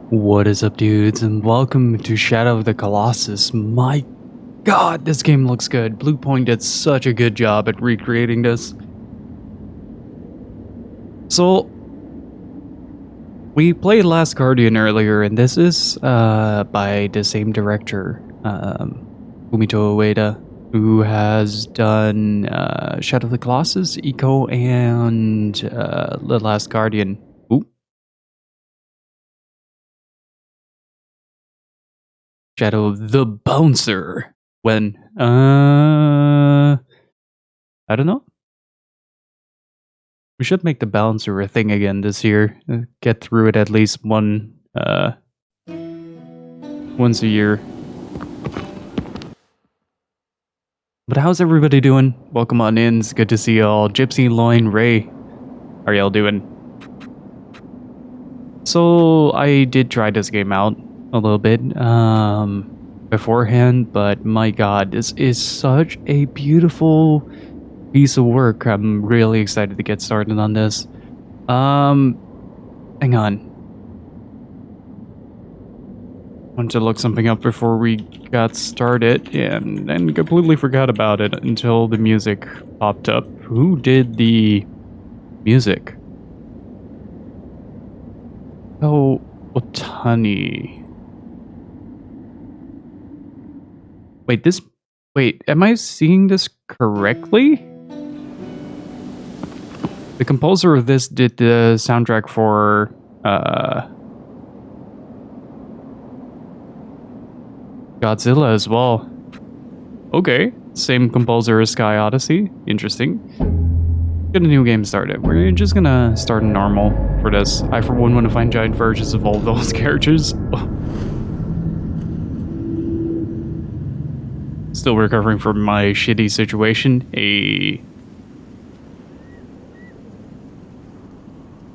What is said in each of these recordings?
What is up, dudes, and welcome to Shadow of the Colossus. My god, this game looks good. Blue Point did such a good job at recreating this. So, we played Last Guardian earlier, and this is by the same director, Fumito Ueda, who has done Shadow of the Colossus, Eco, and The Last Guardian. Shadow of the Bouncer. When? I don't know. We should make the Bouncer a thing again this year. Get through it at least once a year. But how's everybody doing? Welcome on in. It's good to see y'all. Gypsy, Loin, Ray. How are y'all doing? So, I did try this game out a little bit beforehand, but my god, this is such a beautiful piece of work. I'm really excited to get started on this. Hang on. Wanted to look something up before we got started and then completely forgot about it until the music popped up. Who did the music? Oh, Otani. Wait, am I seeing this correctly? The composer of this did the soundtrack for, Godzilla as well. Okay, same composer as Sky Odyssey. Interesting. Get a new game started. We're just gonna start normal for this. I, for one, want to find giant versions of all those characters. Still recovering from my shitty situation.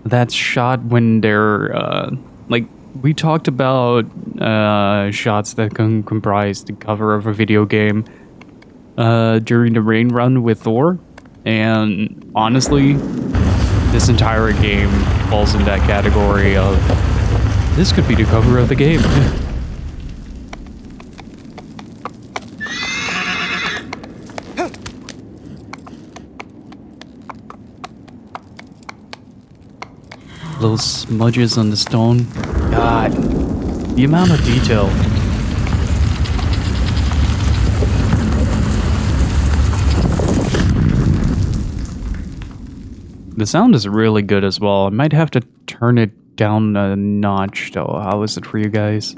That shot when they're like we talked about shots that can comprise the cover of a video game during the rain run with Thor, and honestly, this entire game falls in that category of this could be the cover of the game. Little smudges on the stone. God, the amount of detail. The sound is really good as well. I might have to turn it down a notch though. How is it for you guys?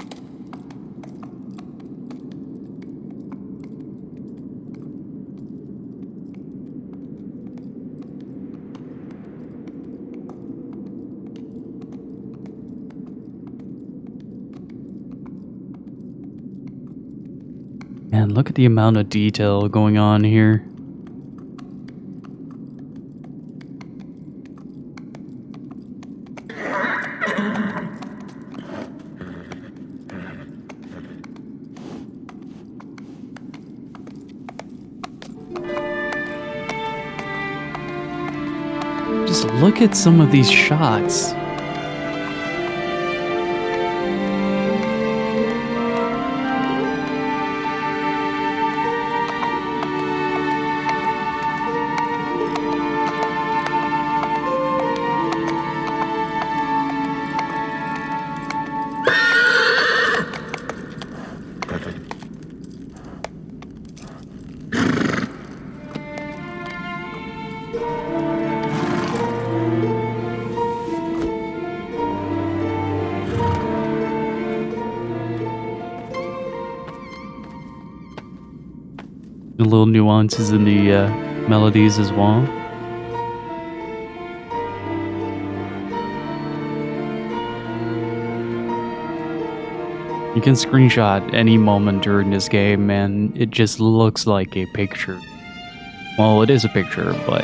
Man, look at the amount of detail going on here. Just look at some of these shots. The little nuances in the melodies as well. You can screenshot any moment during this game and it just looks like a picture. Well, it is a picture, but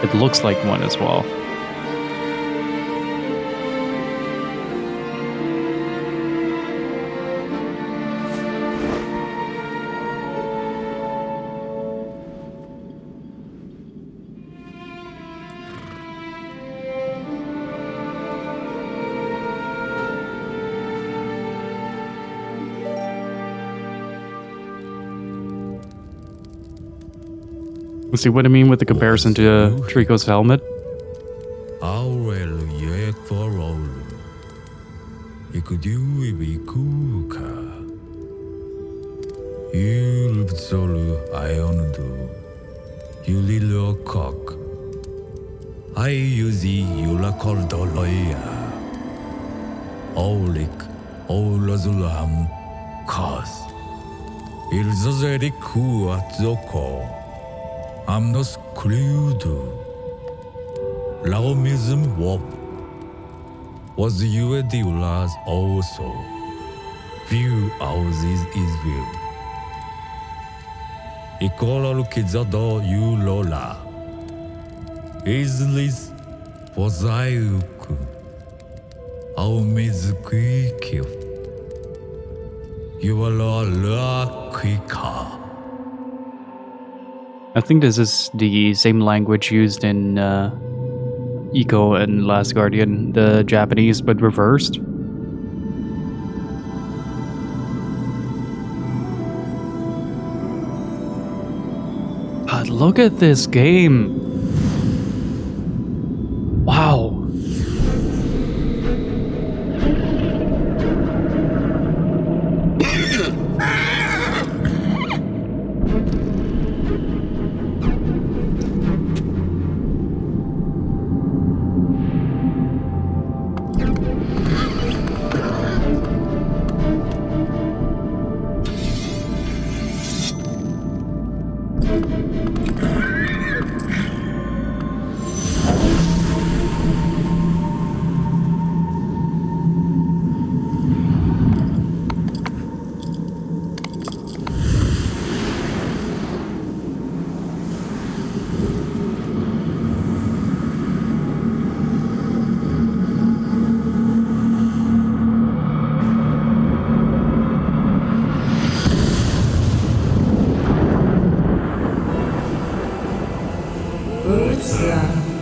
it looks like one as well. See what I mean with the comparison to Trico's helmet? I'm not screwed. Laumism wop was you the last also. View houses is view. Equal kizado you lola. Islis was I miss quick. You are la quicker. I think this is the same language used in Eco and Last Guardian, the Japanese, but reversed. God, look at this game. Wow.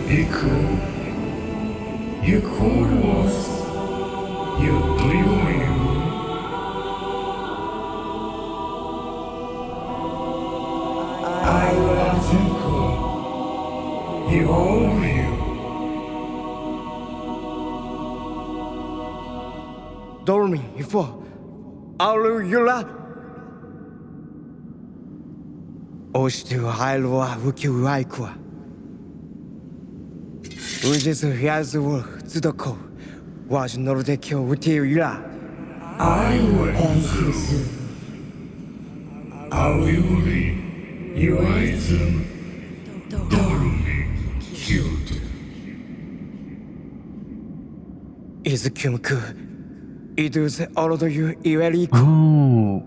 Iku, you call us, you dream. I will think you all you. Dormi, ifo, alu yula. Oshtu hailwa wuku aikwa. Ujisu hiazu tsudoko. Was nordekyo wuti yula. I will anxious. I will be you item. Dormi, cute. Izukyumku. Idus all the you iweli. Oh.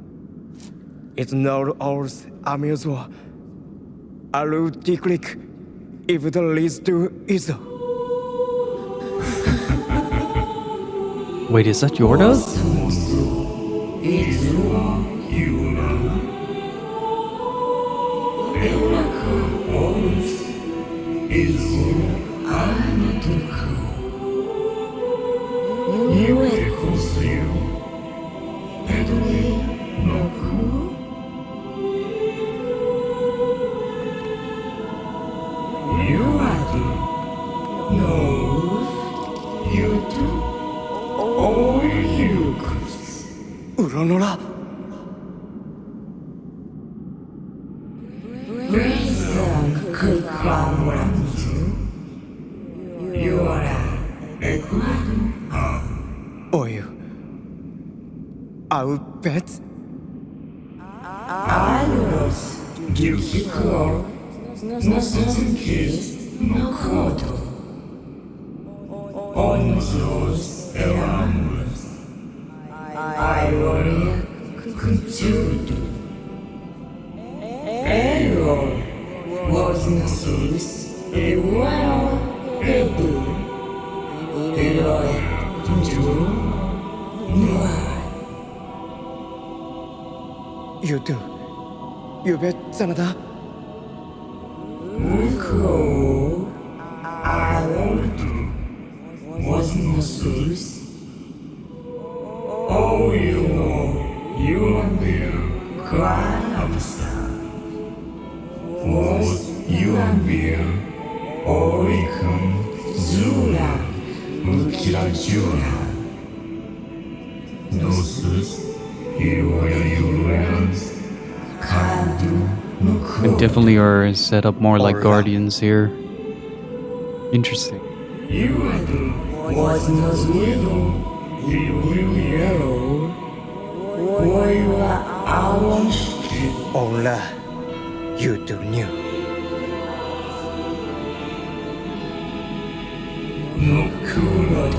It's not ours amusement. Alu tiklik. If the leads to is. Wait, is that Yorda? Uronora. Oil. I'll bet. You do. You bet, Sanada. Oh, you and me cry upside. Was you and me, Oricum, Zula, Mukira Jura. Nosus, you are your lands, Kandu, And definitely are set up more like guardians here. Interesting. You was no sweeto. You will yellow. You are orange. Ola. You do new. No cooler.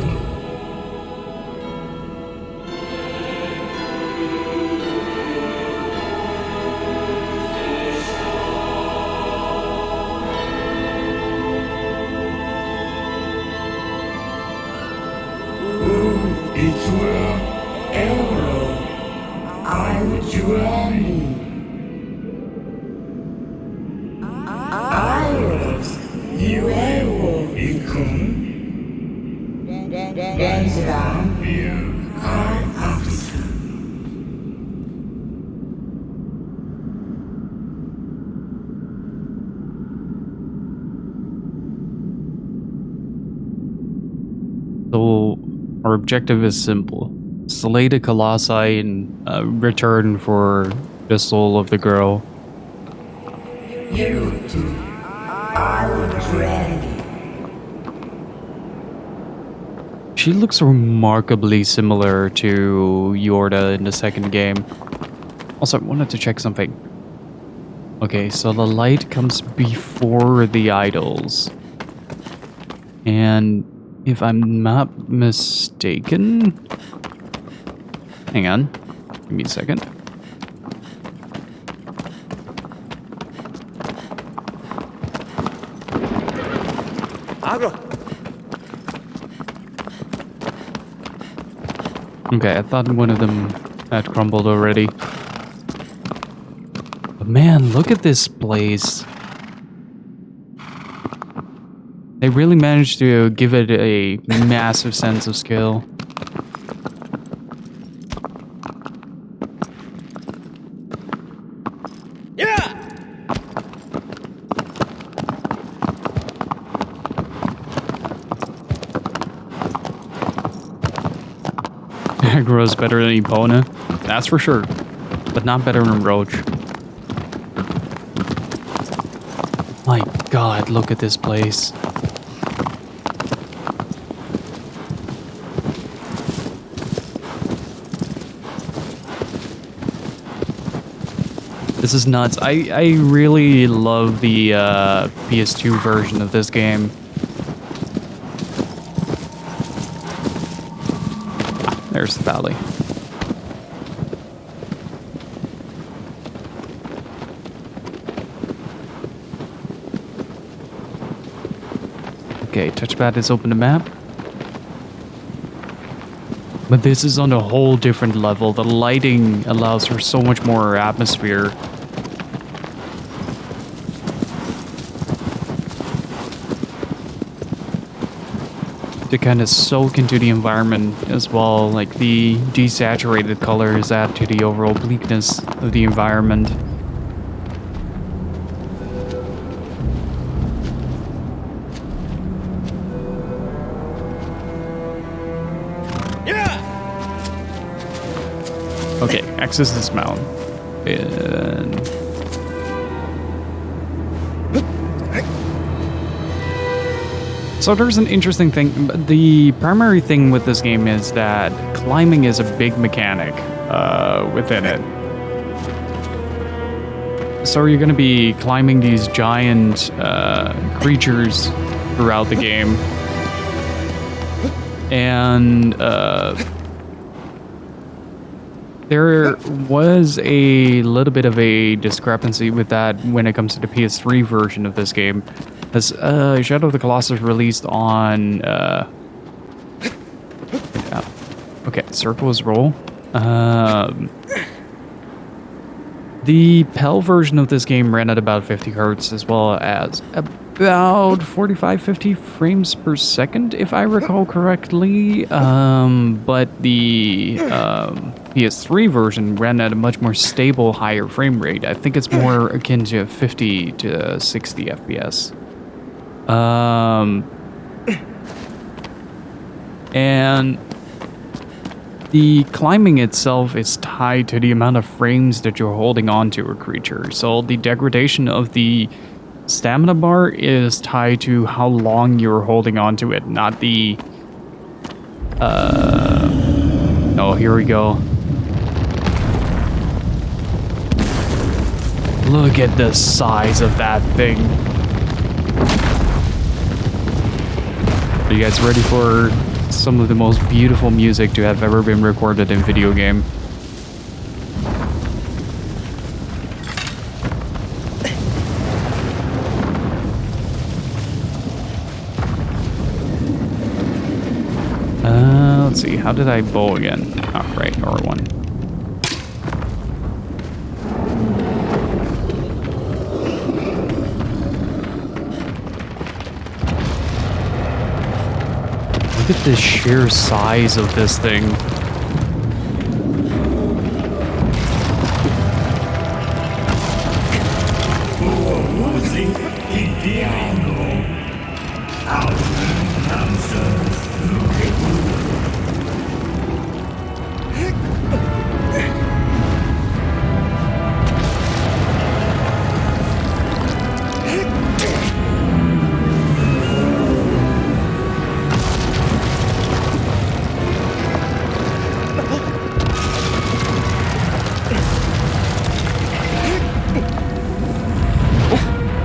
It will ever. I would journey. I was you ever become. Dance down here, car officer. So our objective is simple. Slay the Colossi in return for the soul of the girl. You too. I would ready. She looks remarkably similar to Yorda in the second game. Also, I wanted to check something. Okay, so the light comes before the idols. And if I'm not mistaken... Hang on. Give me a second. Agro. Okay, I thought one of them had crumbled already. But man, look at this place. They really managed to give it a massive sense of scale. Yeah! Aggro's better than Epona, that's for sure, but not better than Roach. My god, look at this place. This is nuts. I really love the PS2 version of this game. There's the valley. Okay, touchpad is open to map. But this is on a whole different level. The lighting allows for so much more atmosphere. To kind of soak into the environment as well, like the desaturated colors add to the overall bleakness of the environment. Yeah! Okay, access this mountain. And so there's an interesting thing. The primary thing with this game is that climbing is a big mechanic within it. So you're going to be climbing these giant creatures throughout the game. And there was a little bit of a discrepancy with that when it comes to the PS3 version of this game. As Shadow of the Colossus released on yeah. Okay, circles roll. The PAL version of this game ran at about 50 hertz as well as about 45-50 frames per second, if I recall correctly. But the PS3 version ran at a much more stable, higher frame rate. I think it's more akin to 50 to 60 FPS. And the climbing itself is tied to the amount of frames that you're holding on to a creature. So the degradation of the stamina bar is tied to how long you're holding on to it, not the... Oh, here we go. Look at the size of that thing. Are you guys ready for some of the most beautiful music to have ever been recorded in video game? Let's see, how did I bow again? Oh, right, R1. Look at the sheer size of this thing.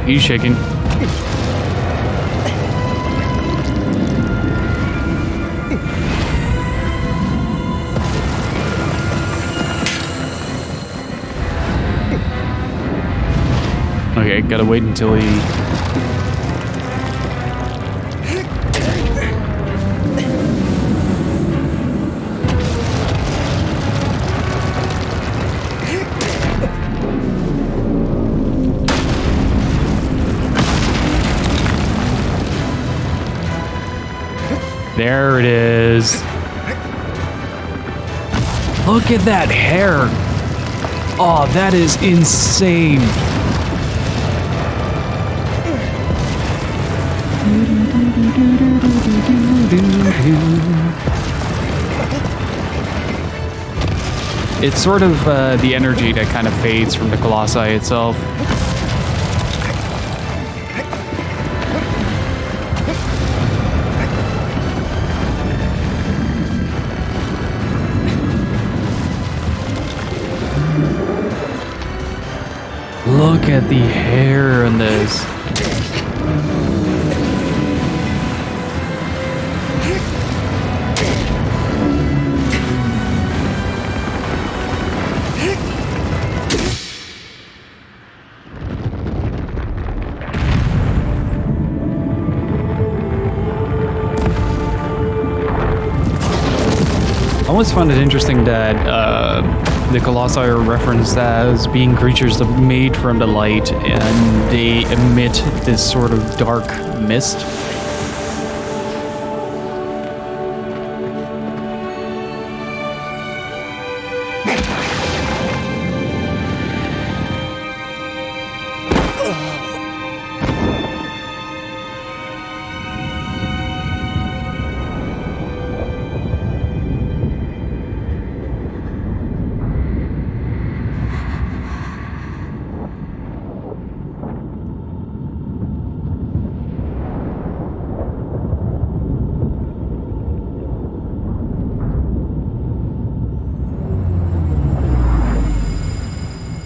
He's shaking. Okay, gotta wait until he... There it is. Look at that hair. Oh, that is insane. It's sort of the energy that kind of fades from the Colossi itself. Look at the hair in this. I always found it interesting that the Colossi are referenced as being creatures that made from the light, and they emit this sort of dark mist.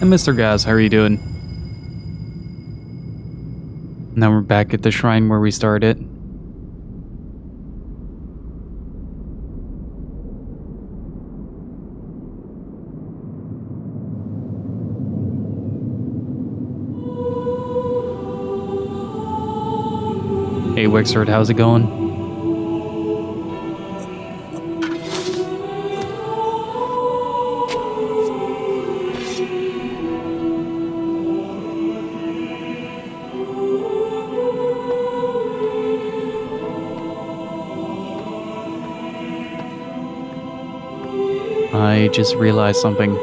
And Mr. Gaz, how are you doing? Now we're back at the shrine where we started. Hey Wexford, how's it going? I just realized something.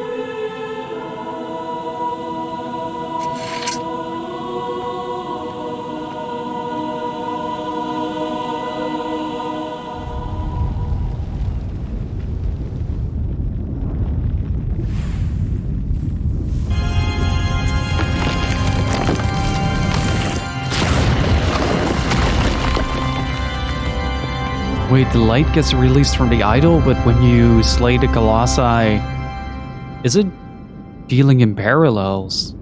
Wait, the light gets released from the idol, but when you slay the Colossi, is it dealing in parallels?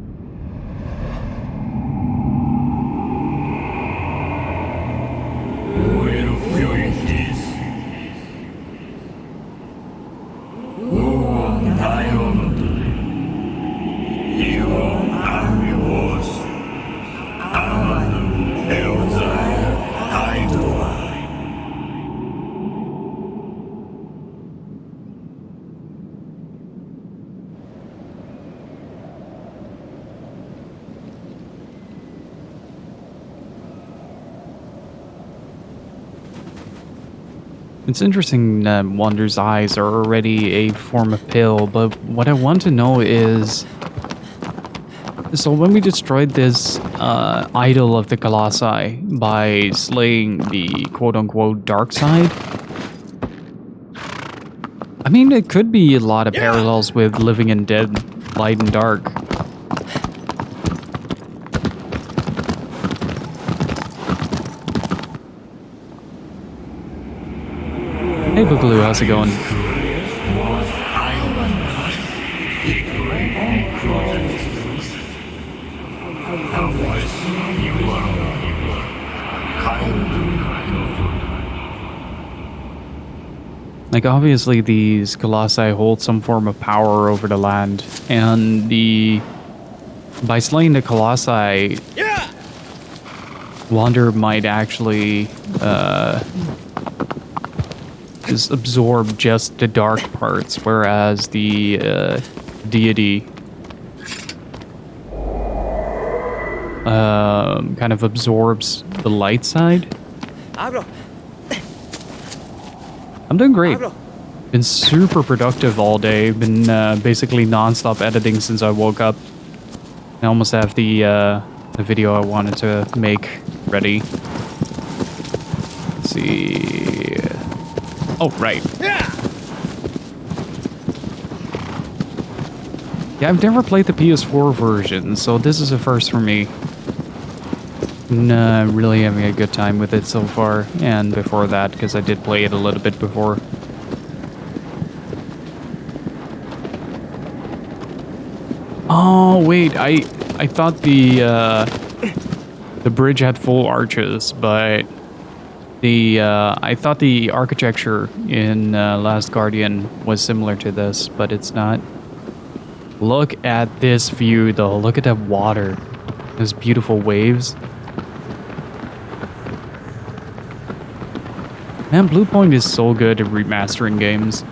It's interesting that Wander's eyes are already a form of pill, but what I want to know is... So when we destroyed this idol of the Colossi by slaying the quote-unquote dark side, I mean, it could be a lot of parallels with Living and Dead, Light and Dark. Hey Boogaloo, how's it going? Like, obviously these Colossi hold some form of power over the land, and by slaying the Colossi, Wander might actually just absorb just the dark parts, whereas the deity kind of absorbs the light side. I'm doing great. Agro. Been super productive all day. Been basically non-stop editing since I woke up. I almost have the video I wanted to make ready. Let's see. Oh, right. Yeah. Yeah, I've never played the PS4 version, so this is a first for me. Really having a good time with it so far, and before that, because I did play it a little bit before. Oh wait, I thought the bridge had full arches, but I thought the architecture in Last Guardian was similar to this, but it's not. Look at this view though. Look at that water. Those beautiful waves. Man, Bluepoint is so good at remastering games.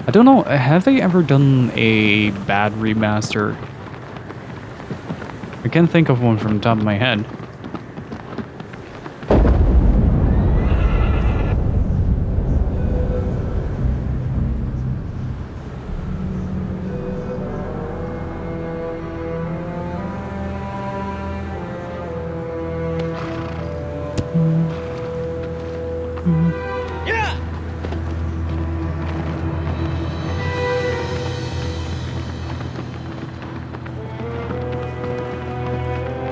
I don't know, have they ever done a bad remaster? I can't think of one from the top of my head. Yeah.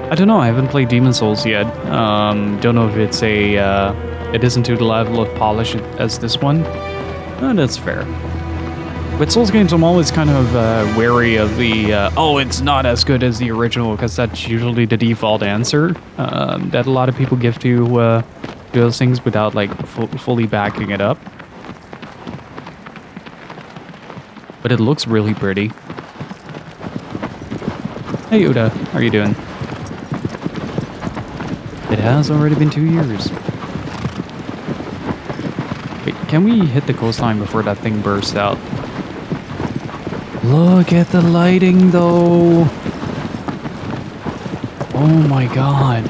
I don't know, I haven't played Demon Souls yet. Don't know if it's it isn't to the level of polish as this one. That's fair. With Souls games, I'm always kind of wary of the, oh, it's not as good as the original, because that's usually the default answer that a lot of people give to those things without, like, fully backing it up. But it looks really pretty. Hey, Uda, how are you doing? It has already been 2 years. Wait, can we hit the coastline before that thing bursts out? Look at the lighting, though. Oh my god.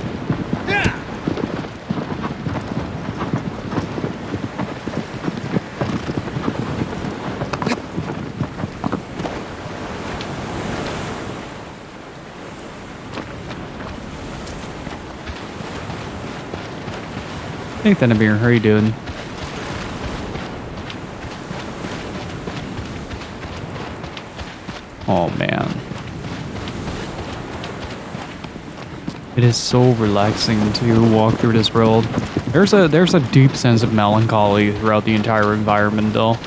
Hey, Thenabir, how are you doing? Oh man. It is so relaxing to walk through this world. There's a deep sense of melancholy throughout the entire environment though.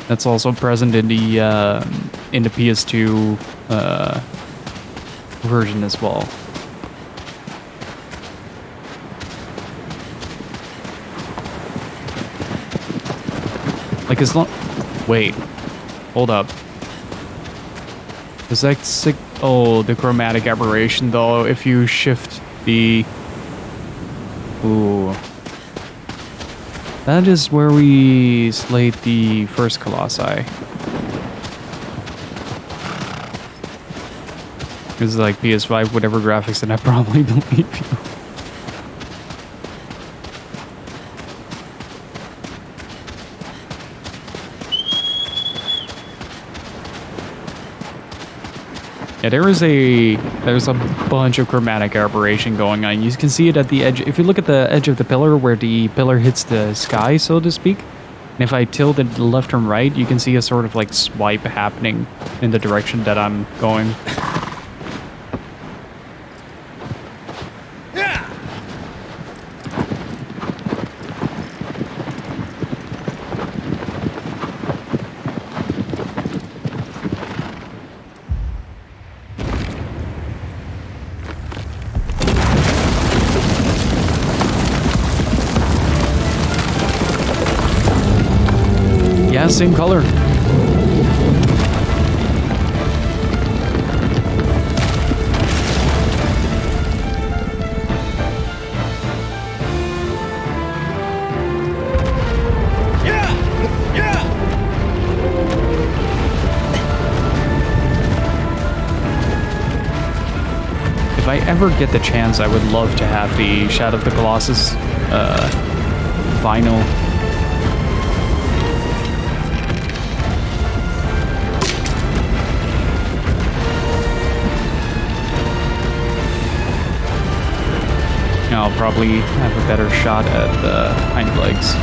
That's also present in the PS2 version as well. Like as long... Wait. Hold up. Is that sick? Oh, the chromatic aberration though, if you shift the... Ooh. That is where we slayed the first Colossi. This is like PS5, whatever graphics, and I probably believe you. Yeah, there's a bunch of chromatic aberration going on. You can see it at the edge. If you look at the edge of the pillar where the pillar hits the sky, so to speak, and if I tilt it left and right, you can see a sort of like swipe happening in the direction that I'm going. Yeah, same color. If I ever get the chance, I would love to have the Shadow of the Colossus final. I'll probably have a better shot at the hind legs.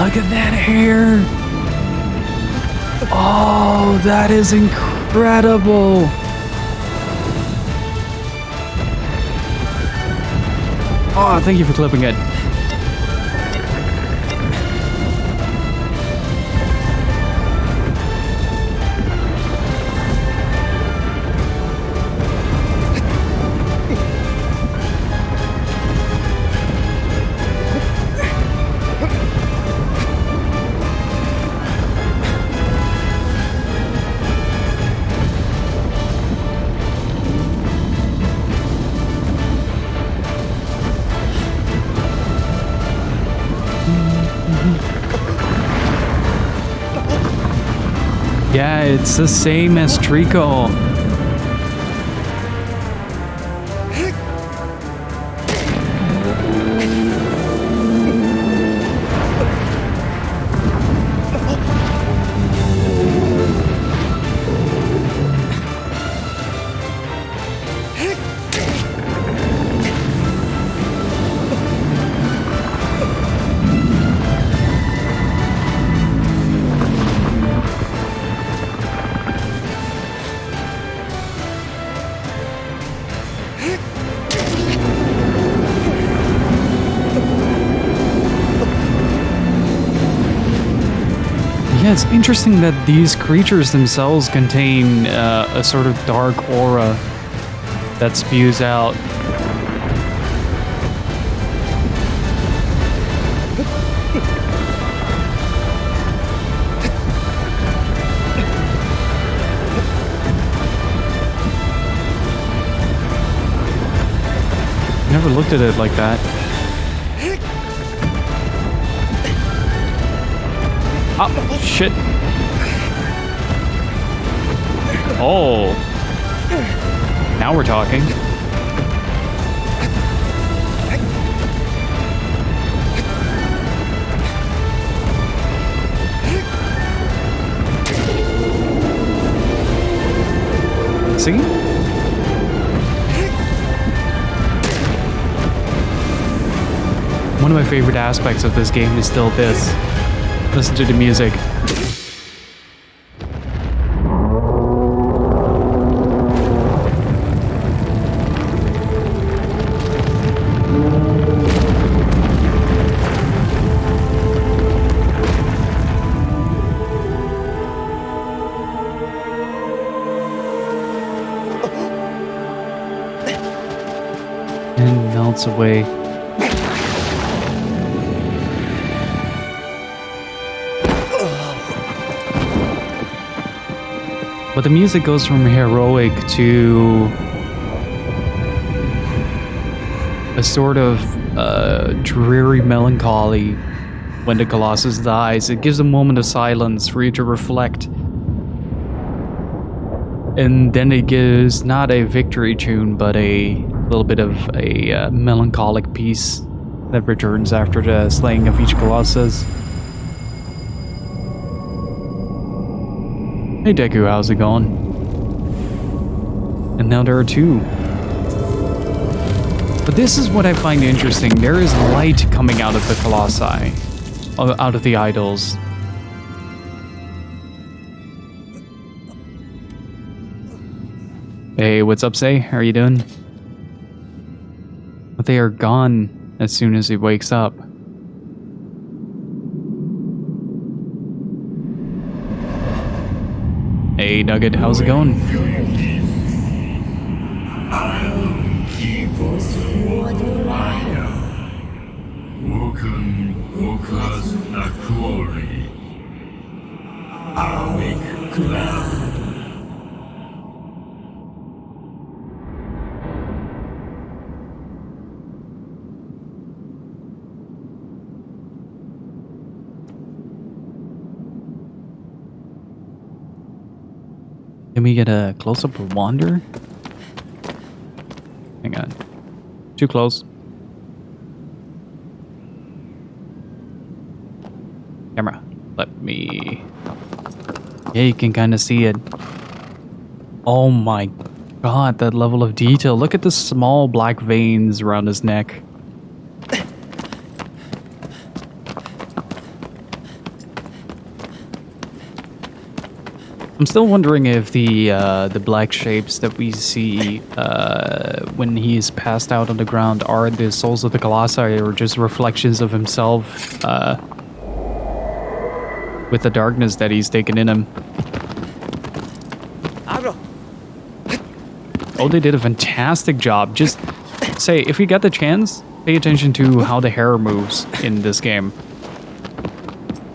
Look at that hair! Oh, that is incredible! Oh, thank you for clipping it. Yeah, it's the same as Trico. Yeah, it's interesting that these creatures themselves contain a sort of dark aura that spews out. Never looked at it like that. Oh, shit. Oh. Now we're talking. See? One of my favorite aspects of this game is still this. Listen to the music. And melts away. But the music goes from heroic to a sort of dreary melancholy when the Colossus dies. It gives a moment of silence for you to reflect. And then it gives not a victory tune, but a little bit of a melancholic piece that returns after the slaying of each Colossus. Hey Deku, how's it going? And now there are two. But this is what I find interesting. There is light coming out of the Colossi. Out of the idols. Hey, what's up, Say? How are you doing? But they are gone as soon as he wakes up. Hey Nugget, how's it going? Woken, woke us the quarry. I'll make glad. Can we get a close-up of Wander? Hang on. Too close. Camera. Let me... Yeah, you can kind of see it. Oh my god, that level of detail. Look at the small black veins around his neck. I'm still wondering if the black shapes that we see when he's passed out on the ground are the souls of the Colossi or just reflections of himself with the darkness that he's taken in him. Oh, they did a fantastic job. Just say, if you get the chance, pay attention to how the hair moves in this game.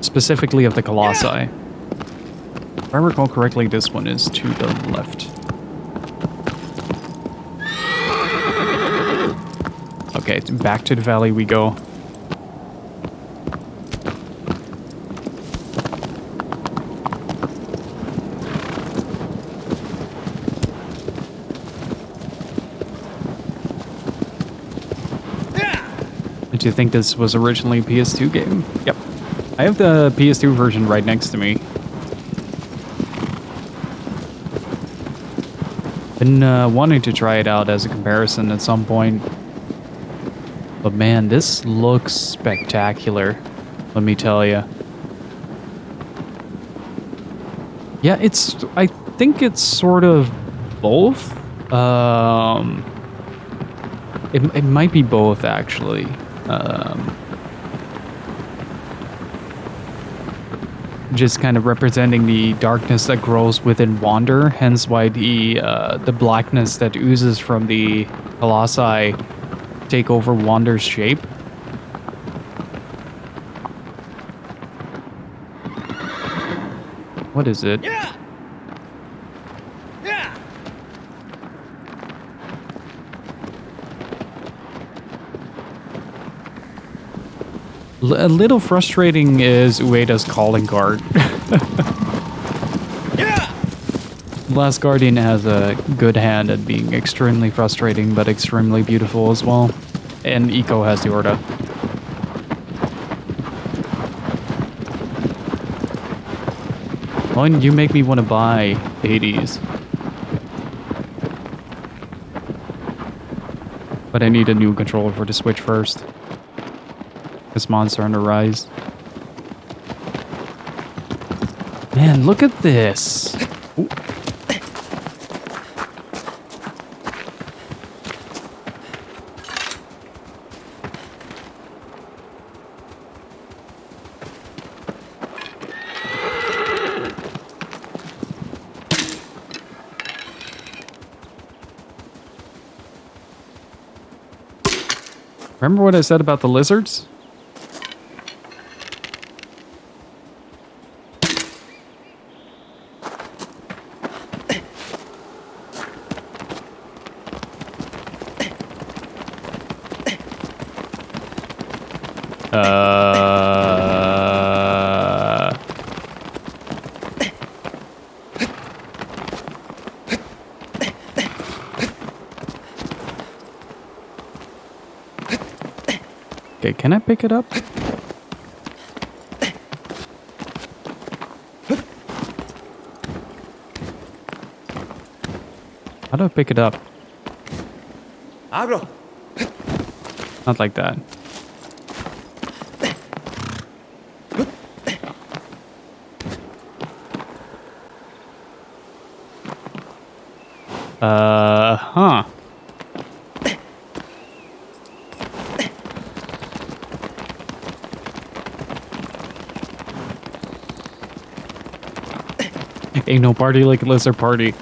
Specifically of the Colossi. If I recall correctly, this one is to the left. Okay, back to the valley we go. Did you think this was originally a PS2 game? Yep. I have the PS2 version right next to me. Been wanting to try it out as a comparison at some point. But man, this looks spectacular. Let me tell you. Yeah, I think it's sort of both. It might be both, actually. Just kind of representing the darkness that grows within Wander, hence why the blackness that oozes from the Colossi take over Wander's shape. What is it? A little frustrating is Ueda's calling card. Last Guardian has a good hand at being extremely frustrating, but extremely beautiful as well. And Eco has the Orda. Oh, and you make me want to buy Hades. But I need a new controller for the Switch first. This monster on the rise. Man, look at this. Ooh. Remember what I said about the lizards? Okay, can I pick it up? How do I pick it up? Abro. Not like that. Huh. Ain't no party like a lizard party.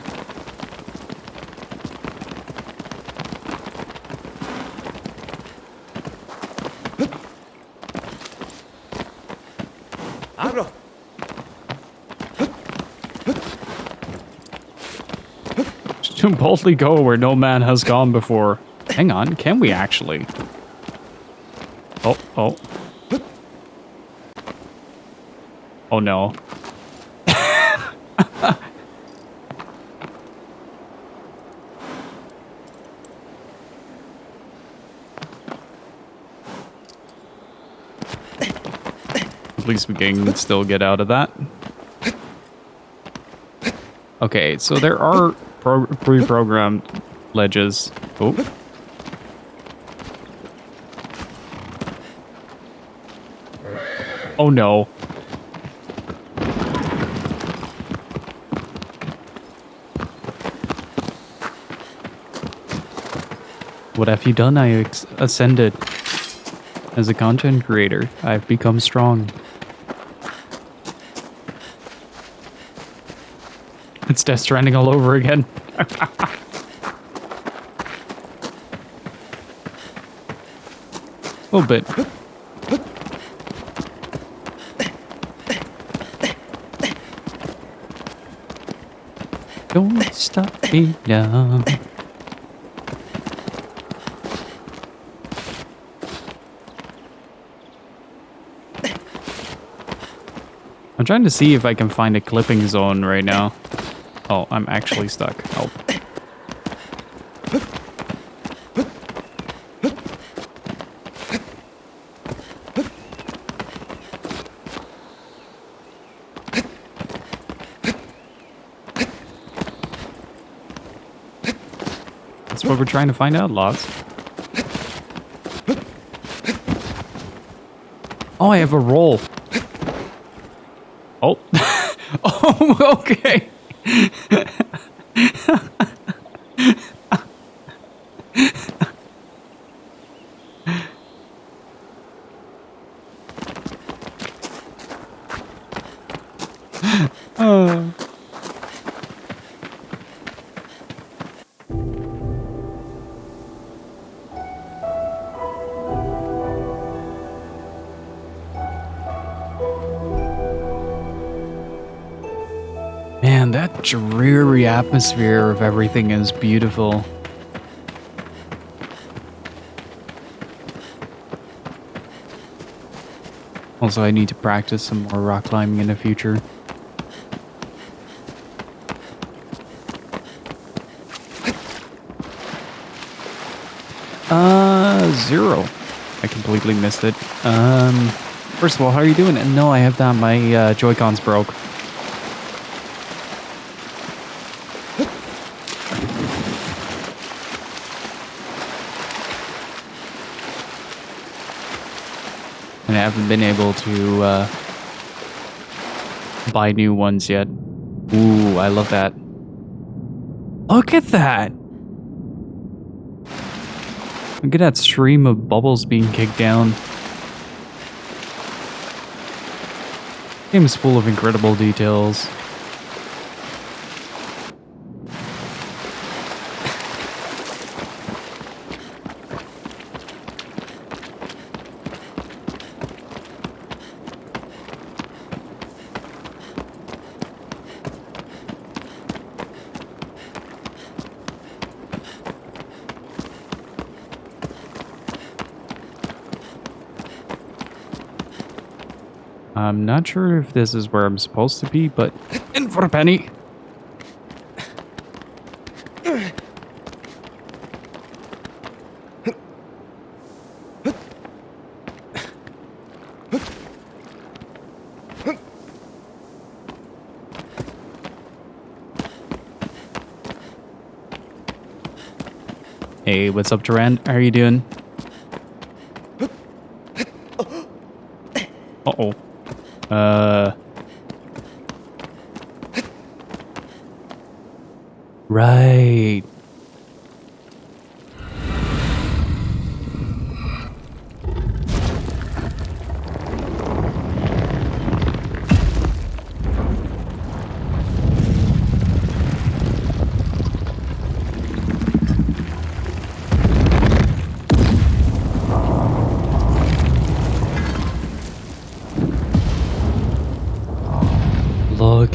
Agro. To boldly go where no man has gone before. Hang on, can we actually? Oh, oh. Oh no. At least we can still get out of that. Okay, so there are pre-programmed ledges. Oh. Oh no. What have you done? I ascended. As a content creator, I've become strong. It's Death Stranding all over again. A little bit. Don't stop me now. I'm trying to see if I can find a clipping zone right now. Oh, I'm actually stuck. Help. That's what we're trying to find out, Lots. Oh, I have a roll. Oh. Oh, okay. Man, that dreary atmosphere of everything is beautiful. Also, I need to practice some more rock climbing in the future. Zero. I completely missed it. First of all, how are you doing? And no, I have that. My Joy-Cons broke. And I haven't been able to buy new ones yet. Ooh, I love that. Look at that! Look at that stream of bubbles being kicked down. Game is full of incredible details. I'm not sure if this is where I'm supposed to be, but in for a penny. Hey, what's up, Duran? How are you doing? Uh-oh. Right.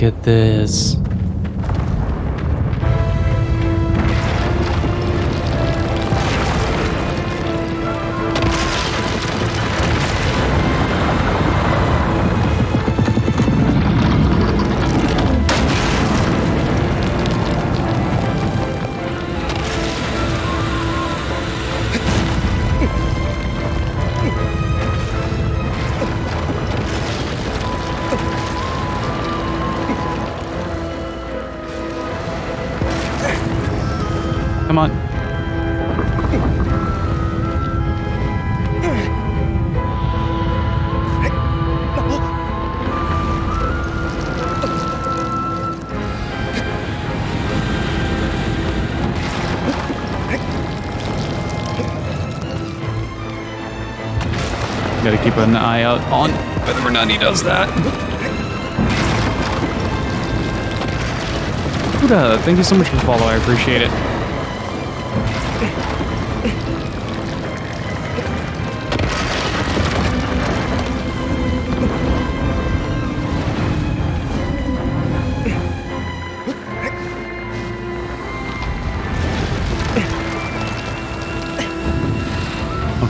Look at this. Come on. Gotta keep an eye out on whether or not he does that. Huda, thank you so much for the follow. I appreciate it.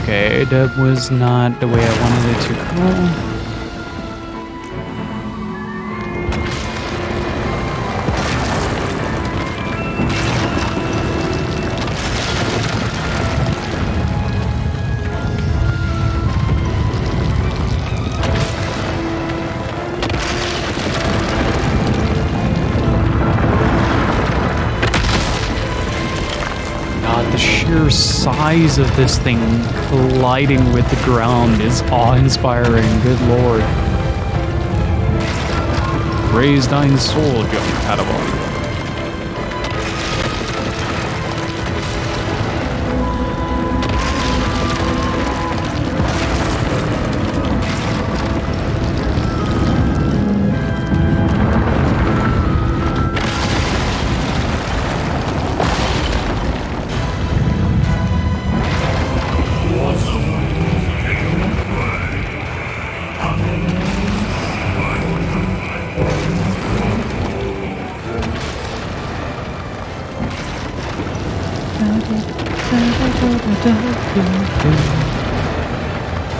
Okay, that was not the way I wanted it to go. The sheer size of this thing colliding with the ground is awe-inspiring. Good lord. Raise thine soul, young Padawan.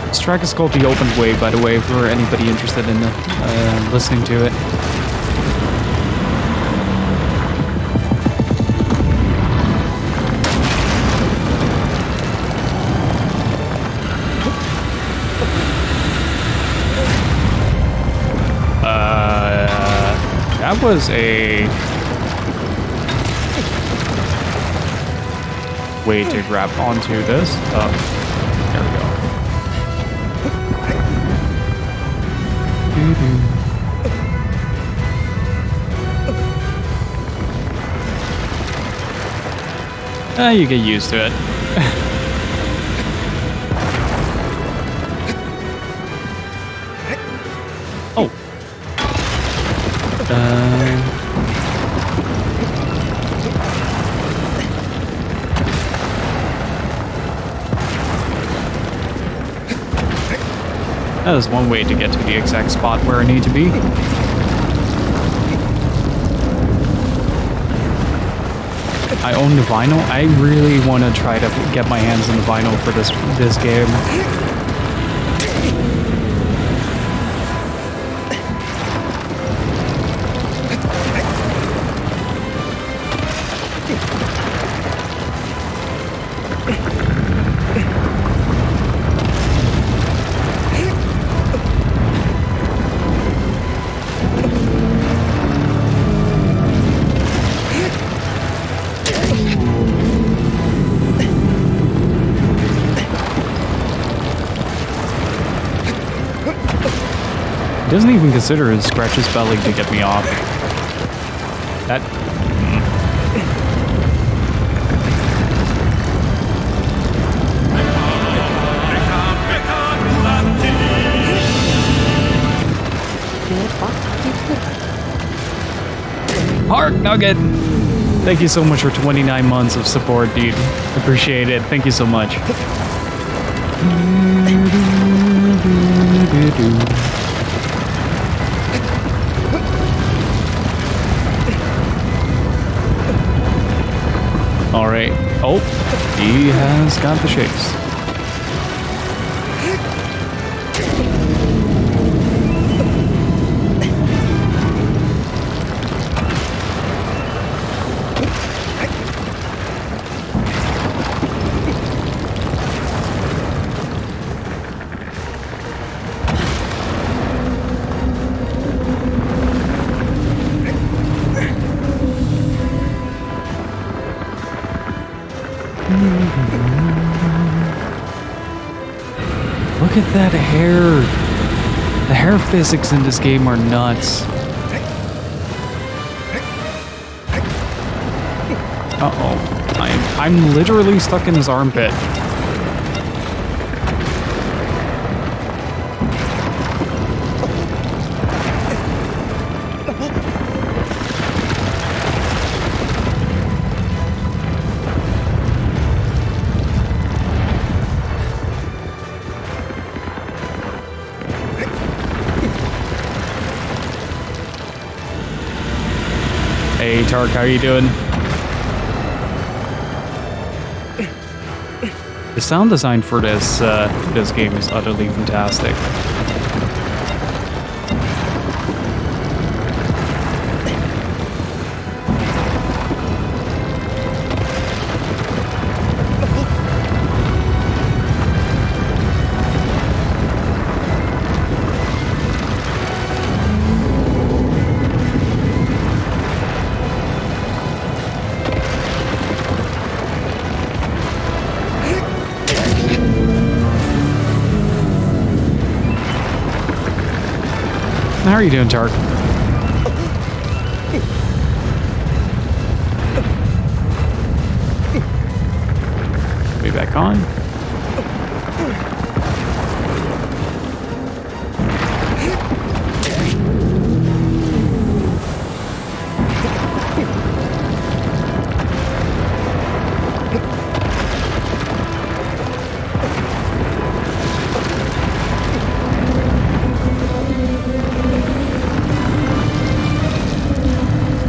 This track is called The Open Way, by the way, for anybody interested in listening to it. That was a way to grab onto this. There we go. You get used to it. Oh. That is one way to get to the exact spot where I need to be. I own the vinyl. I really want to try to get my hands on the vinyl for this game. He doesn't even consider his scratch his belly to get me off. That... Heart Nugget! Thank you so much for 29 months of support, dude. Appreciate it. Thank you so much. He's got the shakes. Look at that hair. The hair physics in this game are nuts. Uh-oh. I'm literally stuck in his armpit. Hey Tark, how you doing? The sound design for this game is utterly fantastic. How are you doing, Tark? Be back on.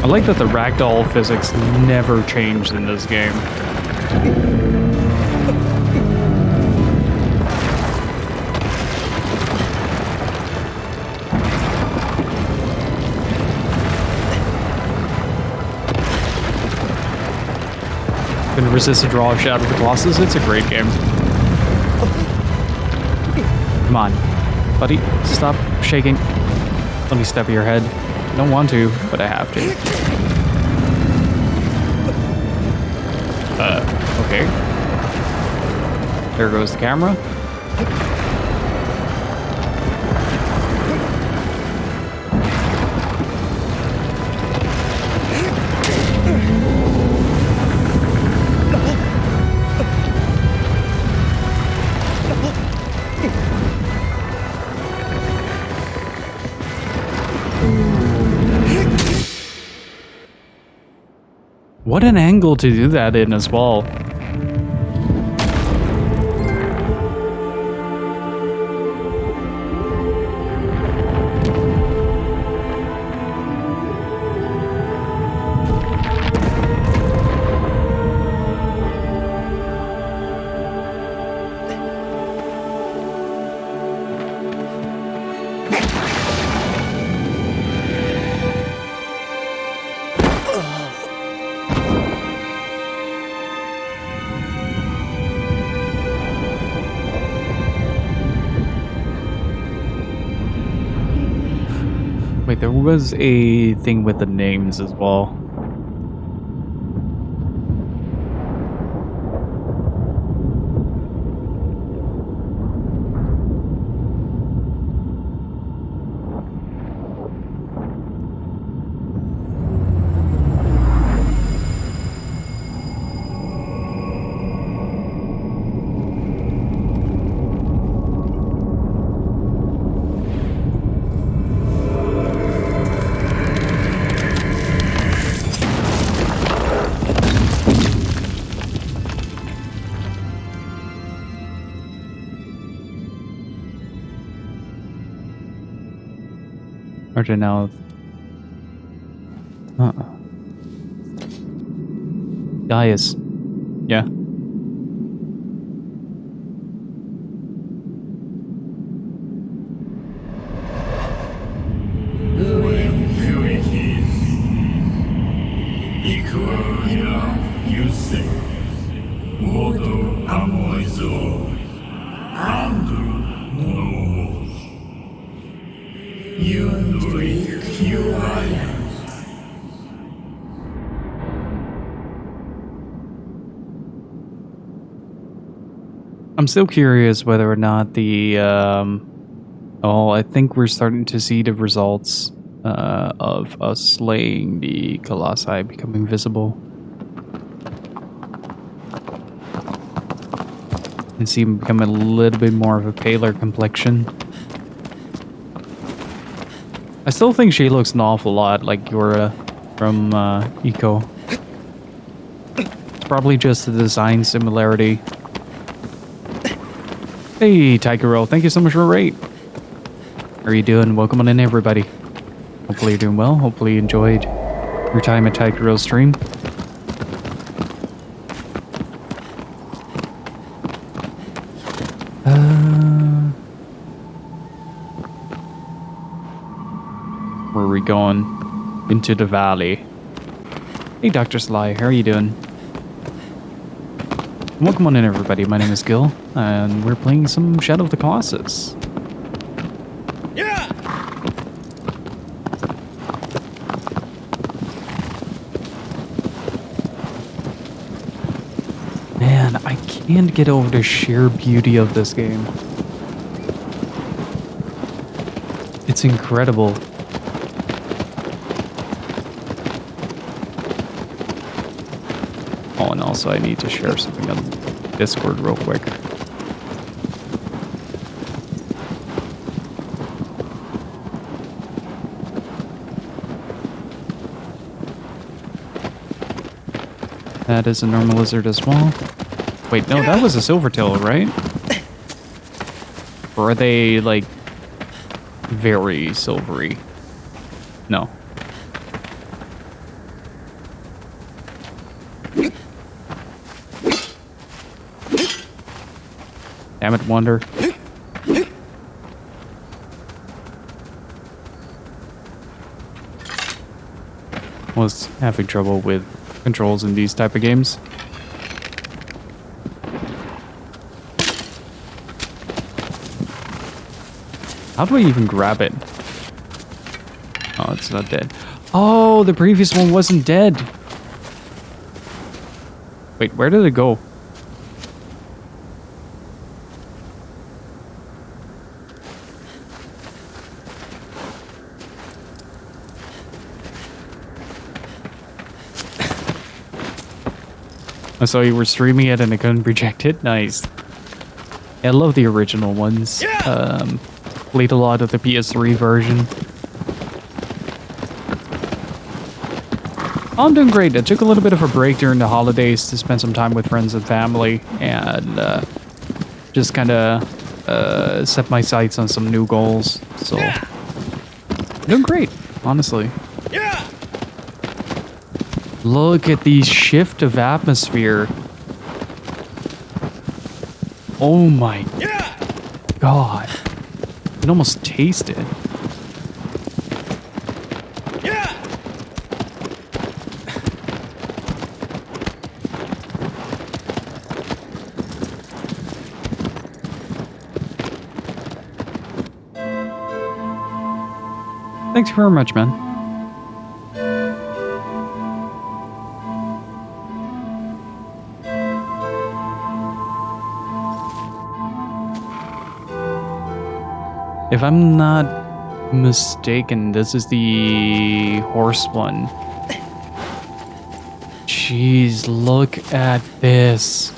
I like that the ragdoll physics never changed in this game. Couldn't resist a draw of Shadow of the Colossus. It's a great game. Come on, buddy, stop shaking. Let me step at your head. I don't want to, but I have to. Okay. There goes the camera. What an angle to do that in as well. Wait, there was a thing with the names as well. Actually, now. Gaius. Yeah. You break your island. I'm still curious whether or not the I think we're starting to see the results of us slaying the Colossi becoming visible. And see him become a little bit more of a paler complexion. I still think she looks an awful lot like Yura from Eco. It's probably just a design similarity. Hey, Tykerel, thank you so much for a rate. How are you doing? Welcome on in, everybody. Hopefully you're doing well. Hopefully you enjoyed your time at Tykerel's stream. Where are we going? Into the valley. Hey, Dr. Sly, how are you doing? Welcome on in, everybody. My name is Gil, and we're playing some Shadow of the Colossus. Yeah! Man, I can't get over the sheer beauty of this game. It's incredible. Oh, and also I need to share something on Discord real quick. That is a normal lizard as well. Wait, no, that was a silvertail, right? Or are they, like, very silvery? No. Damn it, Wonder. Was having trouble with controls in these type of games. How do I even grab it? Oh, it's not dead. Oh, the previous one wasn't dead. Wait, where did it go? I saw you were streaming it and I couldn't reject it. Nice. Yeah, I love the original ones. Played a lot of the PS3 version. Oh, I'm doing great. I took a little bit of a break during the holidays to spend some time with friends and family, and just kind of set my sights on some new goals. So, doing great, honestly. Look at the shift of atmosphere. Oh my god. I can almost taste it. Thanks very much, man. If I'm not mistaken, this is the horse one. Jeez, look at this.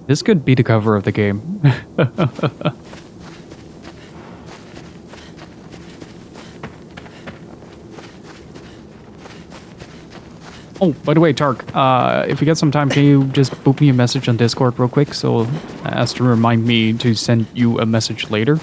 This could be the cover of the game. Oh, by the way, Tark, if you get some time, can you just boot me a message on Discord real quick so as to remind me to send you a message later?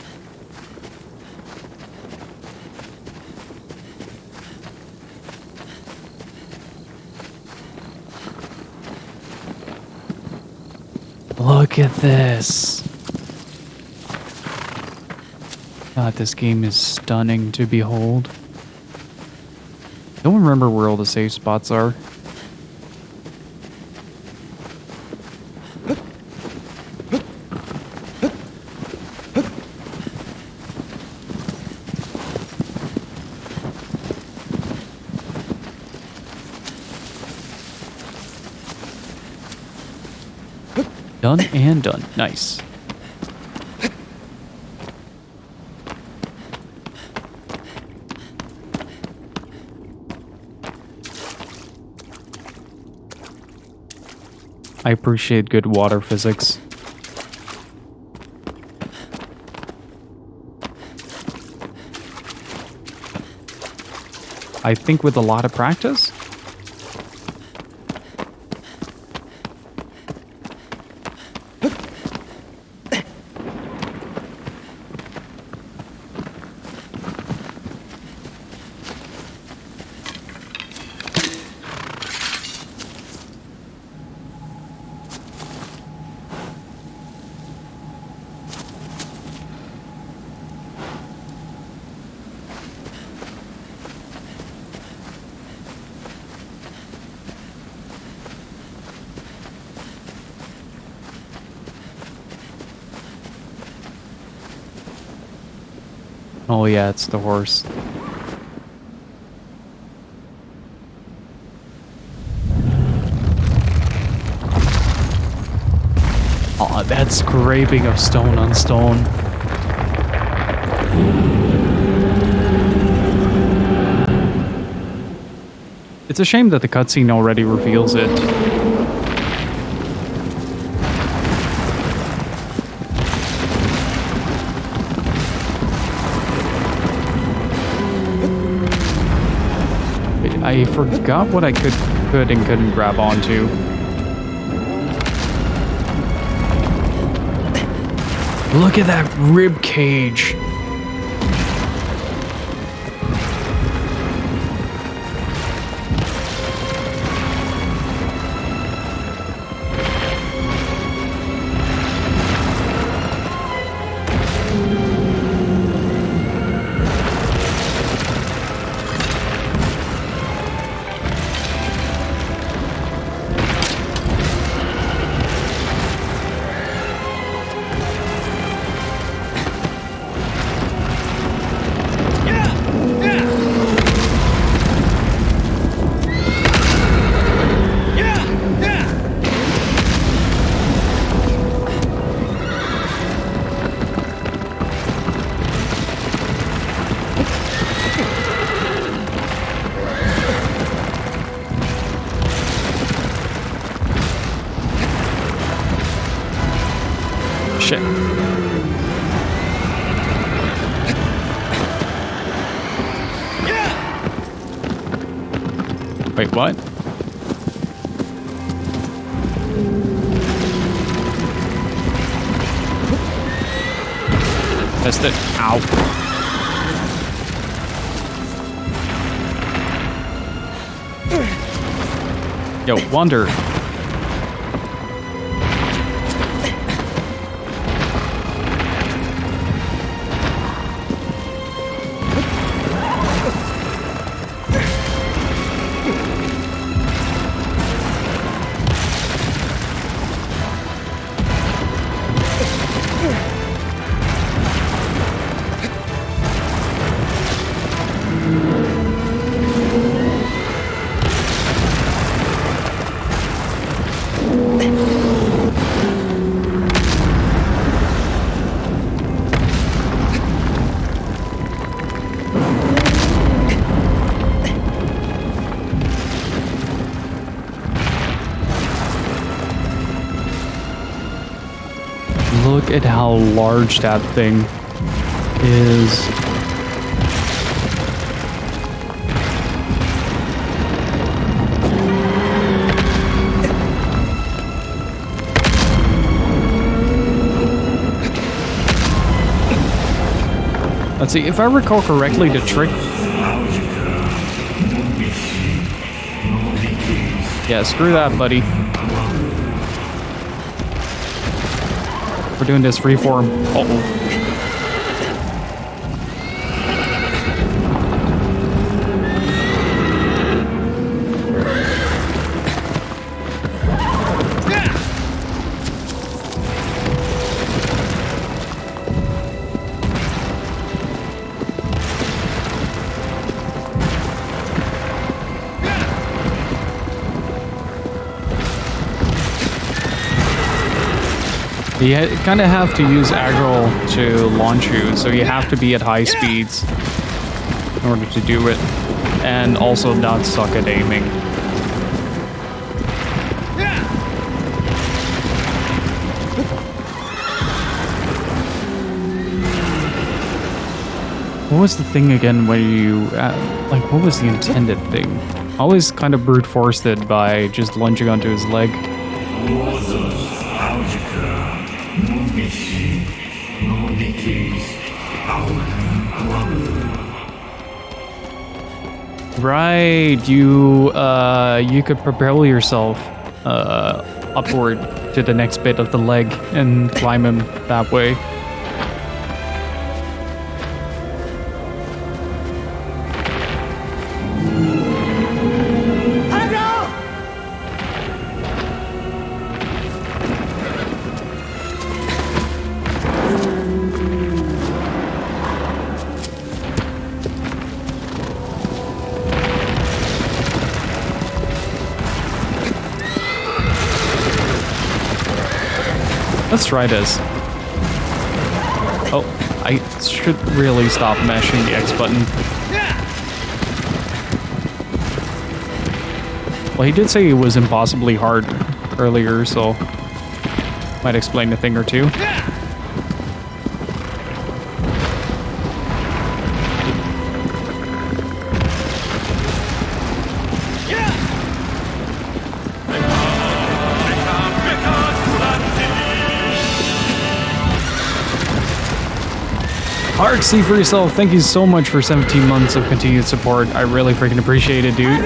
Look at this. God, this game is stunning to behold. Don't remember where all the safe spots are. Done and done. Nice. I appreciate good water physics. I think with a lot of practice. Oh yeah, it's the horse. Oh, that scraping of stone on stone. It's a shame that the cutscene already reveals it. I forgot what I could and couldn't grab onto. Look at that rib cage. Shit. Wait, what? Missed it. Ow. Yo, Wonder. Look at how large that thing is. Let's see, if I recall correctly, the trick... Yeah, screw that, buddy. We're doing this freeform. Uh-oh. You kind of have to use aggro to launch you, so you have to be at high speeds in order to do it, and also not suck at aiming. What was the thing again where you, like, what was the intended thing? I always kind of brute forced it by just lunging onto his leg. Right, you could propel yourself upward to the next bit of the leg and climb him that way. Let's try this. Oh, I should really stop mashing the X button. Well, he did say it was impossibly hard earlier, so might explain a thing or two. Ark, see for yourself. Thank you so much for 17 months of continued support. I really freaking appreciate it, dude.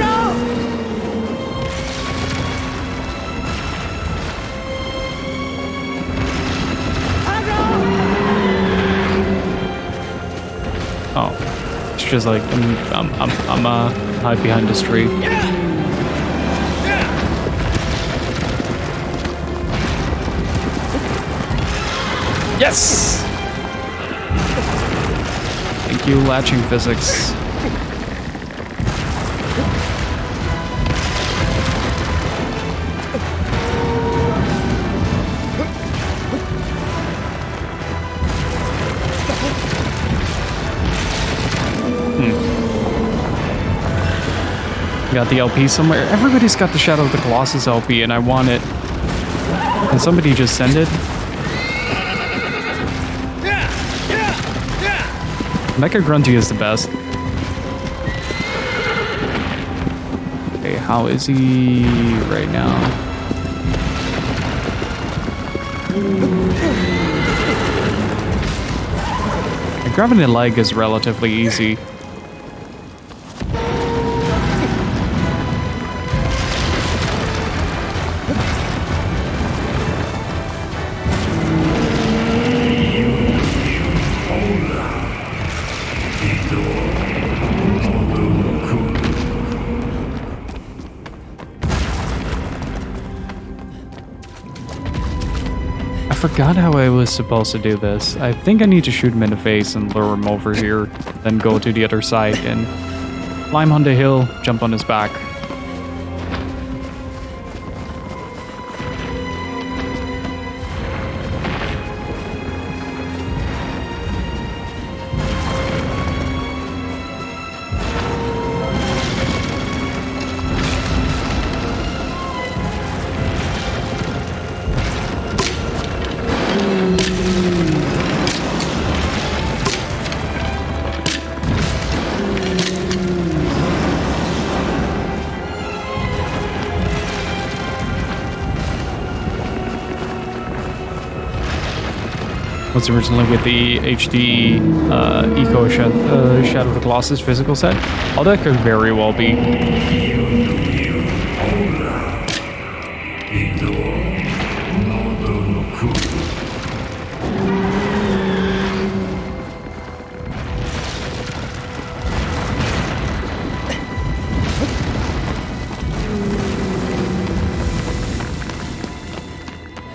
Oh, it's just like I'm hide behind this tree. Yes. Thank you, latching physics. Got the LP somewhere. Everybody's got the Shadow of the Colossus LP, and I want it. Can somebody just send it? Mecha Grunty is the best. Okay, how is he right now? And grabbing the leg is relatively easy. I forgot how I was supposed to do this. I think I need to shoot him in the face and lure him over here, then go to the other side and climb on the hill, jump on his back. Was originally with the HD Eco Shadow of the Colossus physical set. Oh, that could very well be.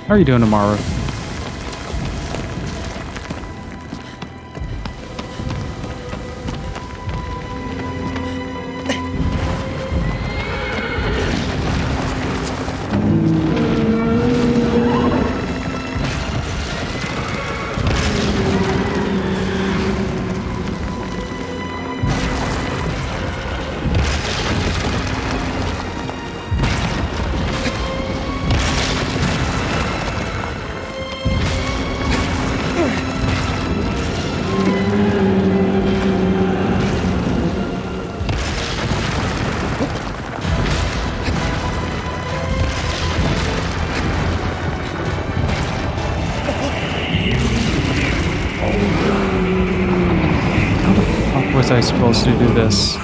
How are you doing tomorrow? I supposed to do this?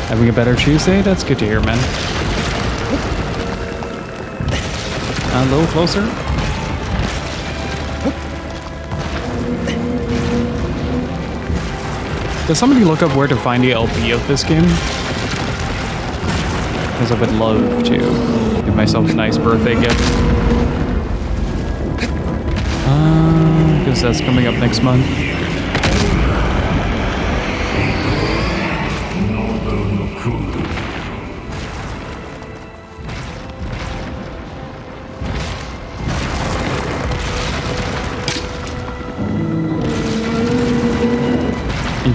Having a better Tuesday? That's good to hear, man. A little closer. Does somebody look up where to find the LP of this game? Because I would love to give myself a nice birthday gift. Because that's coming up next month.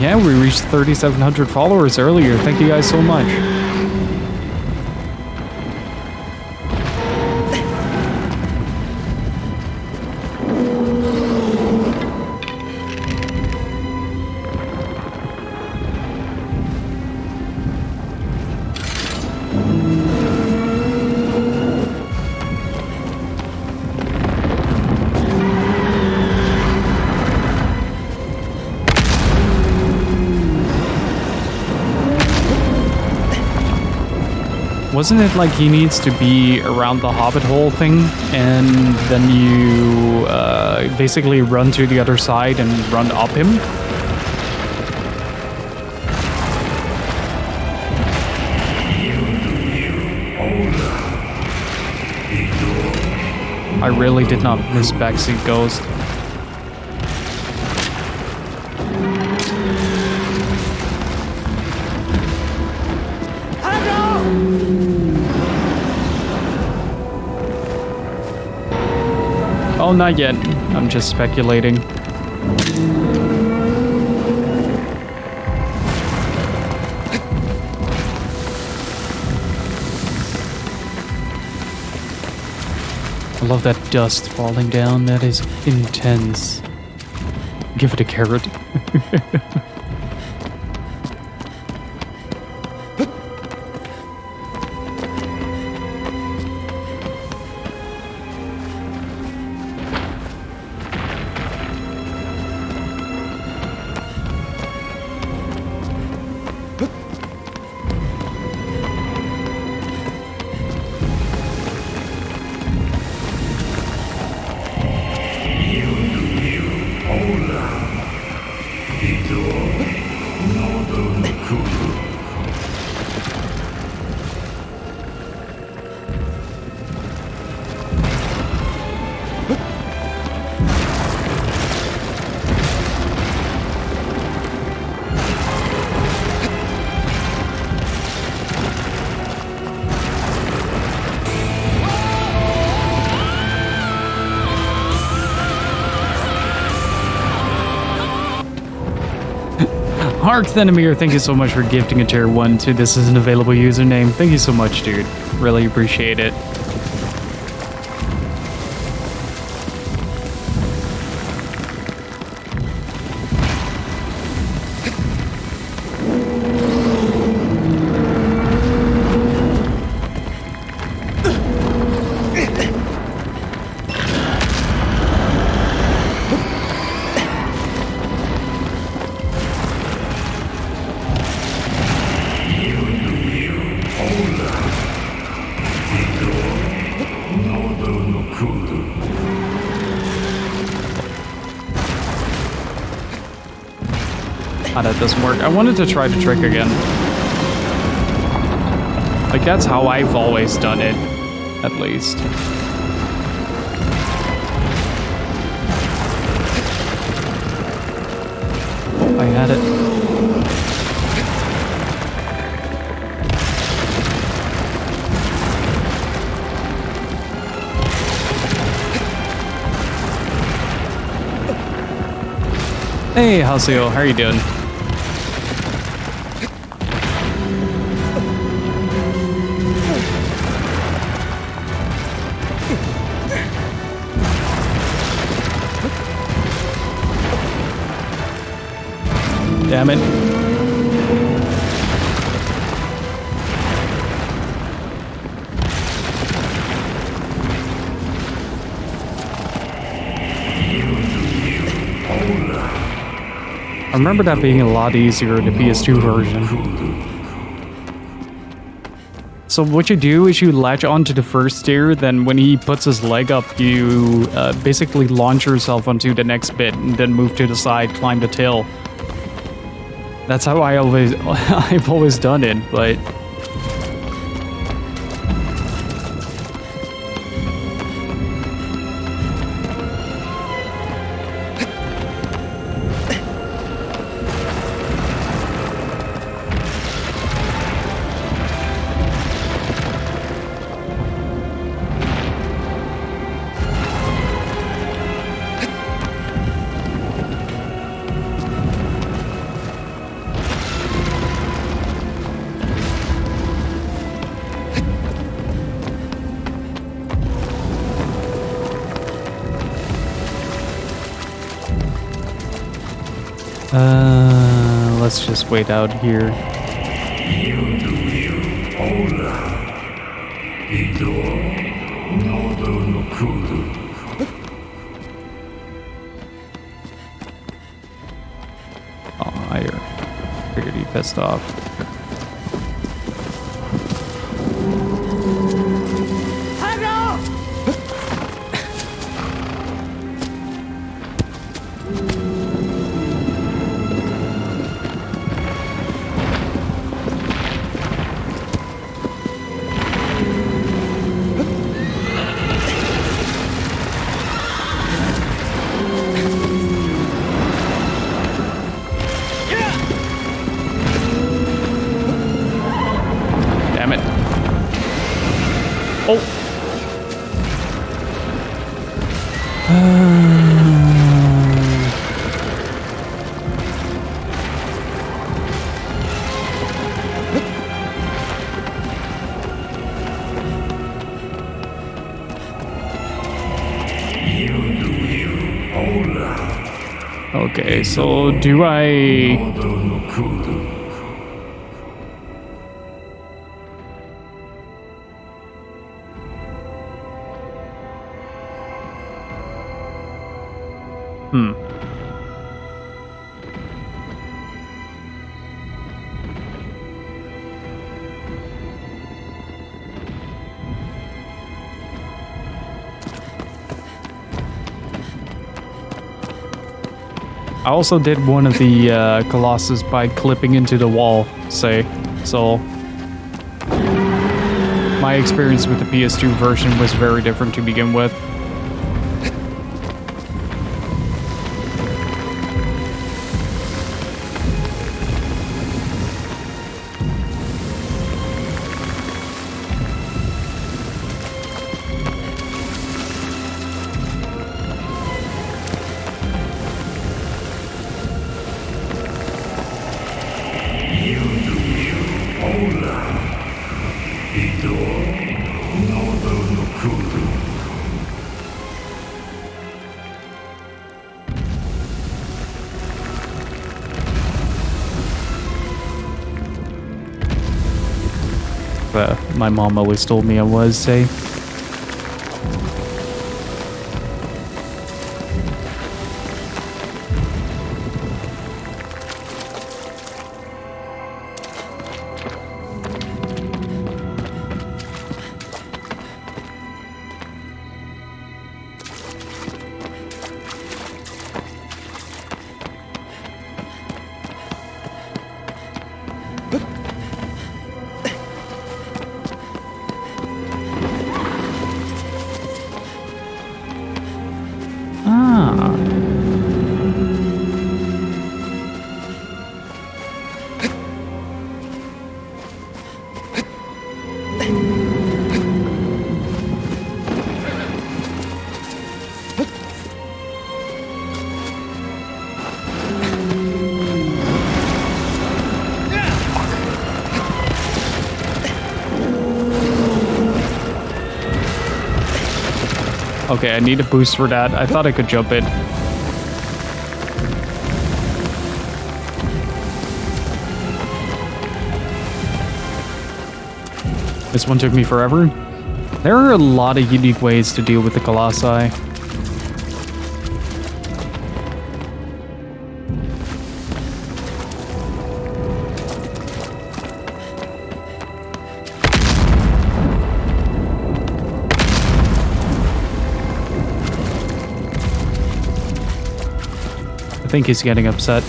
Yeah, we reached 3,700 followers earlier. Thank you guys so much. Wasn't it like he needs to be around the Hobbit hole thing, and then you basically run to the other side and run up him? I really did not miss Backseat Ghost. Oh, not yet. I'm just speculating. I love that dust falling down. That is intense. Give it a carrot. Hark Thenamir, thank you so much for gifting a tier 1 to this is an available username. Thank you so much, dude. Really appreciate it. That doesn't work. I wanted to try the trick again. Like, that's how I've always done it, at least. Oh, I had it. Hey, Haseo, how are you doing? Damn it. I remember that being a lot easier in the PS2 version. So what you do is you latch onto the first stair, then when he puts his leg up, you basically launch yourself onto the next bit and then move to the side, climb the tail. That's how I've always done it, but let's just wait out here. Oh, I figured he pissed off. Damn it. Oh. Okay, so do I... I also did one of the Colossus by clipping into the wall, say. So my experience with the PS2 version was very different to begin with. My mom always told me I was, say. Okay, I need a boost for that. I thought I could jump it. This one took me forever. There are a lot of unique ways to deal with the Colossi. I think he's getting upset.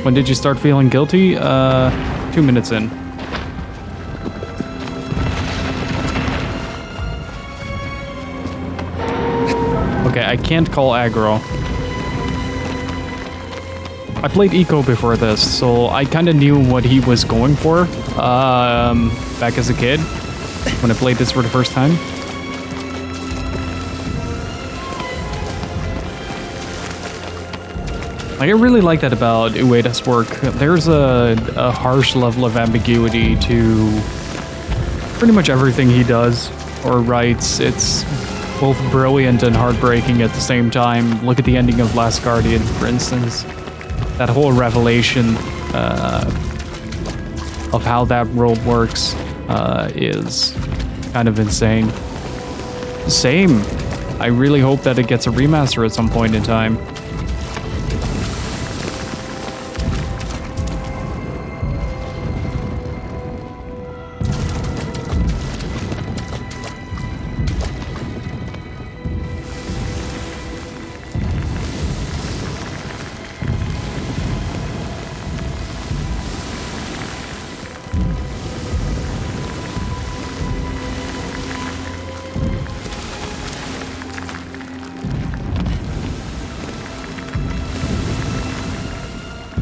When did you start feeling guilty? 2 minutes in. Okay, I can't call aggro. I played Eco before this, so I kind of knew what he was going for back as a kid when I played this for the first time. Like, I really like that about Ueda's work. There's a harsh level of ambiguity to pretty much everything he does or writes. It's both brilliant and heartbreaking at the same time. Look at the ending of Last Guardian, for instance. That whole revelation of how that world works is kind of insane. Same. I really hope that it gets a remaster at some point in time.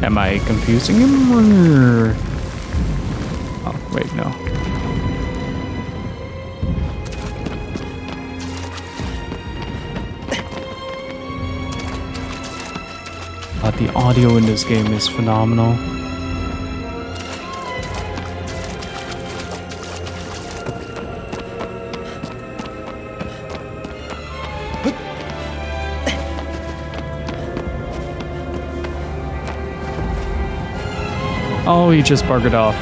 Am I confusing him or... Oh, wait, no. But the audio in this game is phenomenal. Oh, he just buggered off.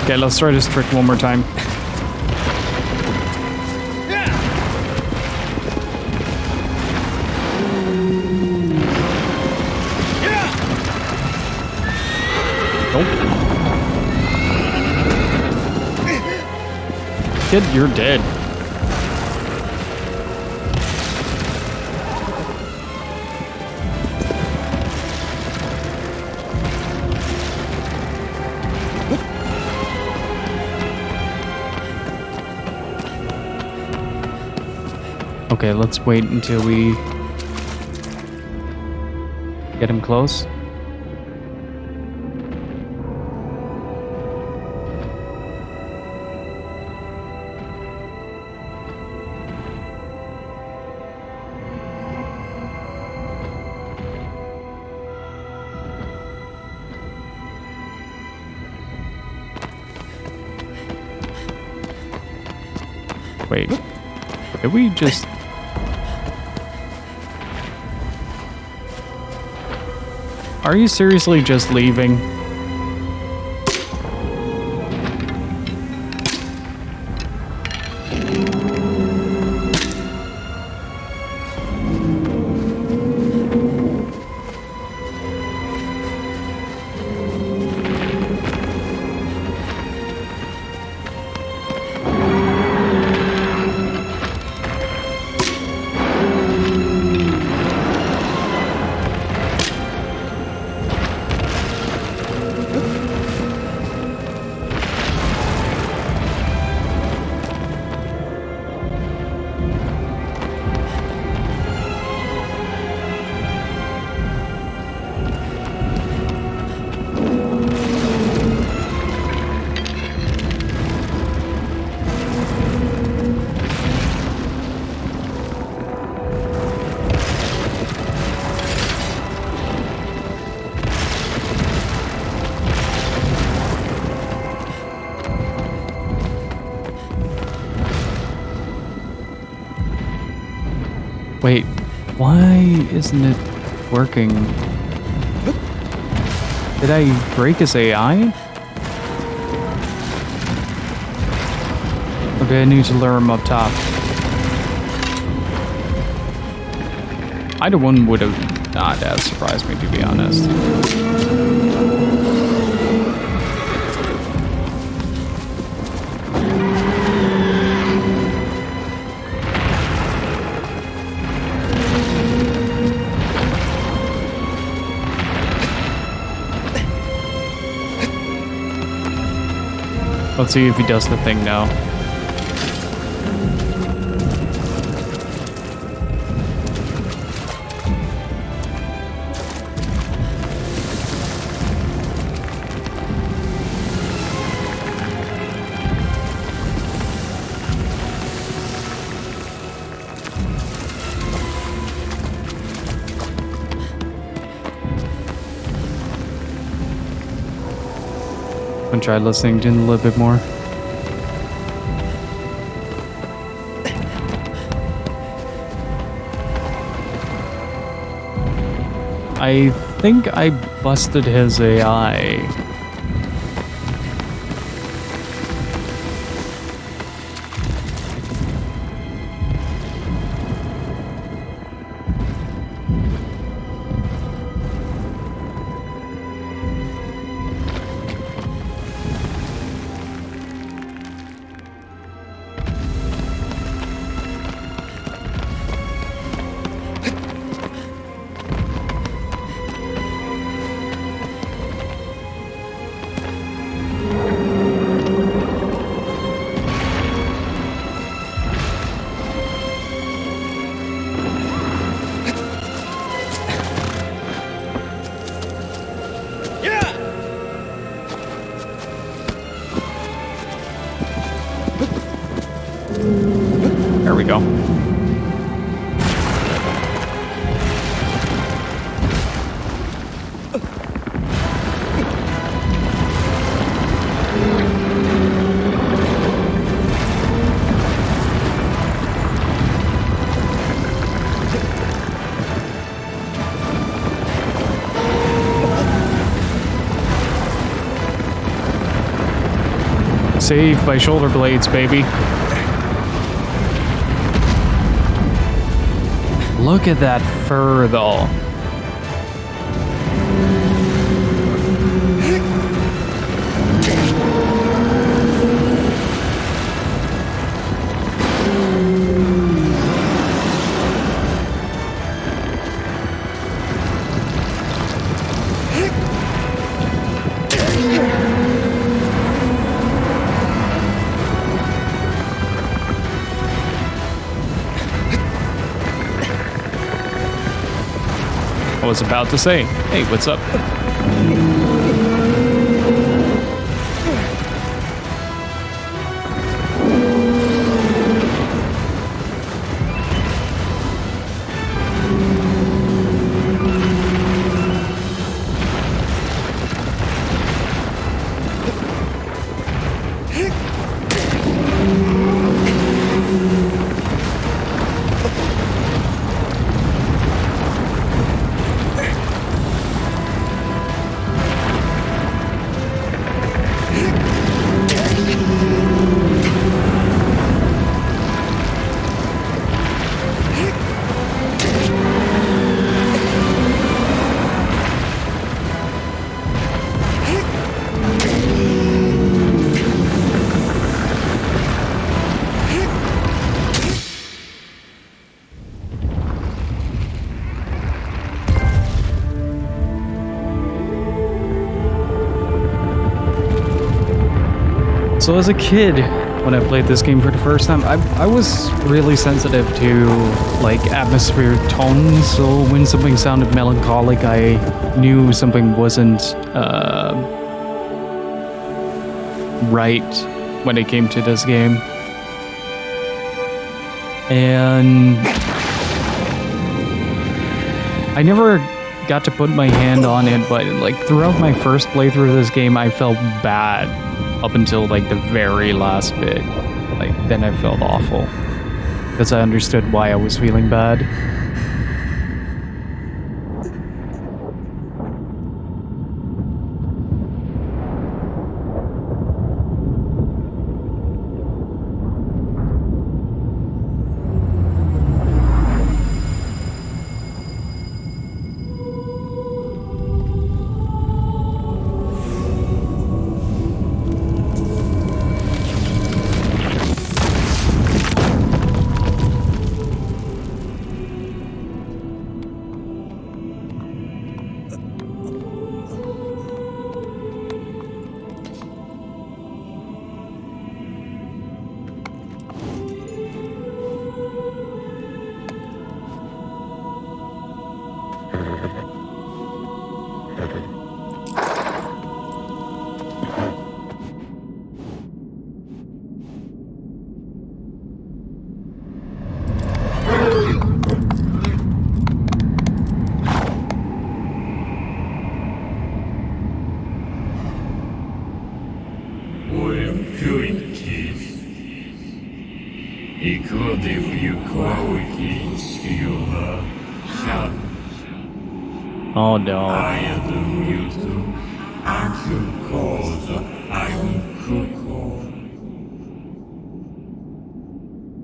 Okay, let's try this trick one more time. Nope. Kid, you're dead. Okay, let's wait until we get him close. Wait, did we just... Are you seriously just leaving? Wait, why isn't it working? Did I break his AI? Okay, I need to lure him up top. Either one would have not have surprised me, to be honest. Let's see if he does the thing now. I'm gonna try listening to it a little bit more. I think I busted his AI. There we go. Saved by shoulder blades, baby. Look at that fur, though. I was about to say, hey, what's up? So as a kid, when I played this game for the first time, I was really sensitive to like atmospheric tones. So when something sounded melancholic, I knew something wasn't right when it came to this game. And I never got to put my hand on it, but like throughout my first playthrough of this game, I felt bad up until like the very last bit. Like then I felt awful. because I understood why I was feeling bad. Oh no.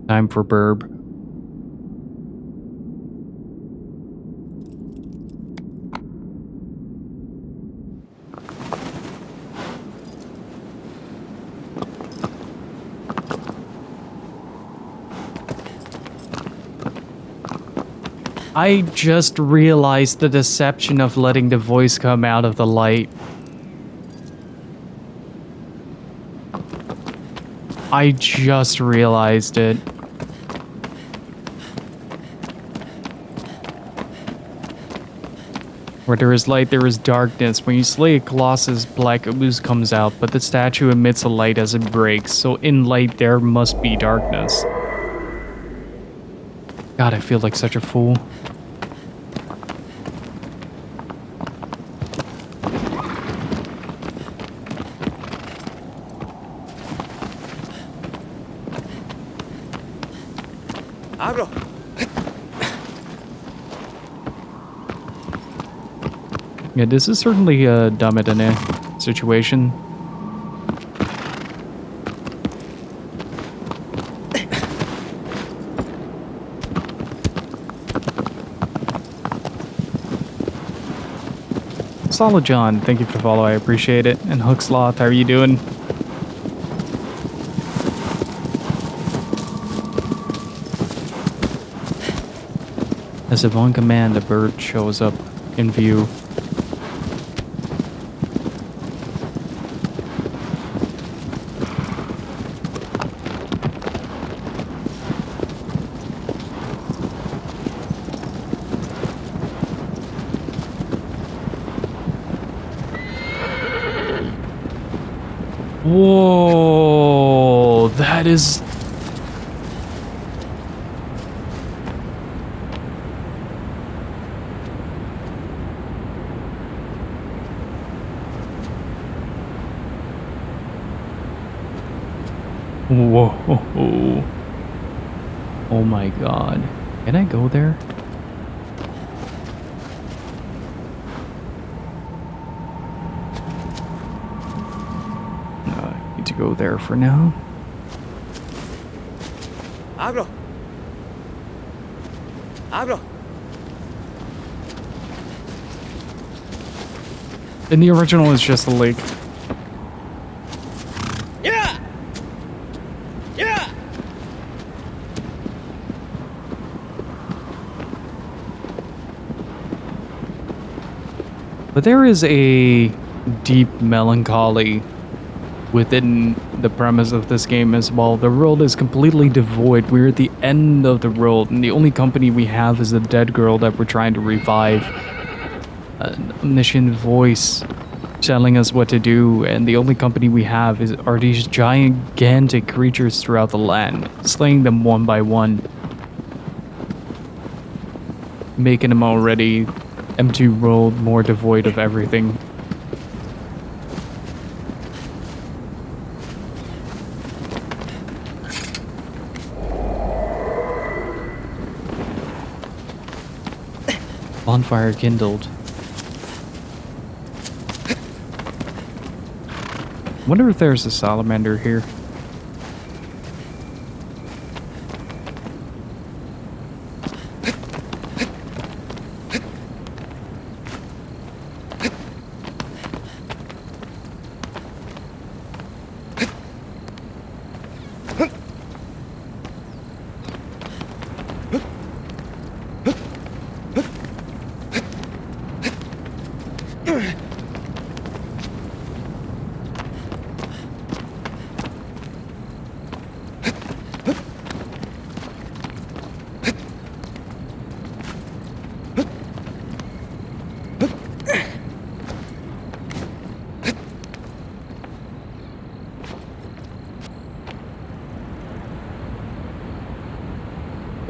Time for burb. I just realized the deception of letting the voice come out of the light. I just realized it. Where there is light, there is darkness. When you slay a Colossus, black ooze comes out, but the statue emits a light as it breaks, so in light there must be darkness. God, I feel like such a fool. Abro. Yeah, this is certainly a dumb it in a situation. Solid John, thank you for the follow, I appreciate it. And Hooksloth, how are you doing? As if on command, a bird shows up in view. Whoa, that is... Whoa. Oh my god. Can I go there? To go there for now. Abro. In the original, it's just a lake. Yeah. But there is a deep melancholy within the premise of this game as well. The world is completely devoid. We're at the end of the world, and the only company we have is the dead girl that we're trying to revive. An omniscient voice telling us what to do, and the only company we have are these gigantic creatures throughout the land, slaying them one by one, making them already empty world more devoid of everything. Bonfire kindled. Wonder if there's a salamander here.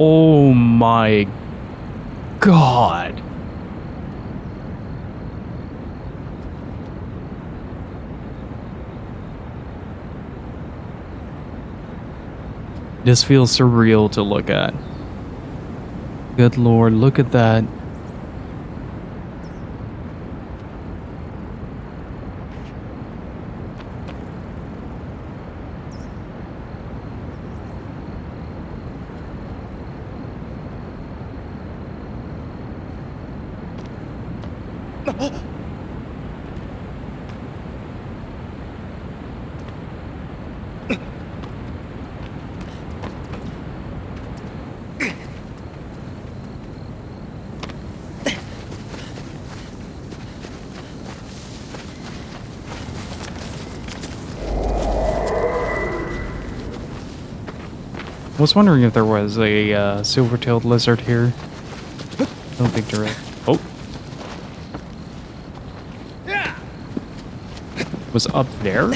Oh my god. This feels surreal to look at. Good lord, look at that. I was wondering if there was a silver-tailed lizard here. I don't think there is. Oh. Was up there?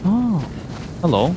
Oh. Hello.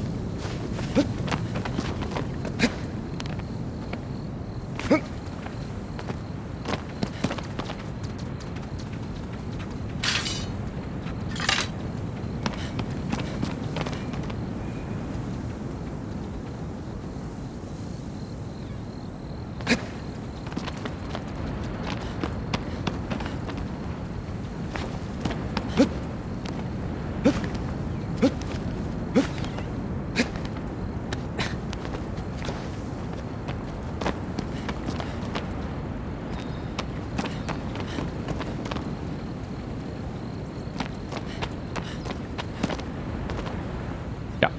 Yeah.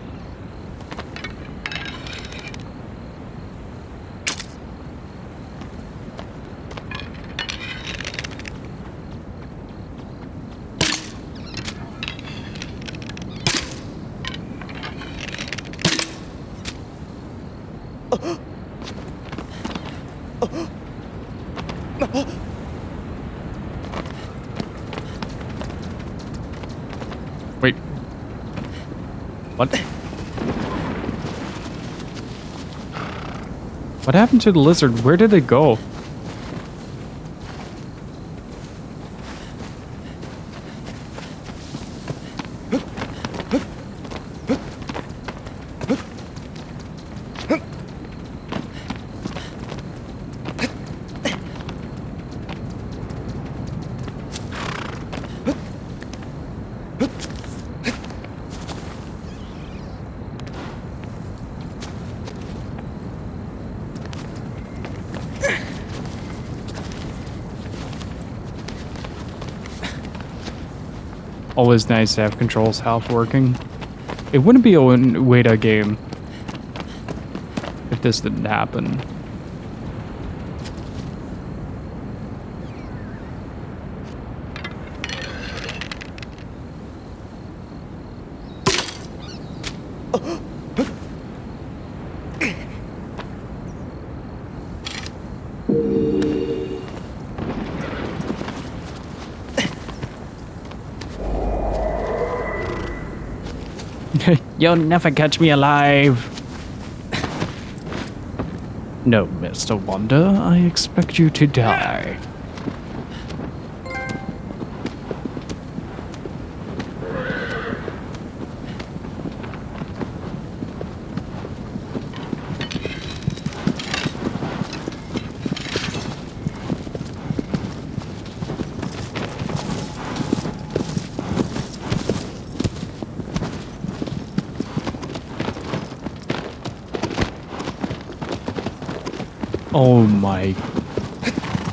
Wait. What? What happened to the lizard? Where did it go? Always nice to have controls half working. It wouldn't be a Weta game if this didn't happen. You'll never catch me alive. No, Mr. Wonder, I expect you to die. Oh my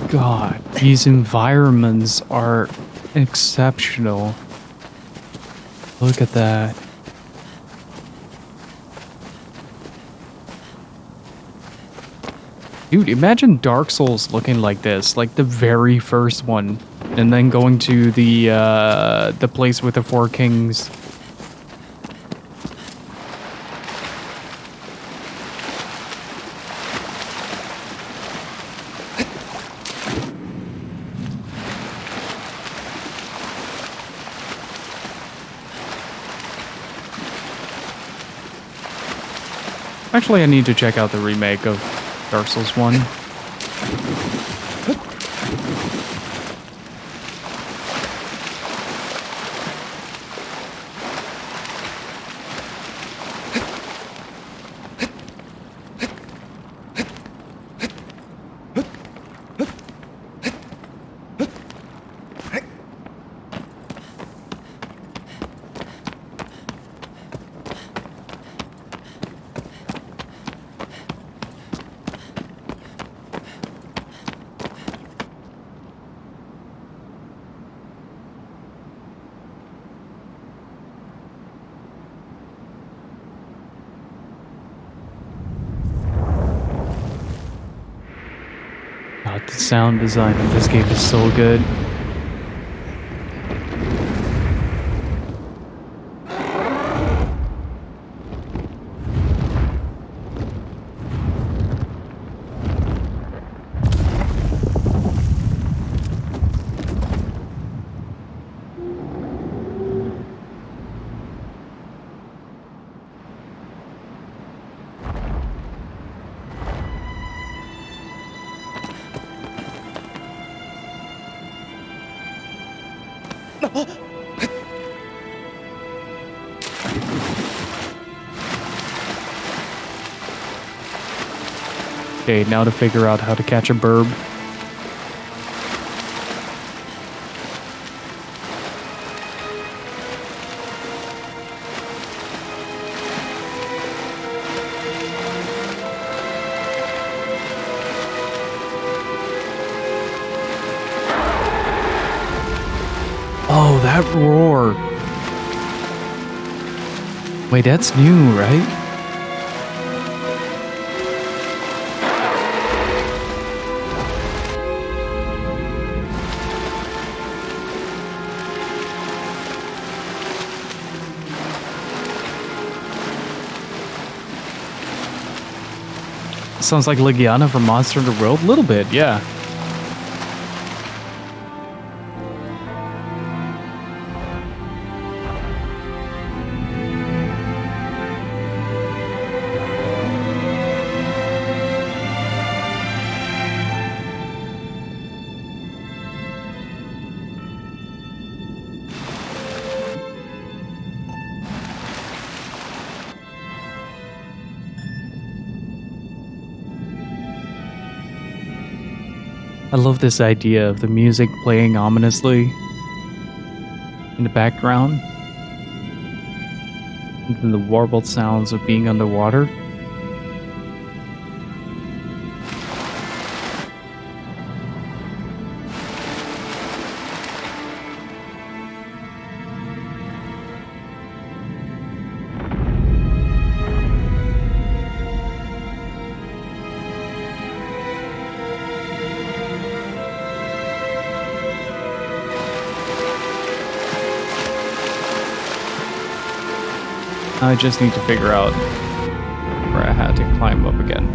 god. These environments are exceptional. Look at that. Dude, imagine Dark Souls looking like this, like the very first one, and then going to the place with the four kings. Actually, I need to check out the remake of Dark Souls 1. God, the sound design in this game is so good. Okay, now to figure out how to catch a burb. Oh, that roar. Wait, that's new, right? Sounds like Legiana from Monster Hunter World. A little bit, yeah. I love this idea of the music playing ominously in the background, and then the warbled sounds of being underwater. I just need to figure out where I had to climb up again.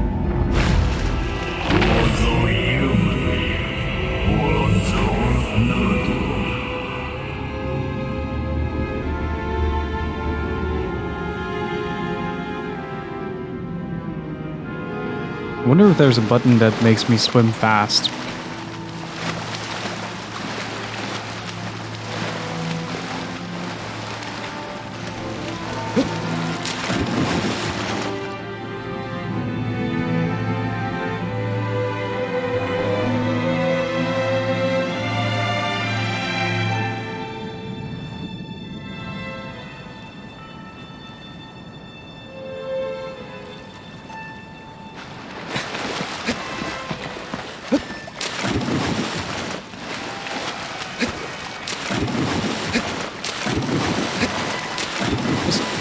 I wonder if there's a button that makes me swim fast.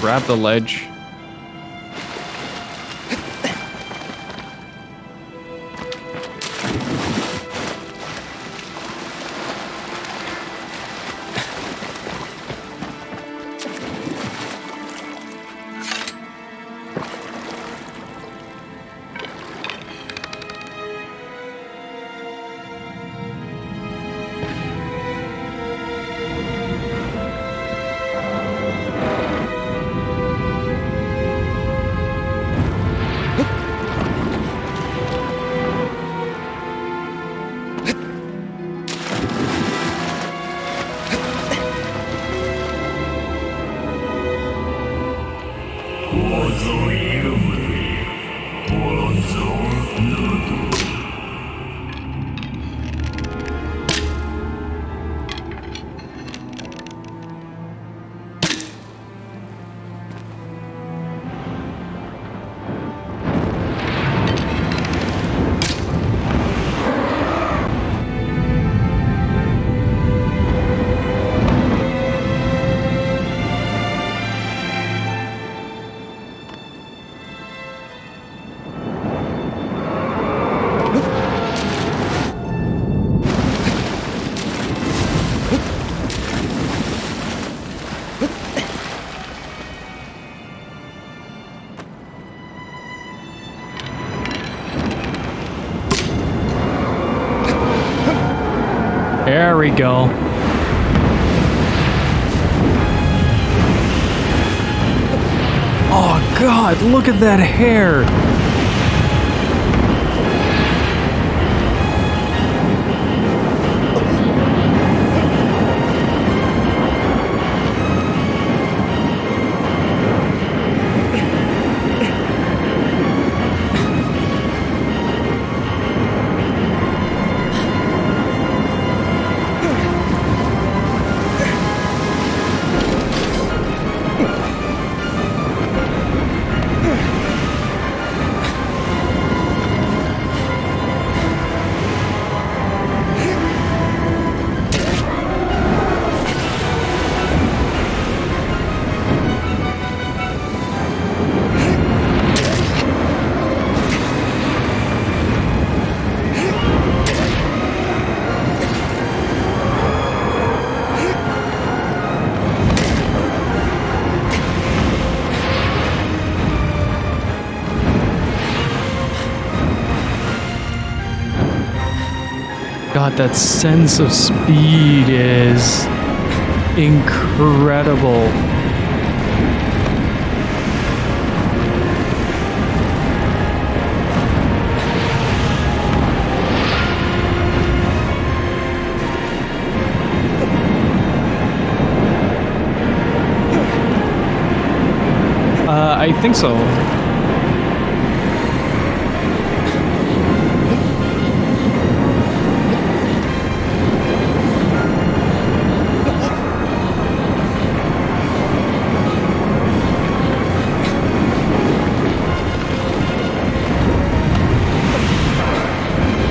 grab the ledge. There we go. Oh God, look at that hair. God, that sense of speed is incredible. I think so.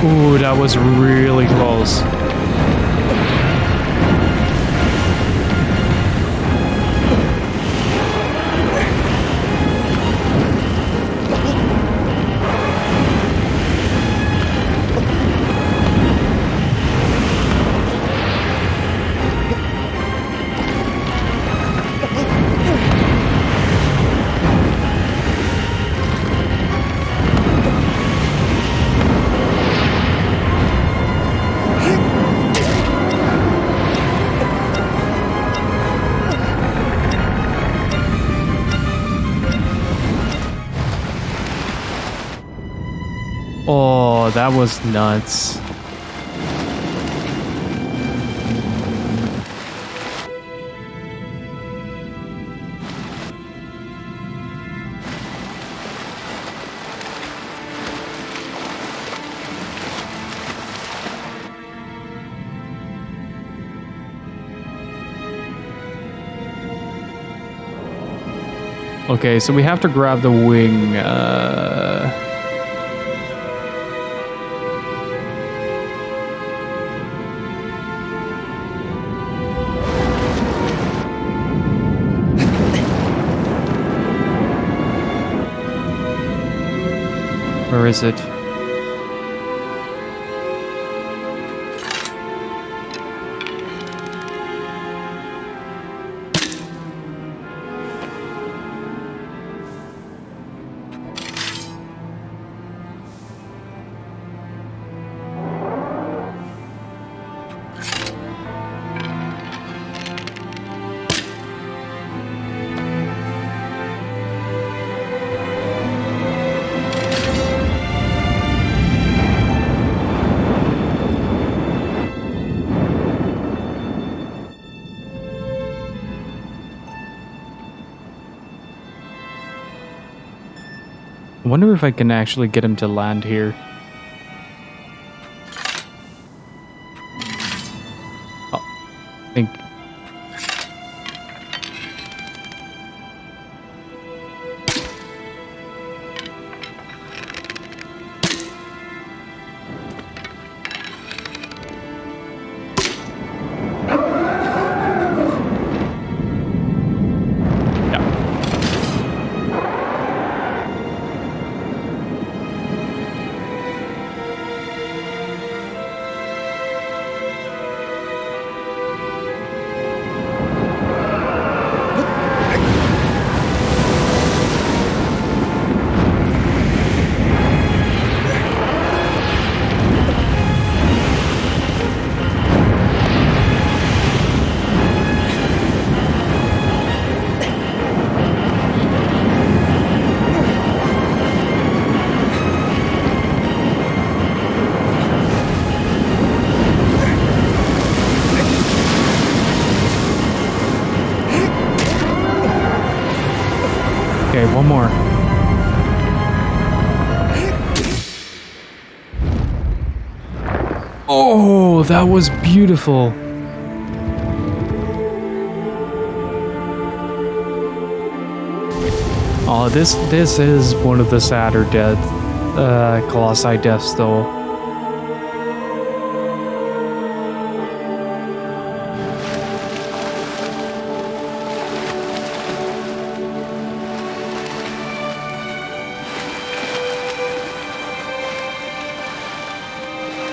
Ooh, that was really close. Oh, that was nuts. Okay, so we have to grab the wing. Where is it? I wonder if I can actually get him to land here. Oh, I think. Okay, one more. Oh, that was beautiful. Oh, this is one of the sadder Colossi deaths, though.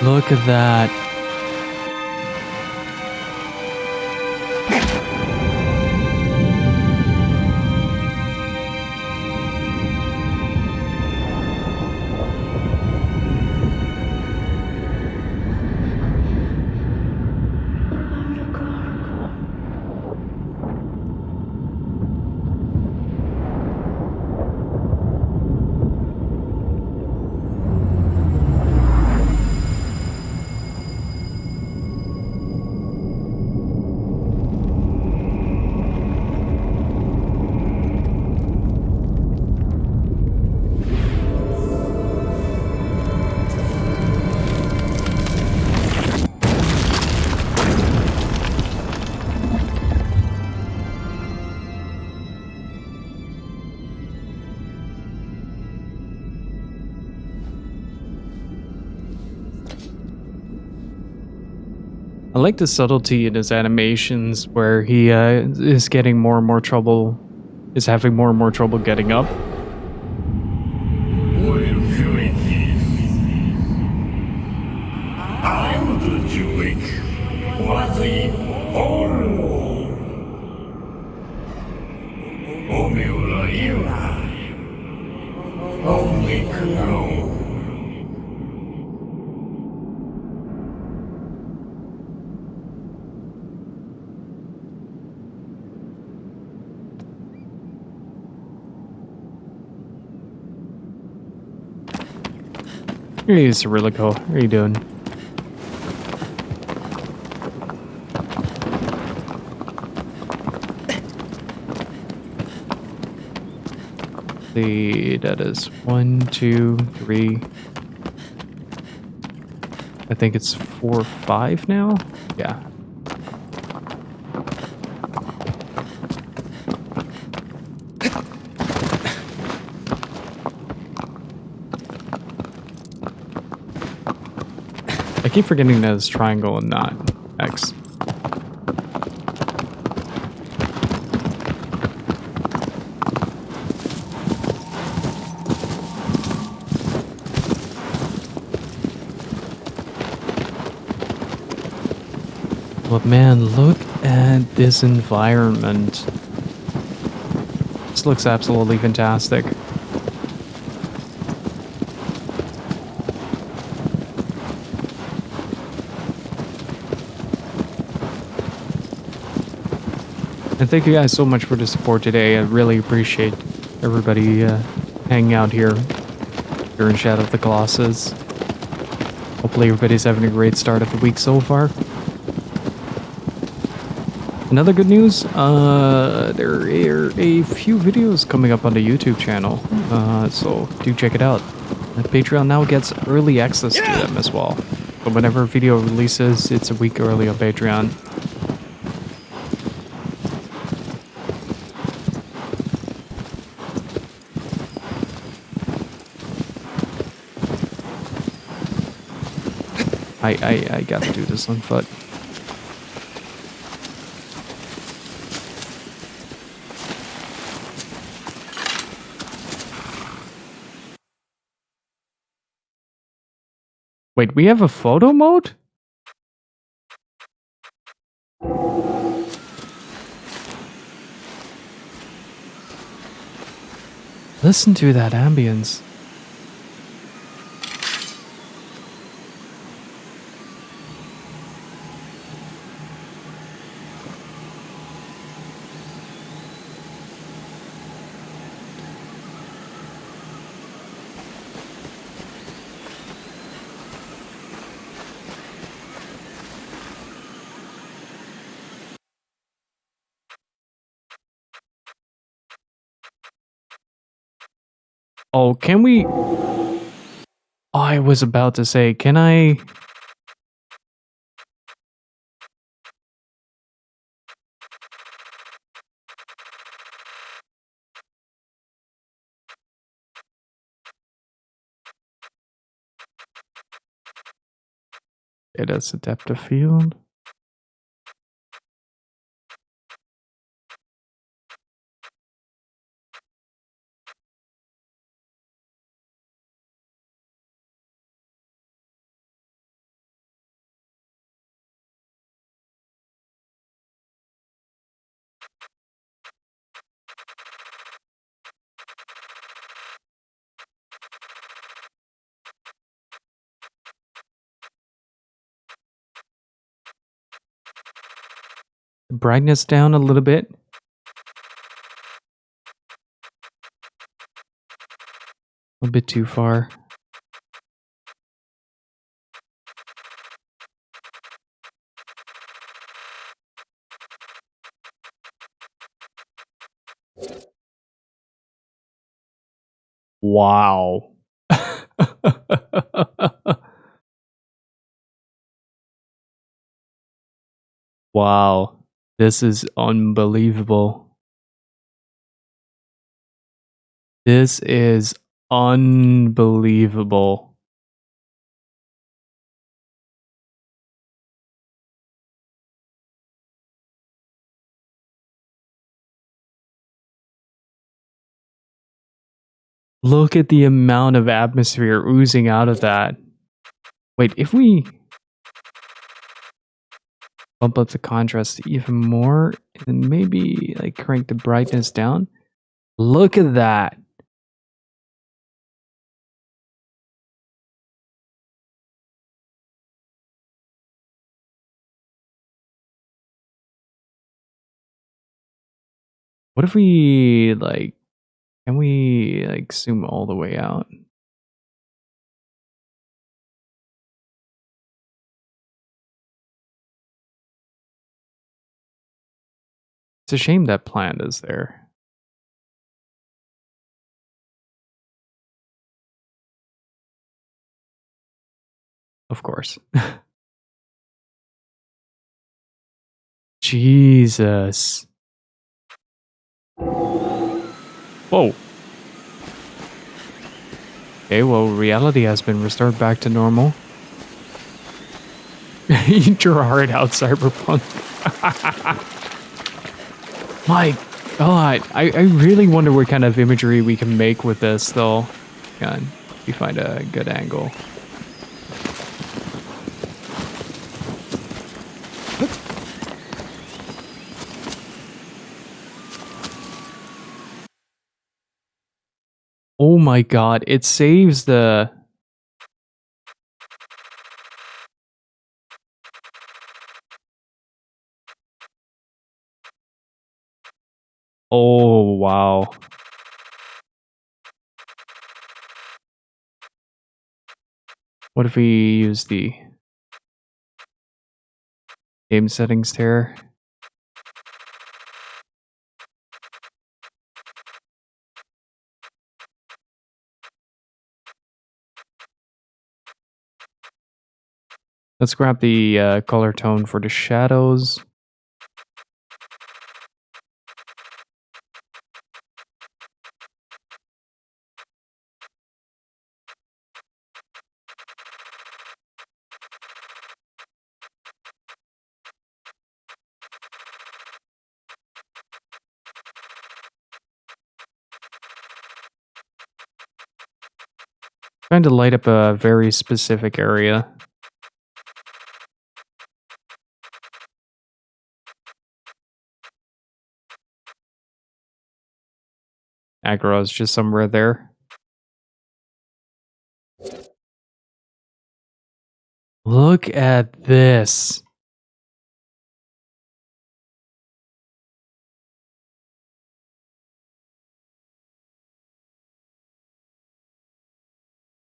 Look at that. I like the subtlety in his animations where he is getting more and more trouble, is having more and more trouble getting up. While doing this, I would do it was the onward. Omeura Ira. Only know. Hey, Cyrillico, how are you doing? That is 1, 2, 3. I think it's 4, 5 now? Yeah. I keep forgetting that it's triangle and not X. But man, look at this environment. This looks absolutely fantastic. And thank you guys so much for the support today. I really appreciate everybody hanging out here during Shadow of the Colossus. Hopefully everybody's having a great start of the week so far. Another good news, there are a few videos coming up on the YouTube channel, so do check it out. Patreon now gets early access to them as well. So whenever a video releases, it's a week early on Patreon. I gotta do this on foot. Wait, we have a photo mode? Listen to that ambience. Oh, can we... Oh, I was about to say, can I... It has adaptive field. Brightness down a little bit. A bit too far. Wow. Wow. This is unbelievable. This is unbelievable. Look at the amount of atmosphere oozing out of that. Wait, if we bump up the contrast even more and maybe like crank the brightness down, look at that. What if we like, can we like zoom all the way out? It's a shame that plant is there. Of course. Jesus. Whoa. Okay, well, reality has been restored back to normal. Eat your heart out, Cyberpunk. My God, I really wonder what kind of imagery we can make with this, though. God, if we find a good angle. Oh my god, it saves the... Oh, wow. What if we use the game settings here? Let's grab the color tone for the shadows. Trying to light up a very specific area. Aggro is just somewhere there. Look at this.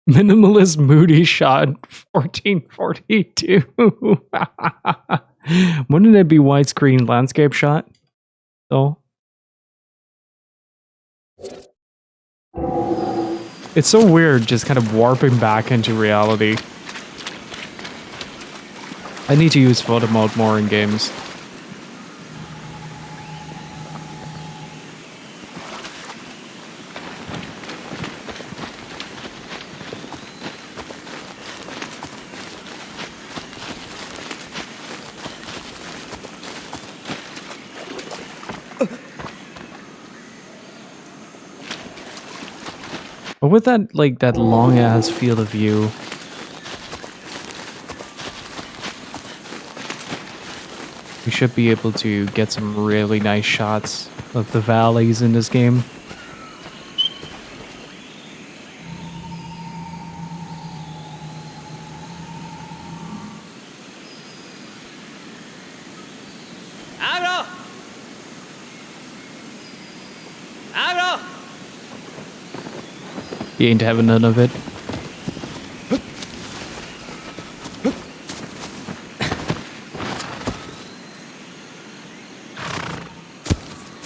Minimalist moody shot 1442. Wouldn't it be widescreen landscape shot? Though? It's so weird just kind of warping back into reality. I need to use photo mode more in games. But with that, like, that long-ass field of view, we should be able to get some really nice shots of the valleys in this game. Abro! Abro! You ain't having none of it.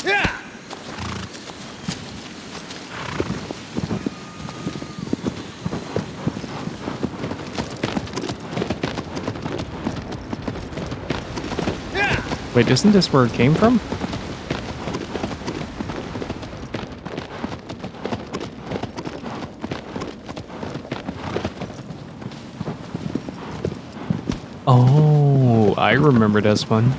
Yeah! Yeah! Wait, isn't this where it came from? Oh, I remember this one.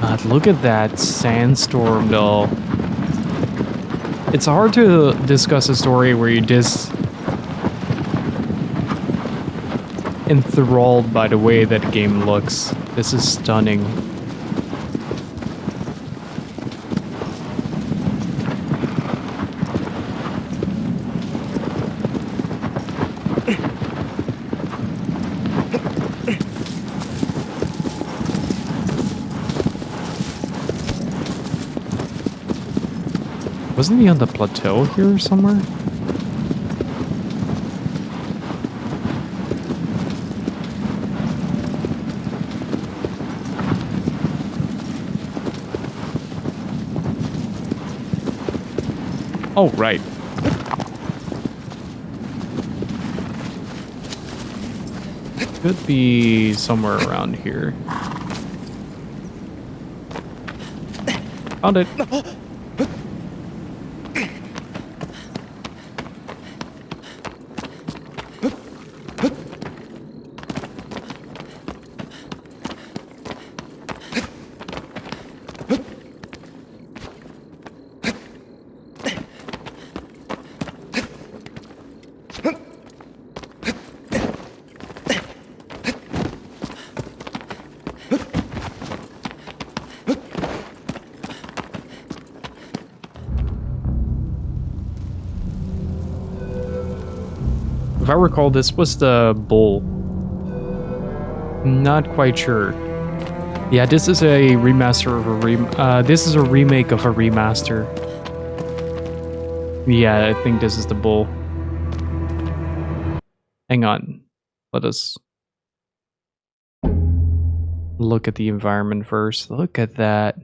God, look at that sandstorm, though. It's hard to discuss a story where you're just enthralled by the way that game looks. This is stunning. Wasn't he on the plateau here somewhere? Oh, right. Could be somewhere around here. Found it. I recall, this was the bull. Not quite sure. Yeah, this is a remaster of a this is a remake of a remaster. Yeah, I think this is the bull. Hang on. Let us look at the environment first. Look at that.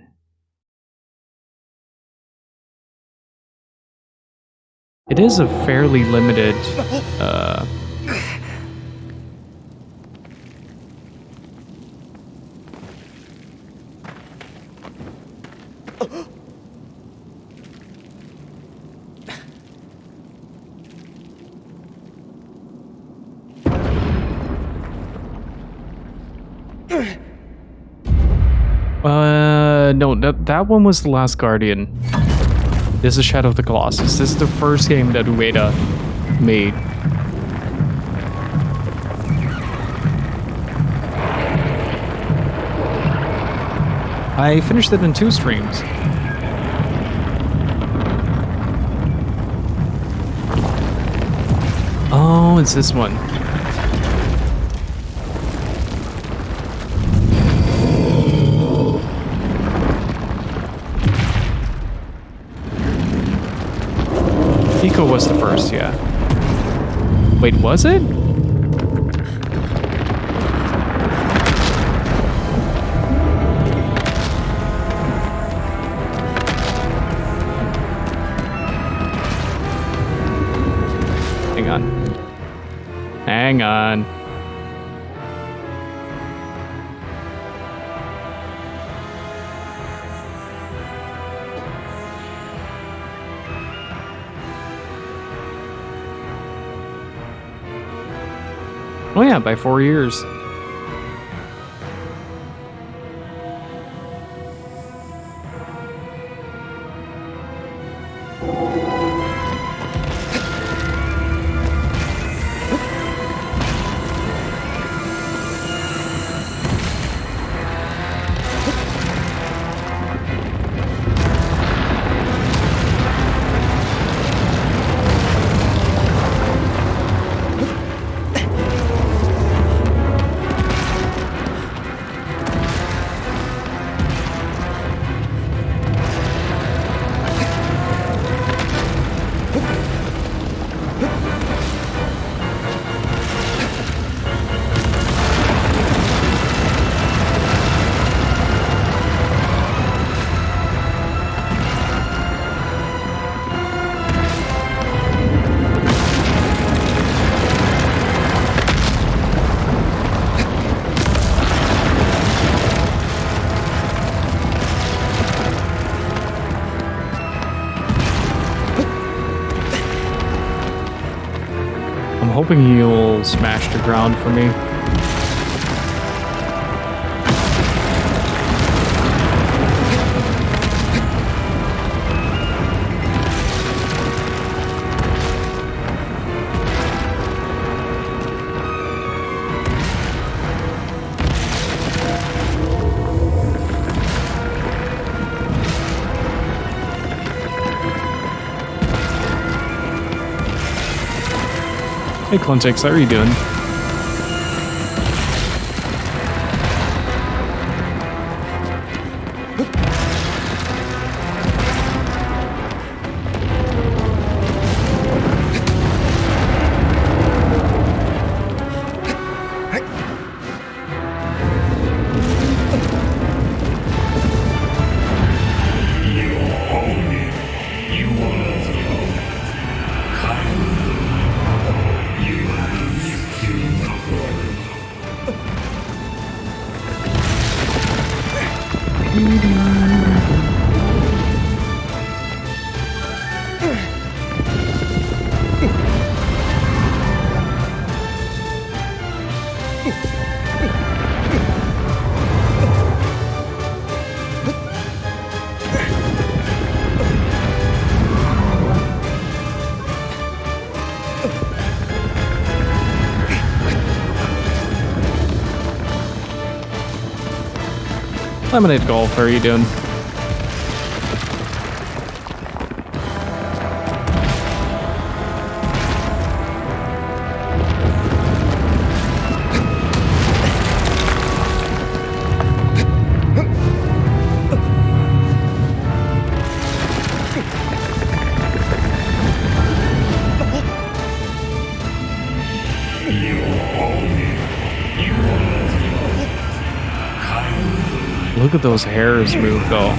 It is a fairly limited no, that one was The Last Guardian. This is Shadow of the Colossus. This is the first game that Ueda made. I finished it in 2 streams. Oh, it's this one. Eco was the first, yeah. Wait, was it? Hang on. Hang on. Oh yeah, by 4 years. I'm hoping he'll smash the ground for me. Hey Clintex, how are you doing? Lemonade Golf, how are you doing? Look at those hairs move though.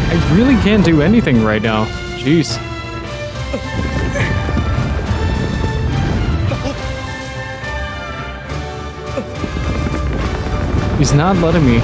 I really can't do anything right now. Jeez. He's not letting me.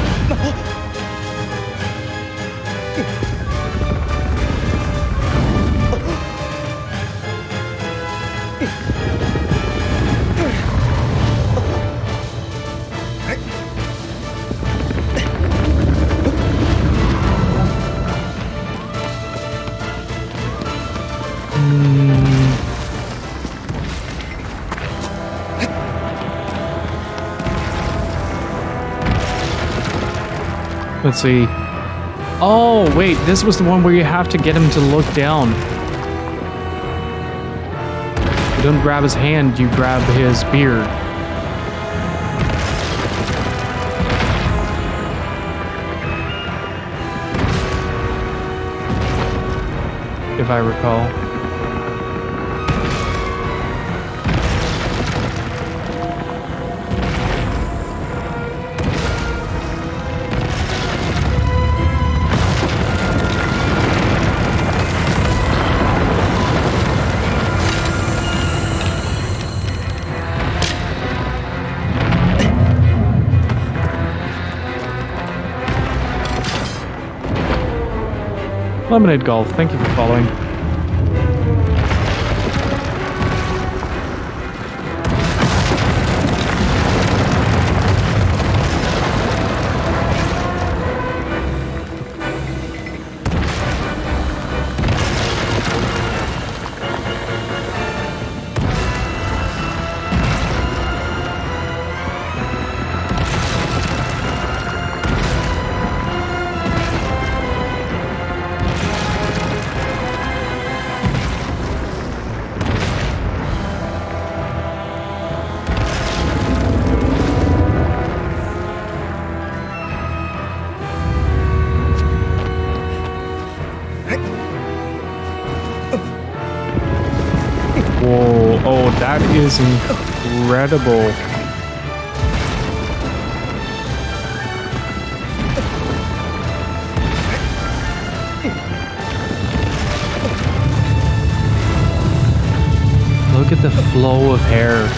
Let's see. Oh, wait, this was the one where you have to get him to look down. You don't grab his hand, you grab his beard. If I recall. Lemonade Golf, thank you for following. Whoa, oh, that is incredible. Look at the flow of hair.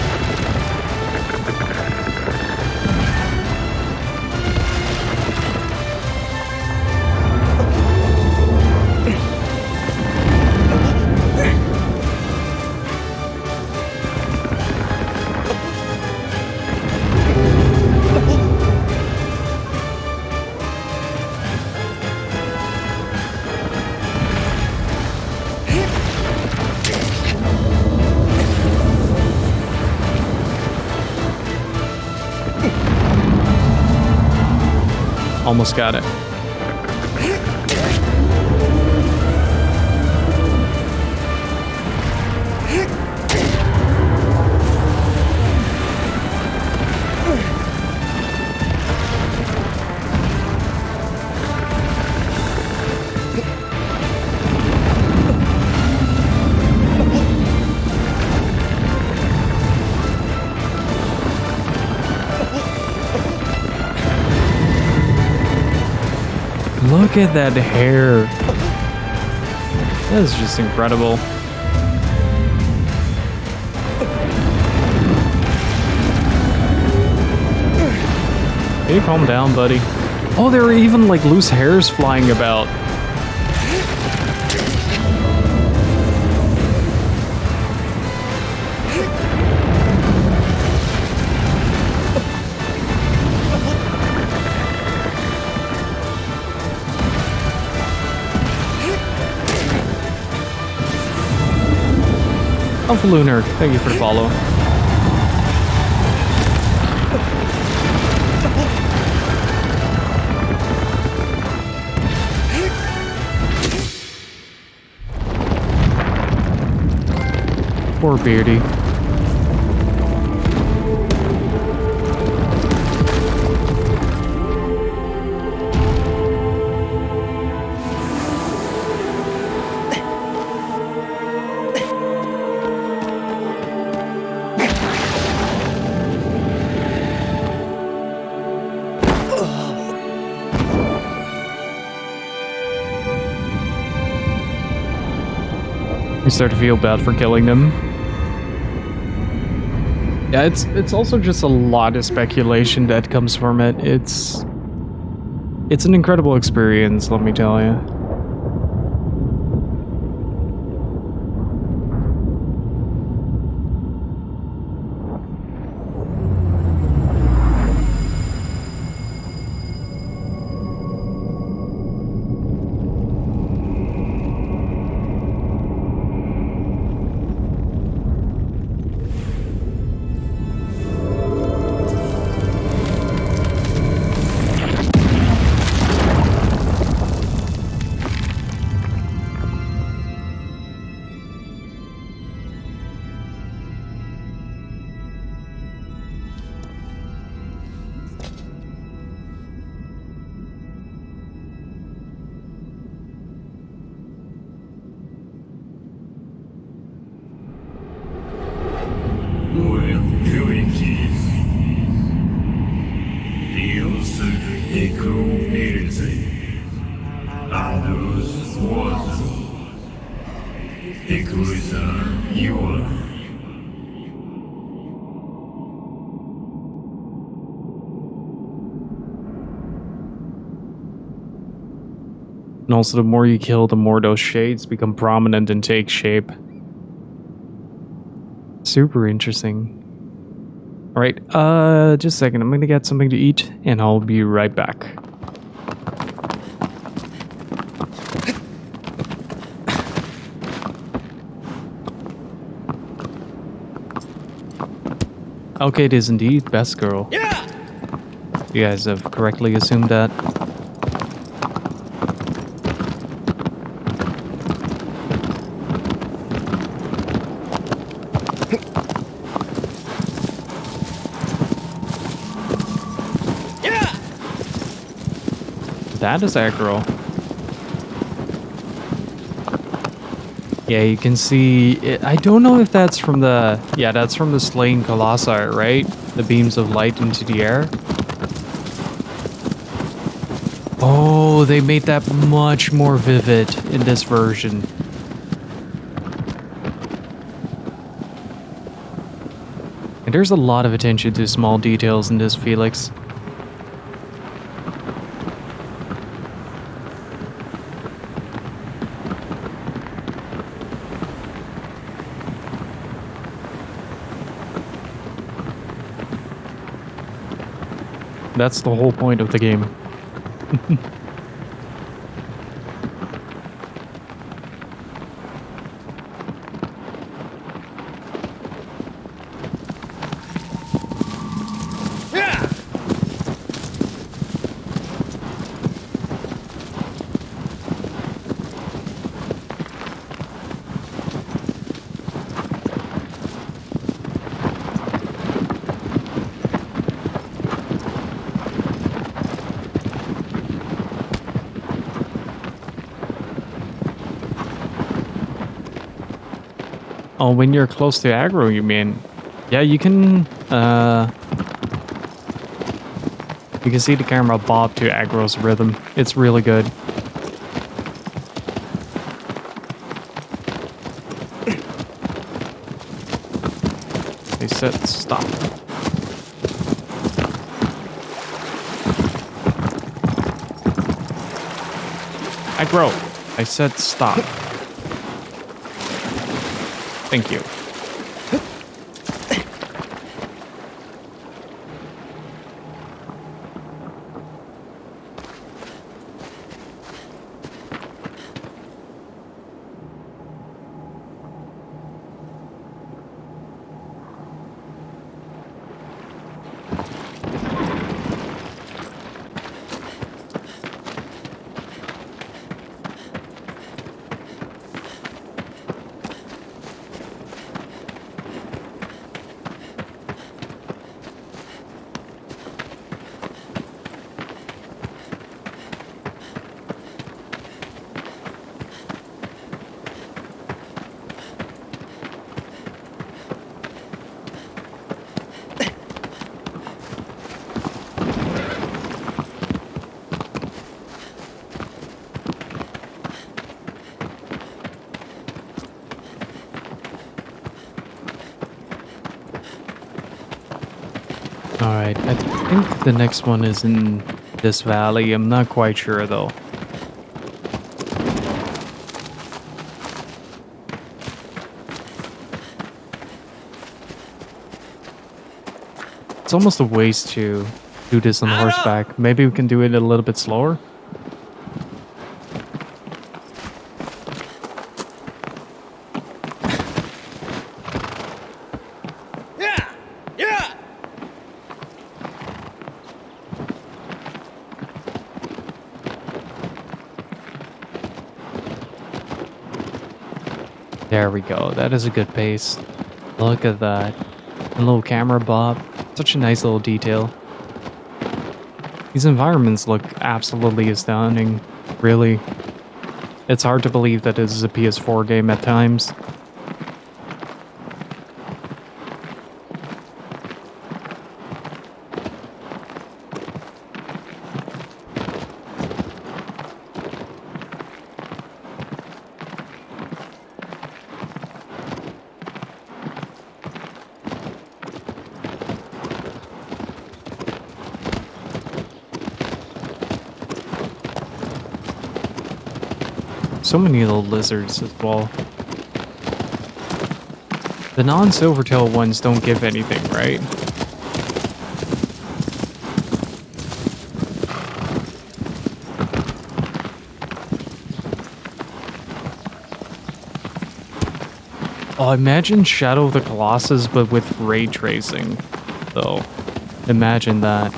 Almost got it. Look at that hair. That is just incredible. Can you calm down, buddy? Oh, there are even like loose hairs flying about. Alpha Lunar, thank you for the follow. Poor Beardy. You start to feel bad for killing them. Yeah, it's also just a lot of speculation that comes from it. It's an incredible experience, let me tell you. And also, the more you kill, the more those shades become prominent and take shape. Super interesting. Alright, just a second. I'm gonna get something to eat, and I'll be right back. Okay, it is indeed best girl. Yeah! You guys have correctly assumed that. Yeah! That is aggro. Yeah, you can see it. I don't know if that's from the... Yeah, that's from the slain Colossi, right? The beams of light into the air. Oh, they made that much more vivid in this version. And there's a lot of attention to small details in this, Felix. That's the whole point of the game. Yeah! Oh, when you're close to aggro, you mean? Yeah, you can see the camera bob to aggro's rhythm. It's really good. They said stop. Aggro. I said stop. Thank you. Right, I think the next one is in this valley. I'm not quite sure though. It's almost a waste to do this on horseback. Maybe we can do it a little bit slower. Yeah! Yeah! There we go. That is a good pace. Look at that. A little camera bob. Such a nice little detail. These environments look absolutely astounding. Really. It's hard to believe that this is a PS4 game at times. So many little lizards as well. The non-silvertail ones don't give anything, right? Oh, imagine Shadow of the Colossus, but with ray tracing, though. Imagine that.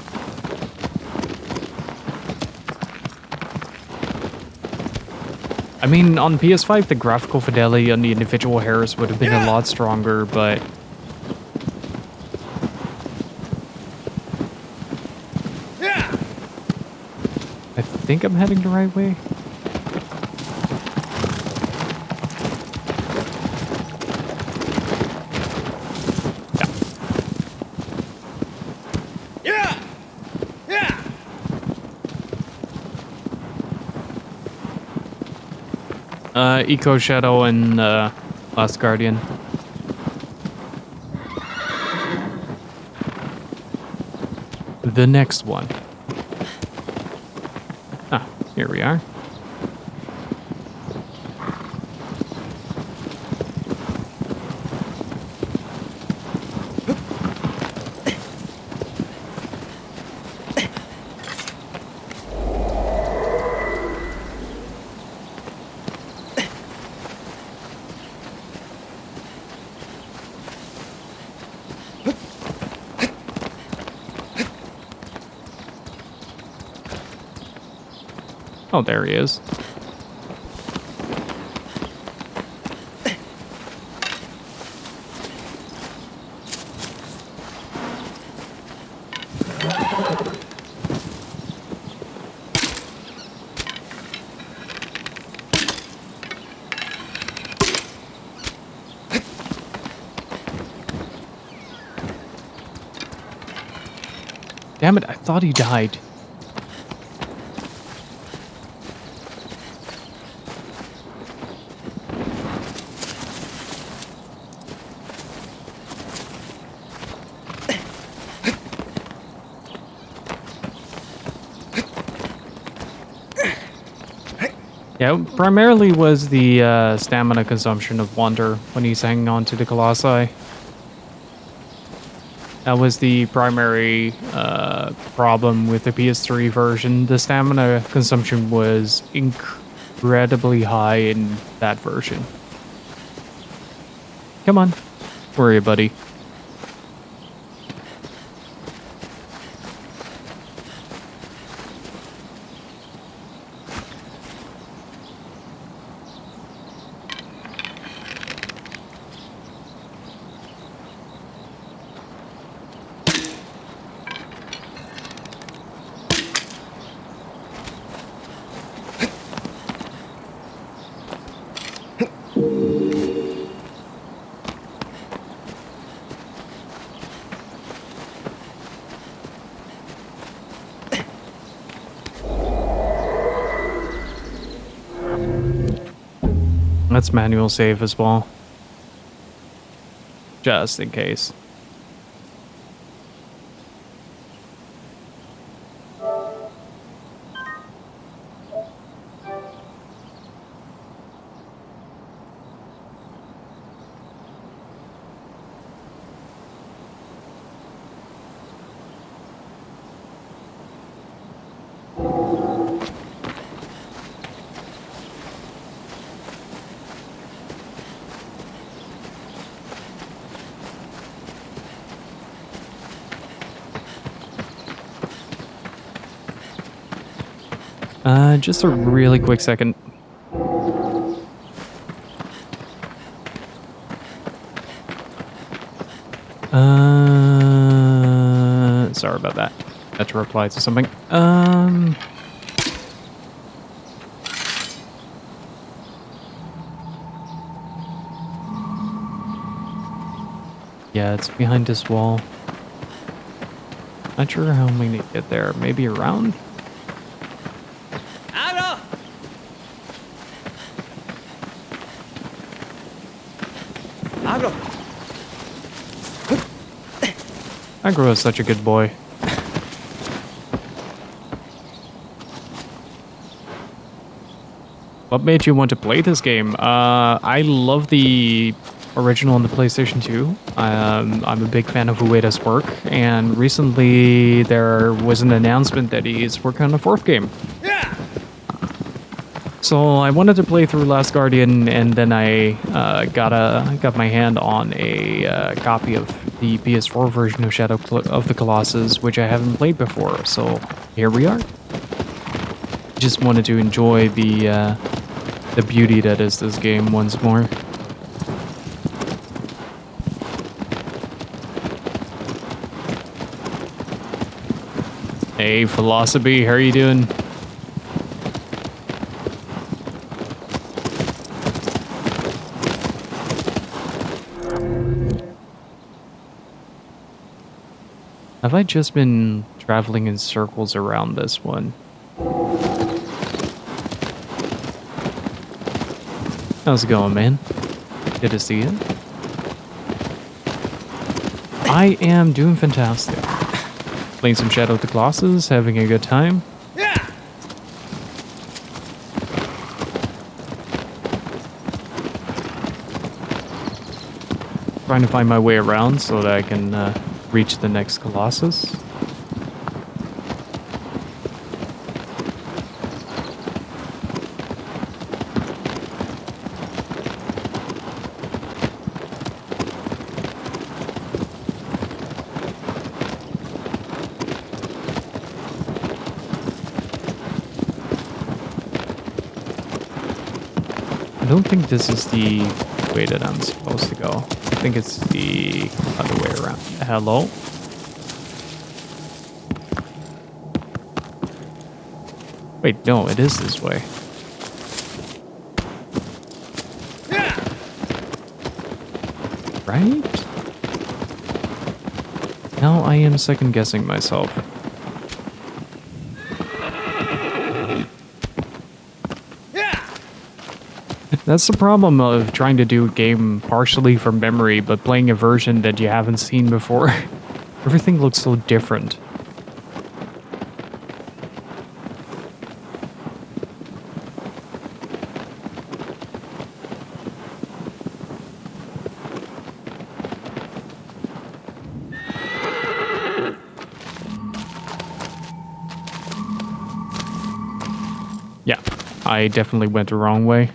I mean, on PS5, the graphical fidelity on the individual hairs would have been a lot stronger, but... I think I'm heading the right way. Yeah! Yeah! Eco Shadow and Last Guardian. The next one. Ah, here we are. Oh, there he is. Damn it, I thought he died. Yeah, it primarily was the stamina consumption of Wonder when he's hanging on to the Colossi. That was the primary problem with the PS3 version. The stamina consumption was incredibly high in that version. Come on. Where are you, buddy? Let's manual save as well. Just in case. Just a really quick second. Sorry about that. Had to reply to something. Yeah, it's behind this wall. Not sure how I'm going to get there. Maybe around? Abro! Abro! Agro is such a good boy. What made you want to play this game? I love the original on the PlayStation 2. I'm a big fan of Ueda's work, and recently there was an announcement that he's working on a fourth game. Yeah! So I wanted to play through Last Guardian, and then I got my hand on a copy of the PS4 version of Shadow of the Colossus, which I haven't played before. So here we are. Just wanted to enjoy the beauty that is this game once more. Hey, Philosophy, how are you doing? Have I just been traveling in circles around this one? How's it going, man? Good to see you. I am doing fantastic. Playing some Shadow of the Colossus, having a good time. Yeah! Trying to find my way around so that I can reach the next Colossus. I don't think this is the way that I'm supposed to go. I think it's the other way around. Hello? Wait, no, it is this way. Yeah! Right? Now I am second guessing myself. That's the problem of trying to do a game partially from memory, but playing a version that you haven't seen before. Everything looks so different. Yeah, I definitely went the wrong way.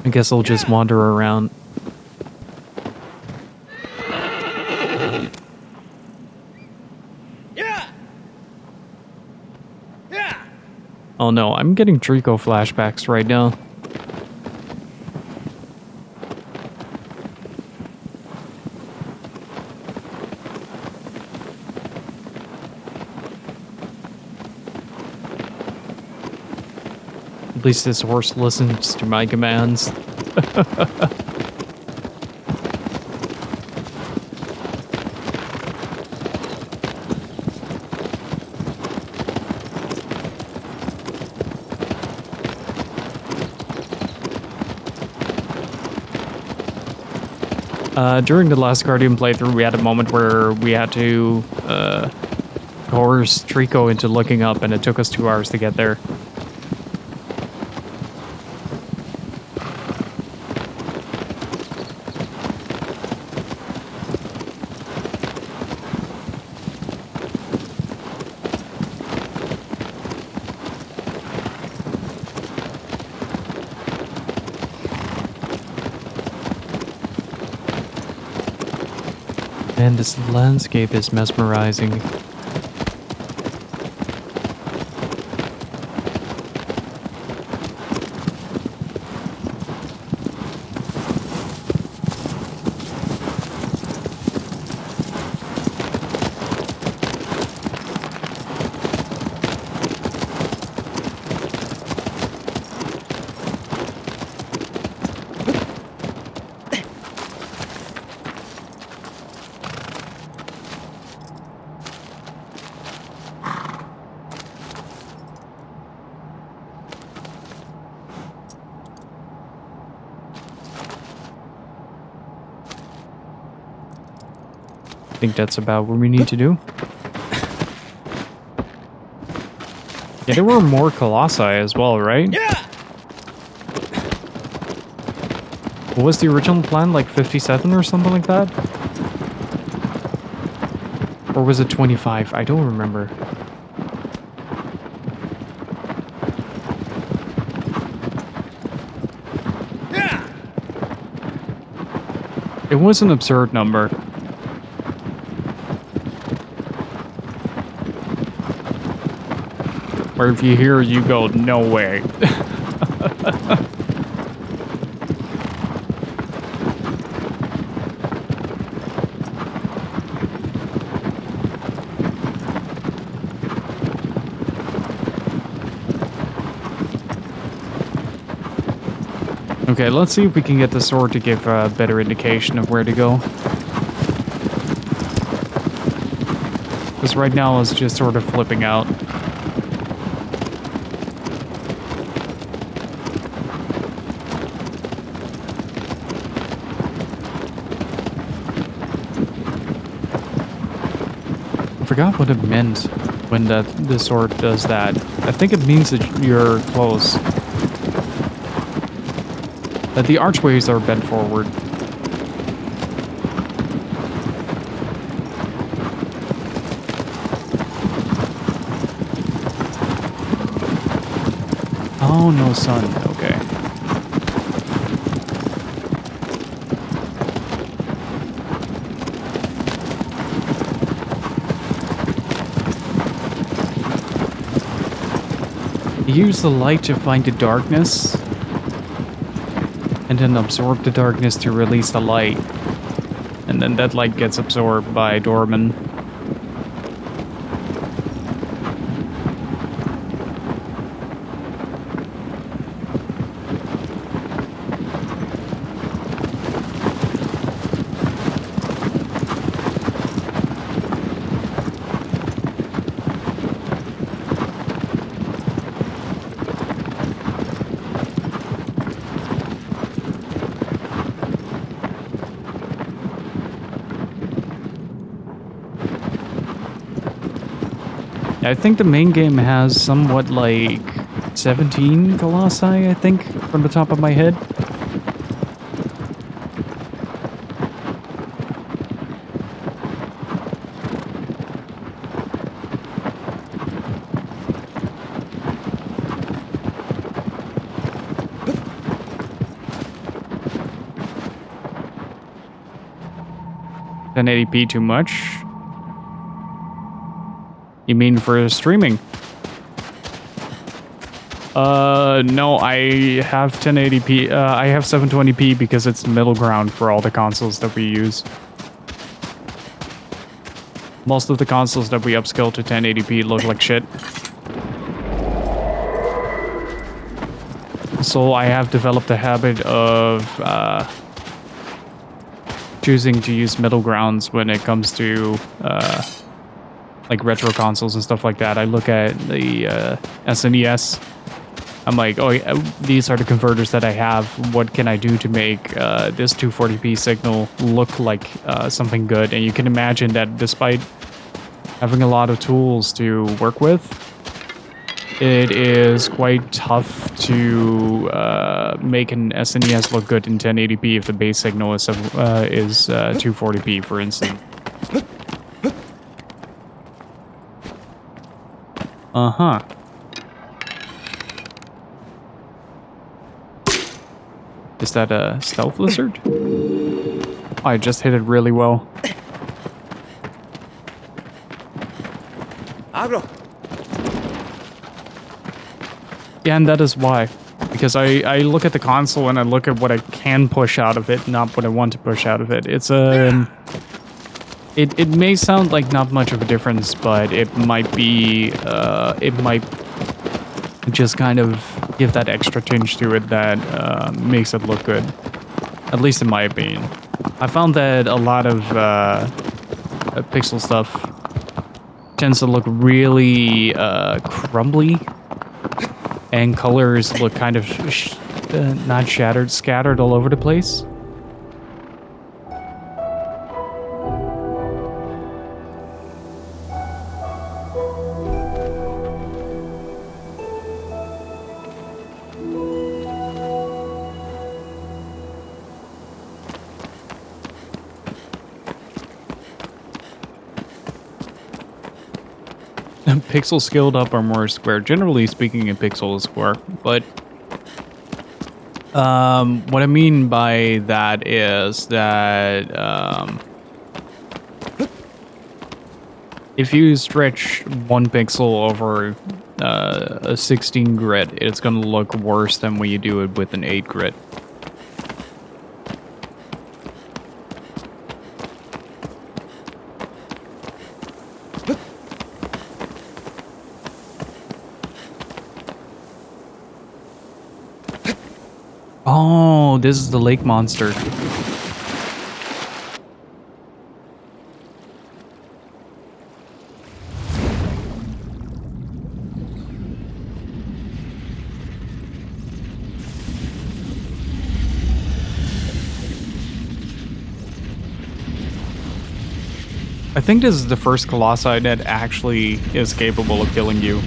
I guess I'll just wander around. Yeah! Yeah! Oh no, I'm getting Trico flashbacks right now. At least this horse listens to my commands. During the last Guardian playthrough, we had a moment where we had to coerce Trico into looking up, and it took us 2 hours to get there. And this landscape is mesmerizing. I think that's about what we need to do. Yeah, there were more Colossi as well, right? Yeah! What was the original plan? Like 57 or something like that? Or was it 25? I don't remember. Yeah! It was an absurd number. Or if you hear, you go, no way. Okay, let's see if we can get the sword to give a better indication of where to go. Because right now it's just sort of flipping out. I forgot what it meant when the sword does that. I think it means that you're close. That the archways are bent forward. Oh, no sun. Okay. Use the light to find the darkness, and then absorb the darkness to release the light. And then that light gets absorbed by Dorman. I think the main game has somewhat like 17 Colossi, I think, from the top of my head. $1080p too much? You mean for streaming? No, I have 1080p. I have 720p because it's the middle ground for all the consoles that we use. Most of the consoles that we upscale to 1080p look like shit. So I have developed a habit of choosing to use middle grounds when it comes to like retro consoles and stuff like that. I look at the SNES. I'm like, oh, yeah, these are the converters that I have. What can I do to make this 240p signal look like something good? And you can imagine that despite having a lot of tools to work with, it is quite tough to make an SNES look good in 1080p if the base signal is 240p, for instance. Uh-huh. Is that a stealth lizard? Oh, I just hit it really well. Abro. Yeah, and that is why. Because I look at the console and I look at what I can push out of it, not what I want to push out of it. It's a... It may sound like not much of a difference, but it might be... it might just kind of give that extra tinge to it that makes it look good. At least in my opinion. I found that a lot of pixel stuff tends to look really crumbly. And colors look kind of not shattered, scattered all over the place. Pixel scaled up are more square. Generally speaking, a pixel is square, but what I mean by that is that if you stretch one pixel over a 16 grid, it's going to look worse than when you do it with an 8 grid. Oh, this is the lake monster. I think this is the first Colossi that actually is capable of killing you.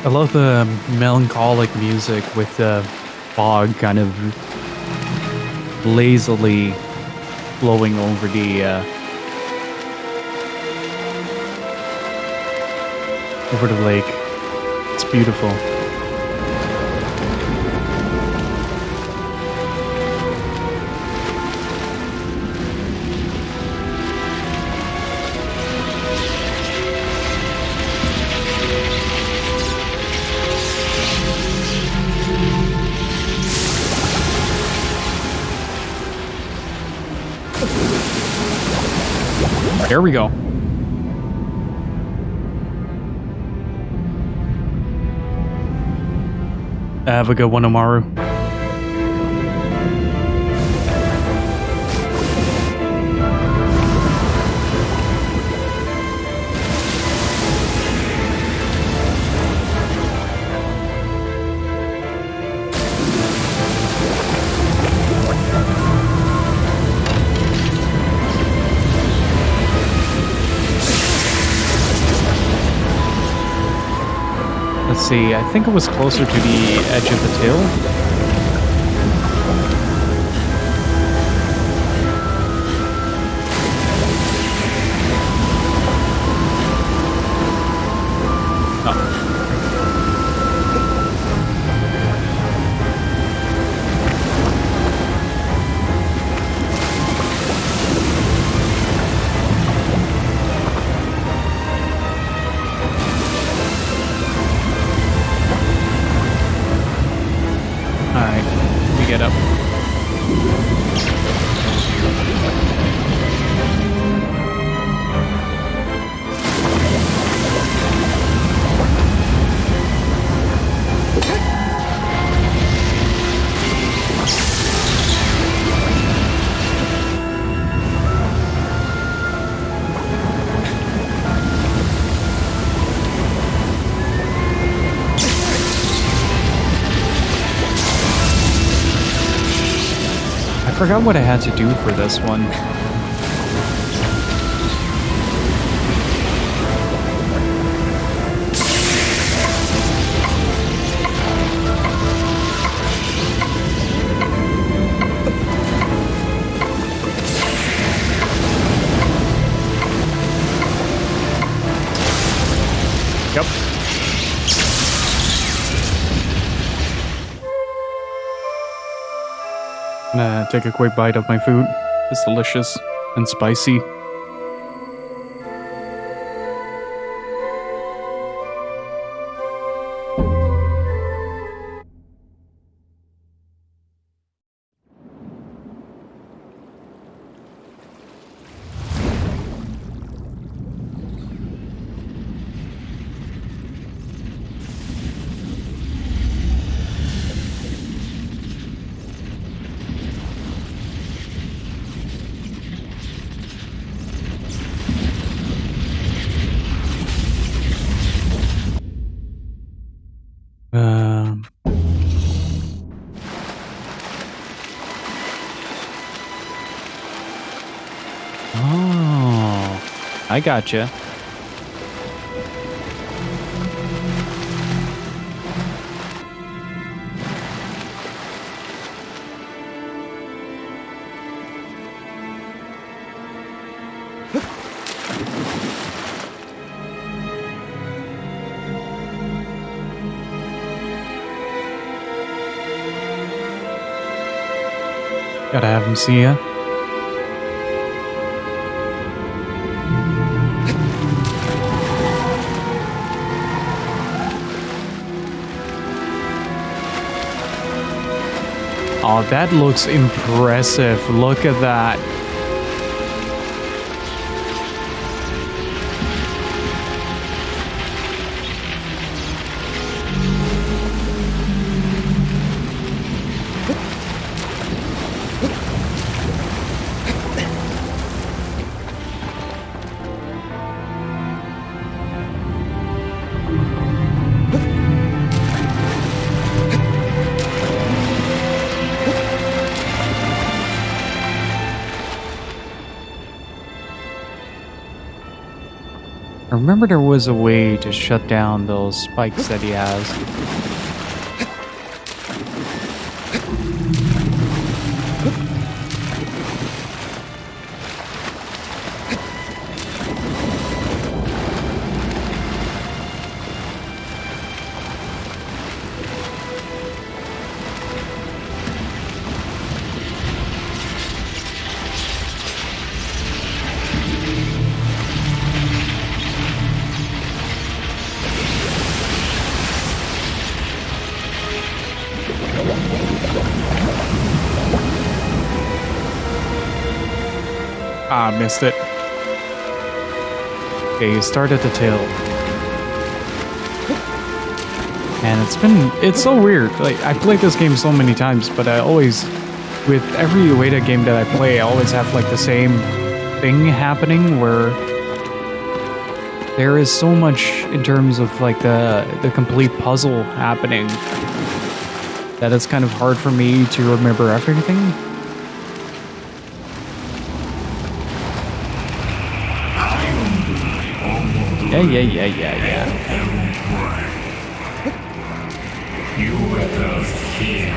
I love the melancholic music with the fog kind of lazily flowing over the lake. It's beautiful. There we go. Have a good one, Omaru. Let's see, I think it was closer to the edge of the tail. I forgot what I had to do for this one. Take a quick bite of my food. It's delicious and spicy. Oh, I gotcha. Gotta have him see ya. Oh, that looks impressive. Look at that. I remember there was a way to shut down those spikes that he has. Ah, missed it. Okay, you start at the tail. And it's so weird. Like, I played this game so many times, but I always, with every Ueda game that I play, I always have like the same thing happening where there is so much in terms of like the complete puzzle happening that it's kind of hard for me to remember everything. Yeah. You were those here.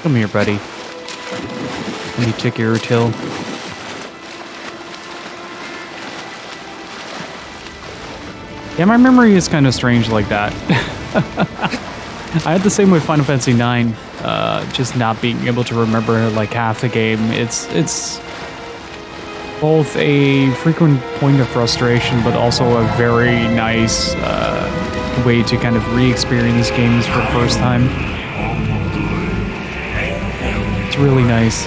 Come here, buddy. Let me tick your tail. Yeah, my memory is kind of strange like that. I had the same with Final Fantasy IX, just not being able to remember like half the game. It's both a frequent point of frustration, but also a very nice way to kind of re-experience games for the first time. It's really nice.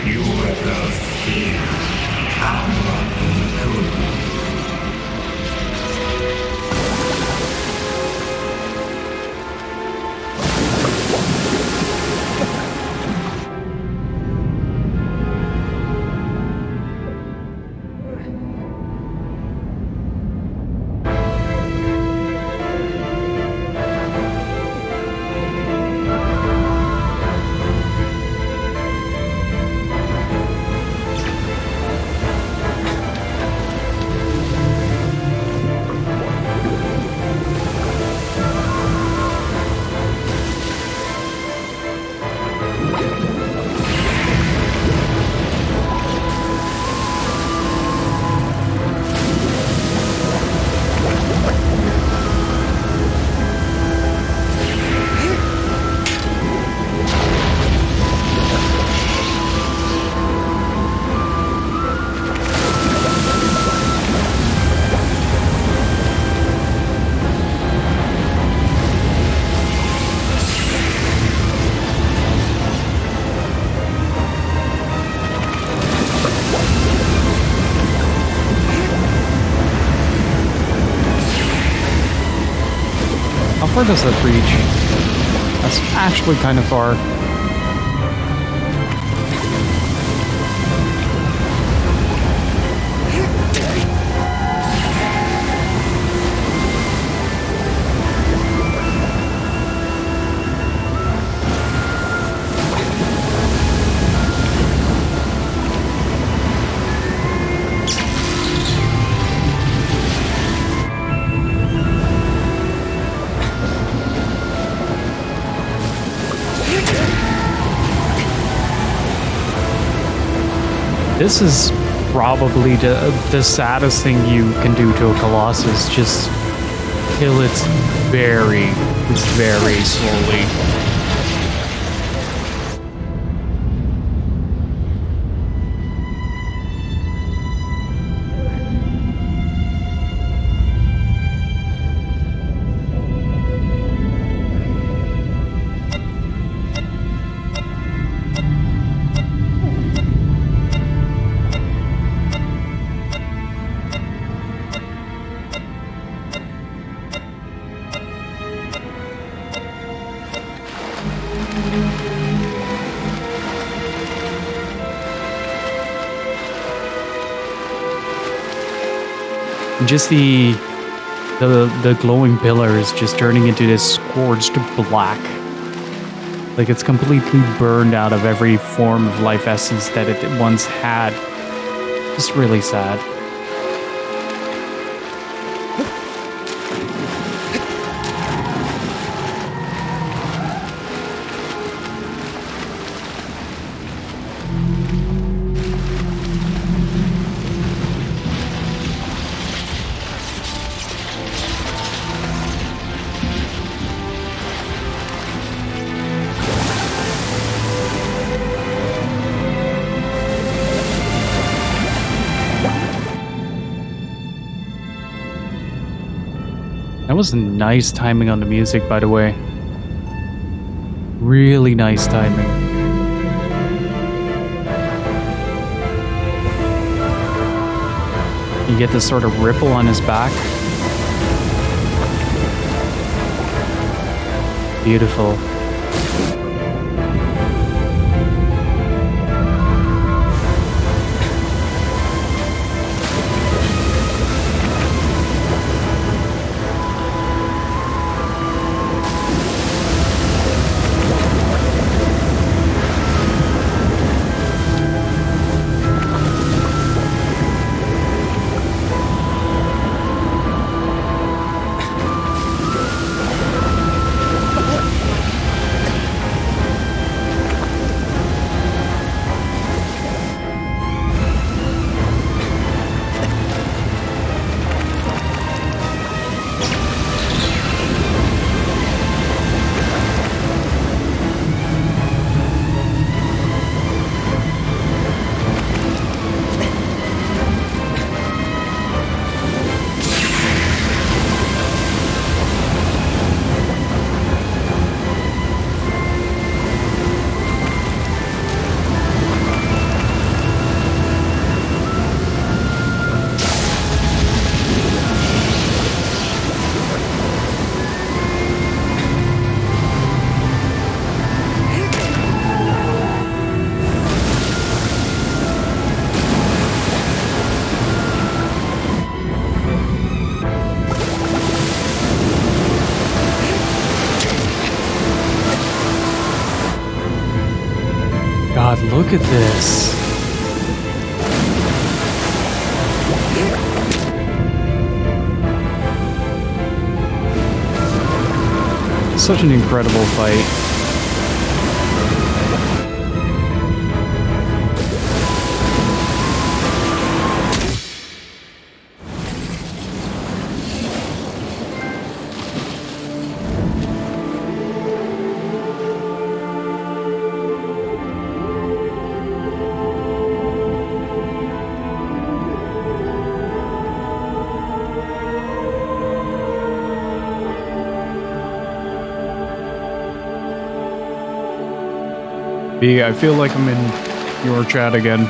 You were those here. far does that reach? That's actually kind of far. This is probably the saddest thing you can do to a Colossus. Just kill it very, very slowly. Just the glowing pillars just turning into this scorched black. Like it's completely burned out of every form of life essence that it once had. Just really sad. That was nice timing on the music, by the way. Really nice timing. You get this sort of ripple on his back. Beautiful. God, look at this. Such an incredible fight. B, I feel like I'm in your chat again,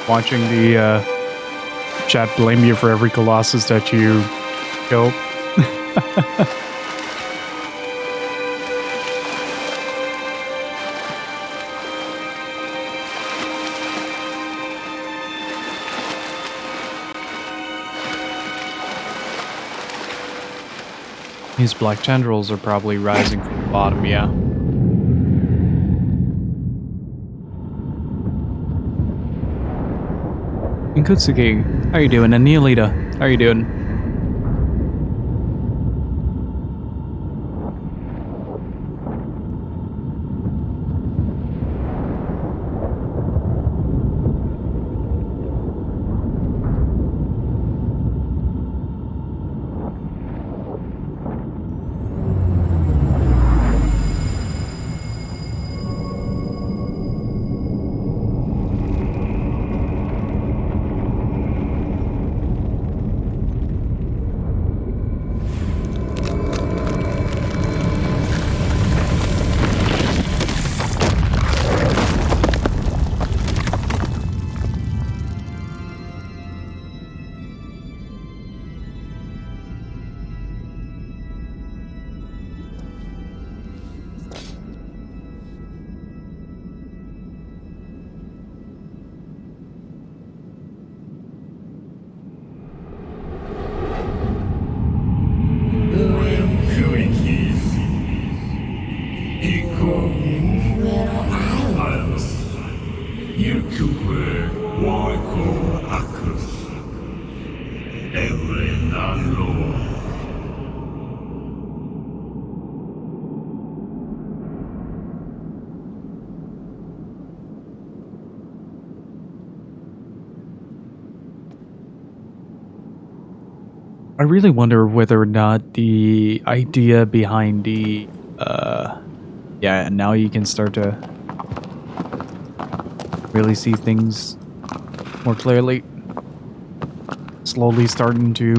watching the chat blame you for every Colossus that you kill. These black tendrils are probably rising from the bottom, yeah. Inkutsuki, how you doing? And Neolita, how you doing? I really wonder whether or not the idea behind the, yeah, now you can start to really see things more clearly. Slowly starting to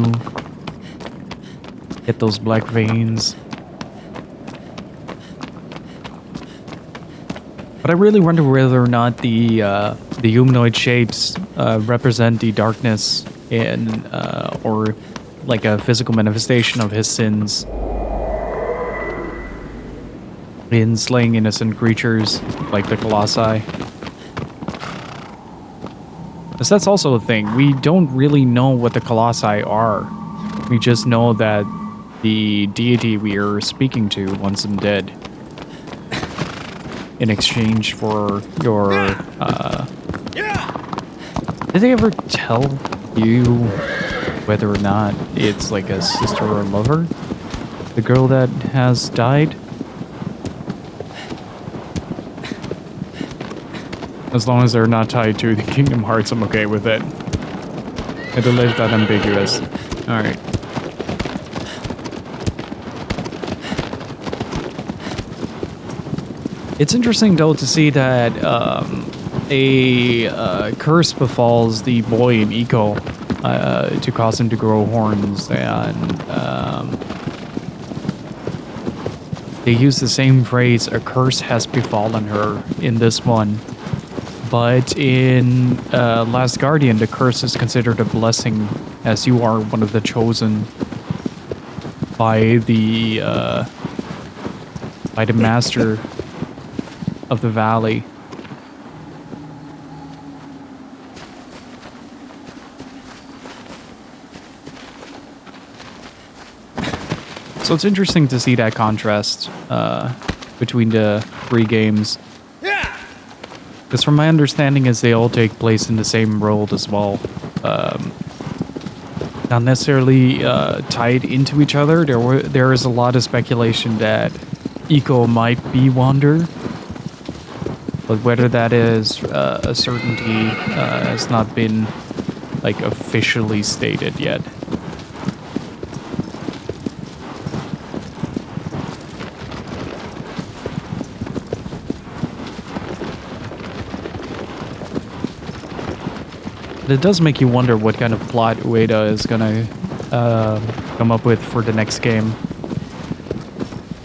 get those black veins. But I really wonder whether or not the humanoid shapes represent the darkness in, or like a physical manifestation of his sins in slaying innocent creatures like the Colossi. Because that's also a thing. We don't really know what the Colossi are. We just know that the deity we are speaking to wants them dead in exchange for your, Did they ever tell you whether or not it's like a sister or lover? The girl that has died? As long as they're not tied to the Kingdom Hearts, I'm okay with it. It'll leave that ambiguous. Alright. It's interesting though to see that a curse befalls the boy in Eco to cause him to grow horns, and they use the same phrase, a curse has befallen her, in this one. But in Last Guardian, the curse is considered a blessing, as you are one of the chosen by the master of the valley. So it's interesting to see that contrast between the three games. Because from my understanding is they all take place in the same world as well. Not necessarily tied into each other. There is a lot of speculation that Eco might be Wander. But whether that is a certainty has not been like officially stated yet. It does make you wonder what kind of plot Ueda is gonna come up with for the next game.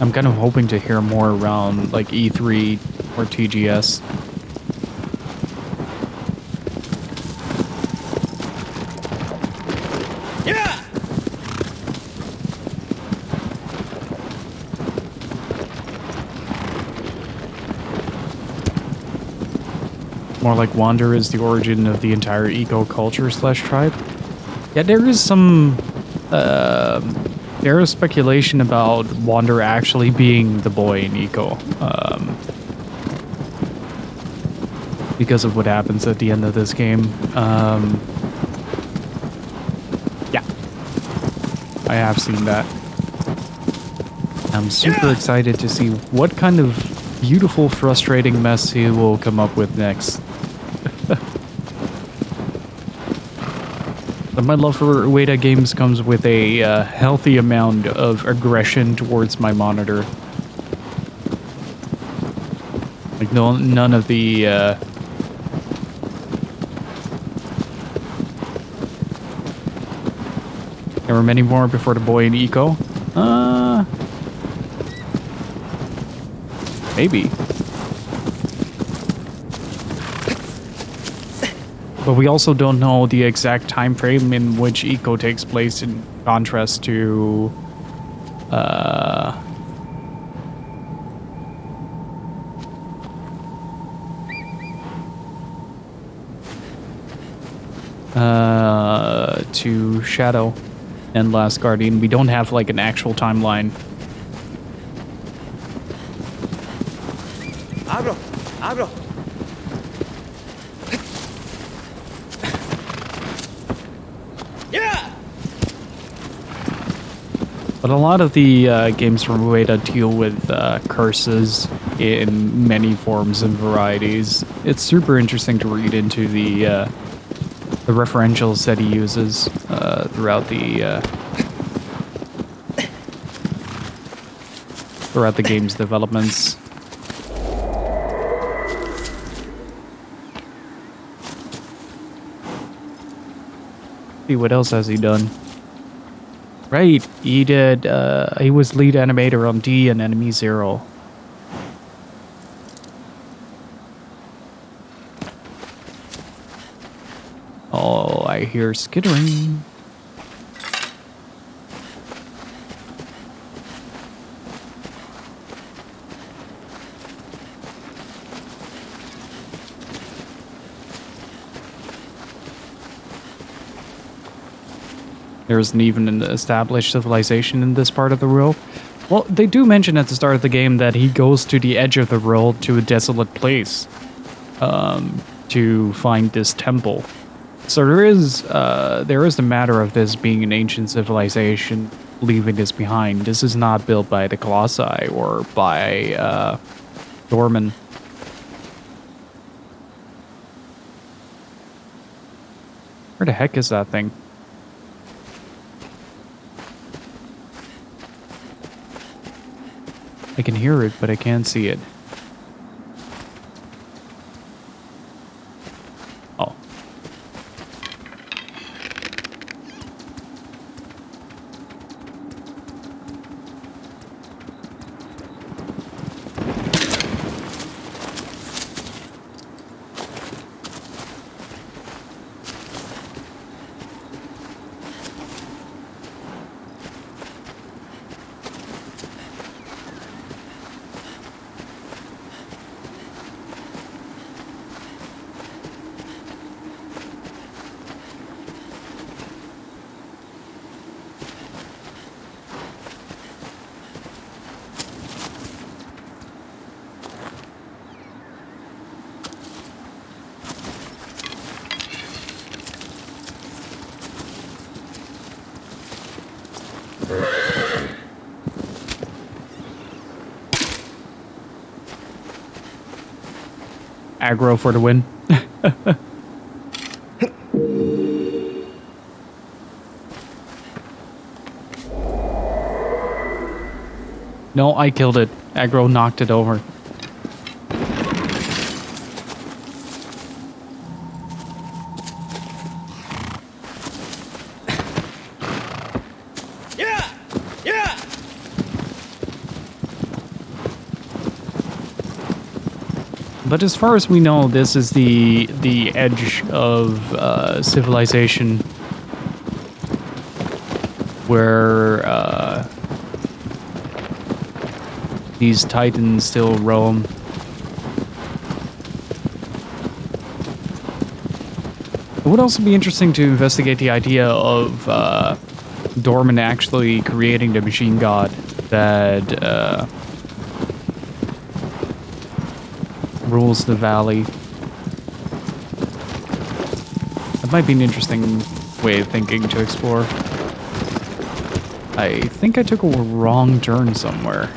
I'm kind of hoping to hear more around like E3 or TGS. More like Wander is the origin of the entire eco culture / tribe. Yeah, there is some there is speculation about Wander actually being the boy in Eco. Because of what happens at the end of this game. Yeah. I have seen that. I'm super excited to see what kind of beautiful, frustrating mess he will come up with next. But my love for Ueda games comes with a healthy amount of aggression towards my monitor. Like none of the there were many more before the boy in Eco. Maybe. But we also don't know the exact time frame in which Eco takes place in contrast to to Shadow and Last Guardian. We don't have like an actual timeline. Abro. Yeah. But a lot of the games from Ueda deal with curses in many forms and varieties. It's super interesting to read into the referentials that he uses throughout the game's developments. See what else has he done? Right, he did. He was lead animator on D and Enemy Zero. Oh, I hear skittering. There isn't even an established civilization in this part of the world. Well, they do mention at the start of the game that he goes to the edge of the world to a desolate place to find this temple. So there is the matter of this being an ancient civilization leaving this behind. This is not built by the Colossi or by Dorman. Where the heck is that thing? I can hear it, but I can't see it. Oh. Aggro for the win. No, I killed it. Aggro knocked it over. But as far as we know, this is the edge of civilization where these titans still roam. It would also be interesting to investigate the idea of Dorman actually creating the machine god that rules the valley. That might be an interesting way of thinking to explore. I think I took a wrong turn somewhere.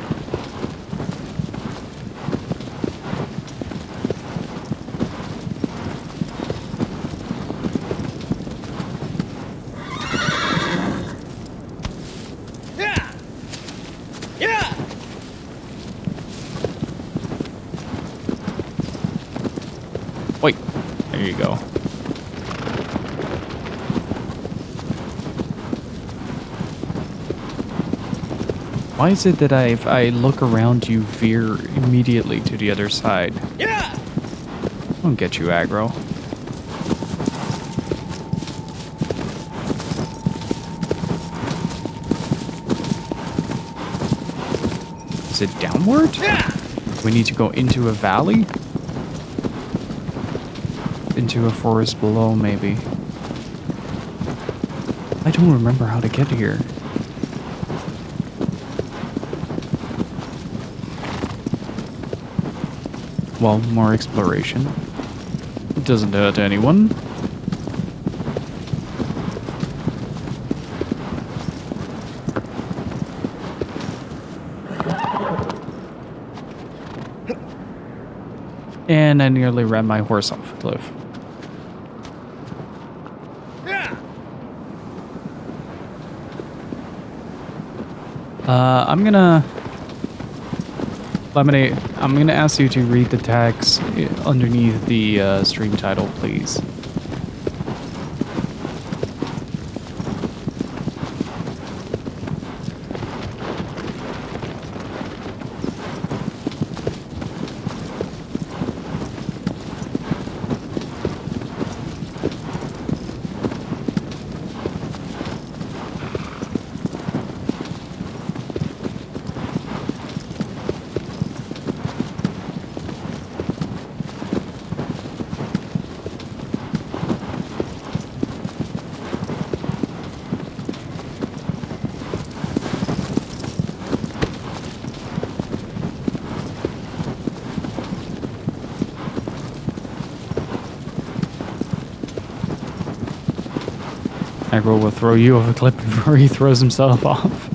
Wait, there you go. Why is it that if I look around, you veer immediately to the other side? Yeah. Don't get you aggro. Is it downward? We need to go into a valley? Into a forest below, maybe. I don't remember how to get here. Well, more exploration. It doesn't hurt anyone. And I nearly ran my horse off a cliff. I'm gonna ask you to read the tags underneath the stream title, please. Aggro will throw you off a cliff before he throws himself off.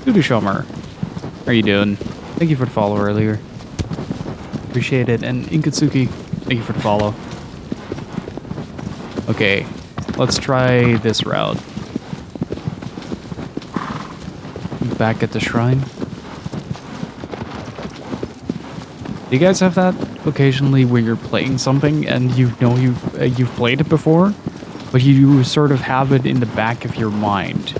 Doodoo Shomer, how are you doing? Thank you for the follow earlier. Appreciate it. And Inkatsuki, thank you for the follow. Okay, let's try this route. Back at the shrine. Do you guys have that occasionally where you're playing something and you know you've played it before, but you sort of have it in the back of your mind?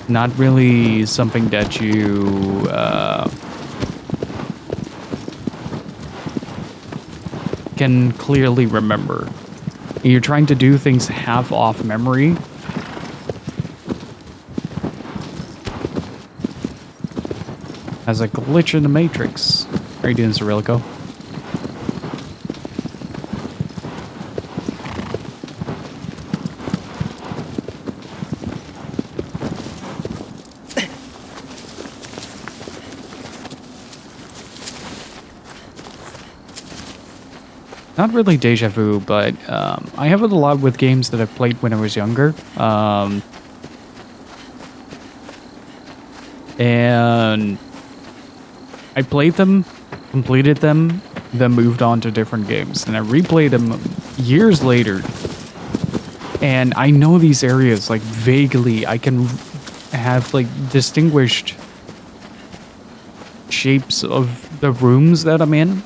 Not really something that you can clearly remember. You're trying to do things half off memory. As a glitch in the Matrix. How are you doing, Cyrillico? Not really deja vu, but I have it a lot with games that I played when I was younger. And I played them, completed them, then moved on to different games. And I replayed them years later. And I know these areas, like, vaguely. I can have, like, distinguished shapes of the rooms that I'm in.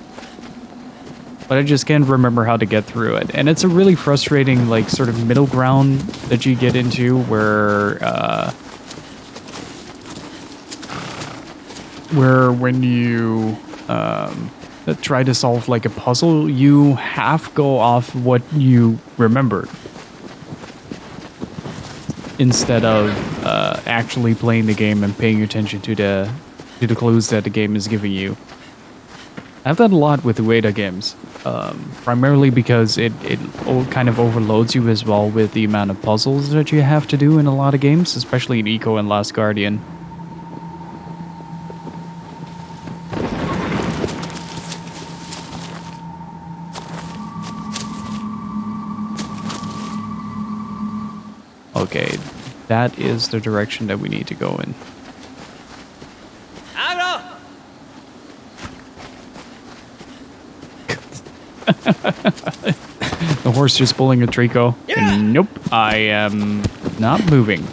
But I just can't remember how to get through it. And it's a really frustrating, like, sort of middle ground that you get into where when you try to solve, like, a puzzle, you half go off what you remembered instead of actually playing the game and paying attention to the clues that the game is giving you. I have that a lot with the Ueda games. Primarily because kind of overloads you as well with the amount of puzzles that you have to do in a lot of games, especially in Eco and Last Guardian. Okay, that is the direction that we need to go in. Agro! The horse just pulling a Trico. Yeah. Nope, I am not moving.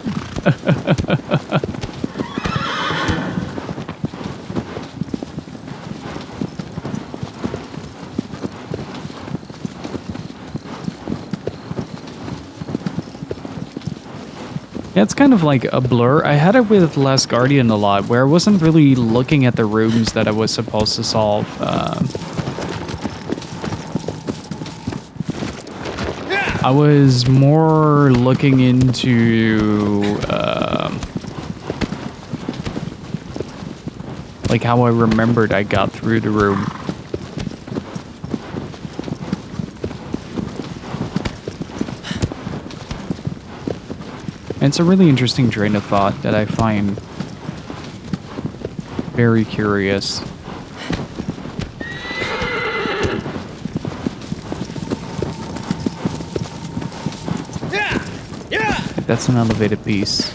Yeah, it's kind of like a blur. I had it with Last Guardian a lot, where I wasn't really looking at the rooms that I was supposed to solve. I was more looking into like how I remembered I got through the room. And it's a really interesting train of thought that I find very curious. That's an elevated piece.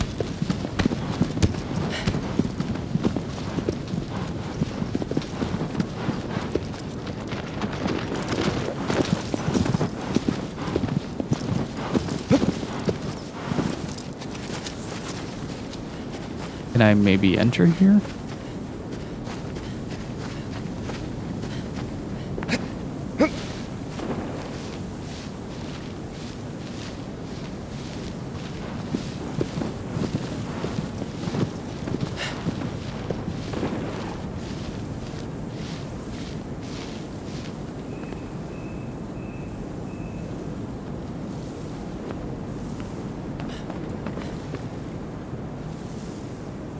Can I maybe enter here?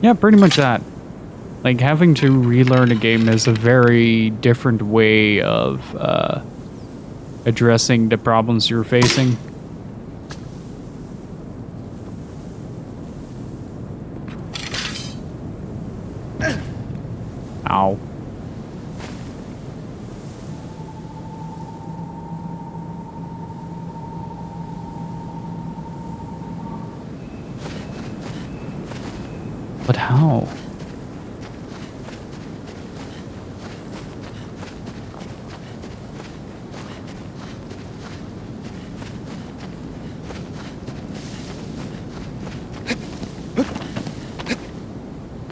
Yeah, pretty much that. Like, having to relearn a game is a very different way of addressing the problems you're facing. Ow. But how?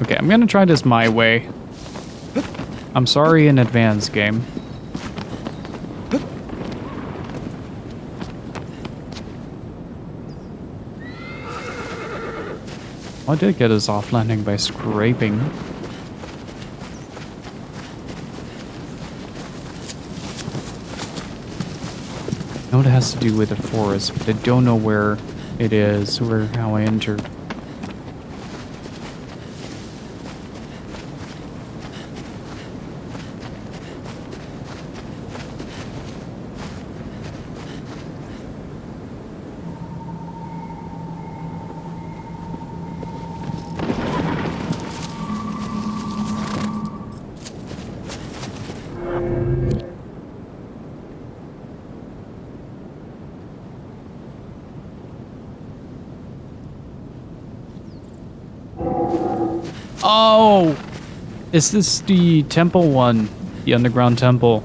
Okay, I'm gonna try this my way. I'm sorry in advance, game. I did get a soft landing by scraping. I know it has to do with the forest, but I don't know where it is or how I entered. Oh! Is this the temple one? The underground temple?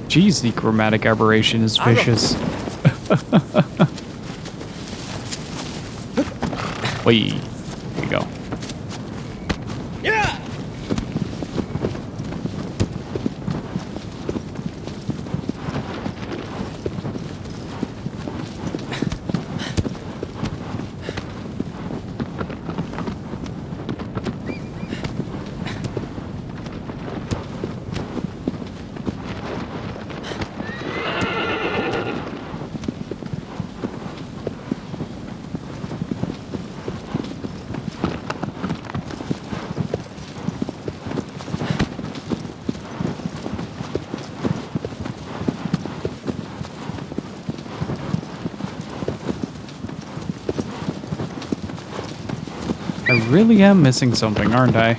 Jeez, the chromatic aberration is vicious. Wait, here we go. Yeah! really am missing something, aren't I?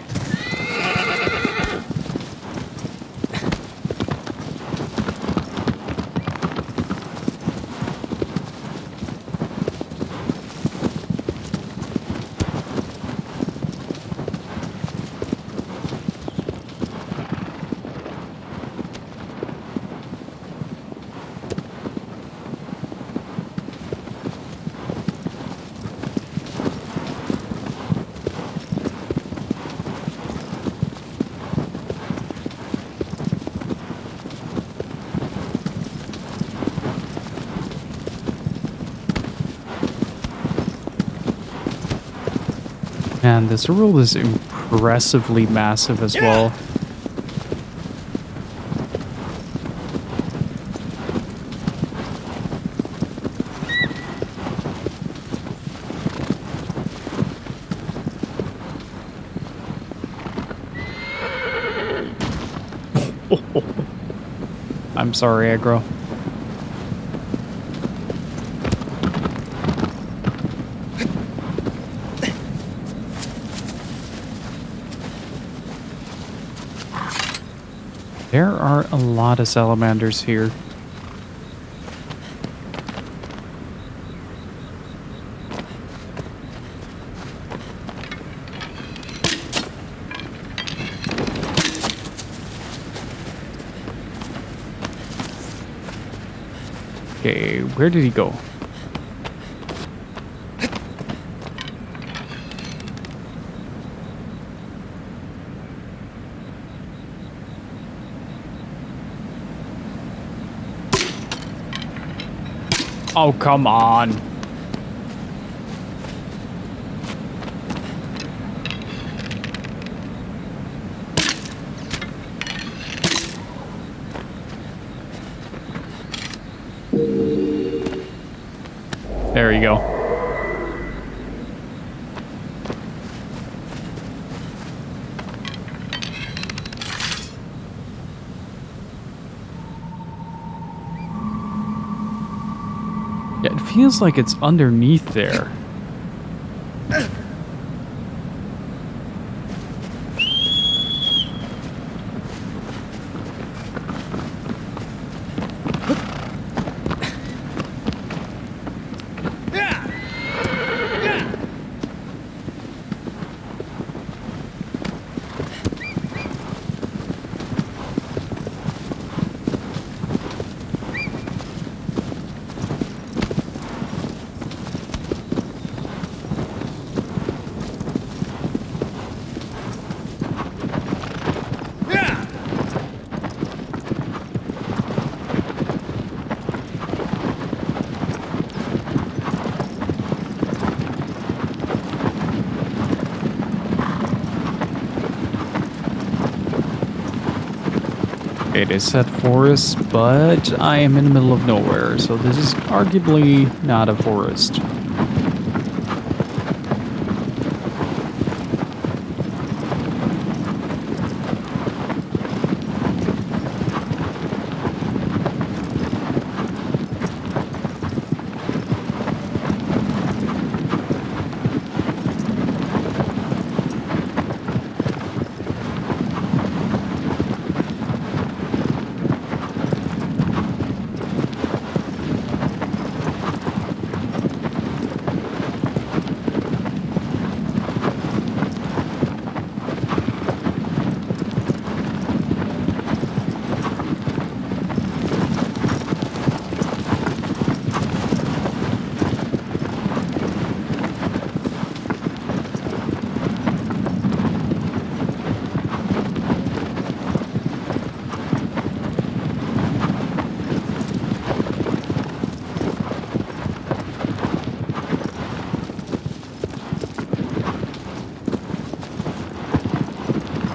Man, this world is impressively massive as well. I'm sorry, aggro. There are a lot of salamanders here. Okay, where did he go? Oh, come on. There you go. Yeah, it feels like it's underneath there. It is set forest, but I am in the middle of nowhere, so this is arguably not a forest.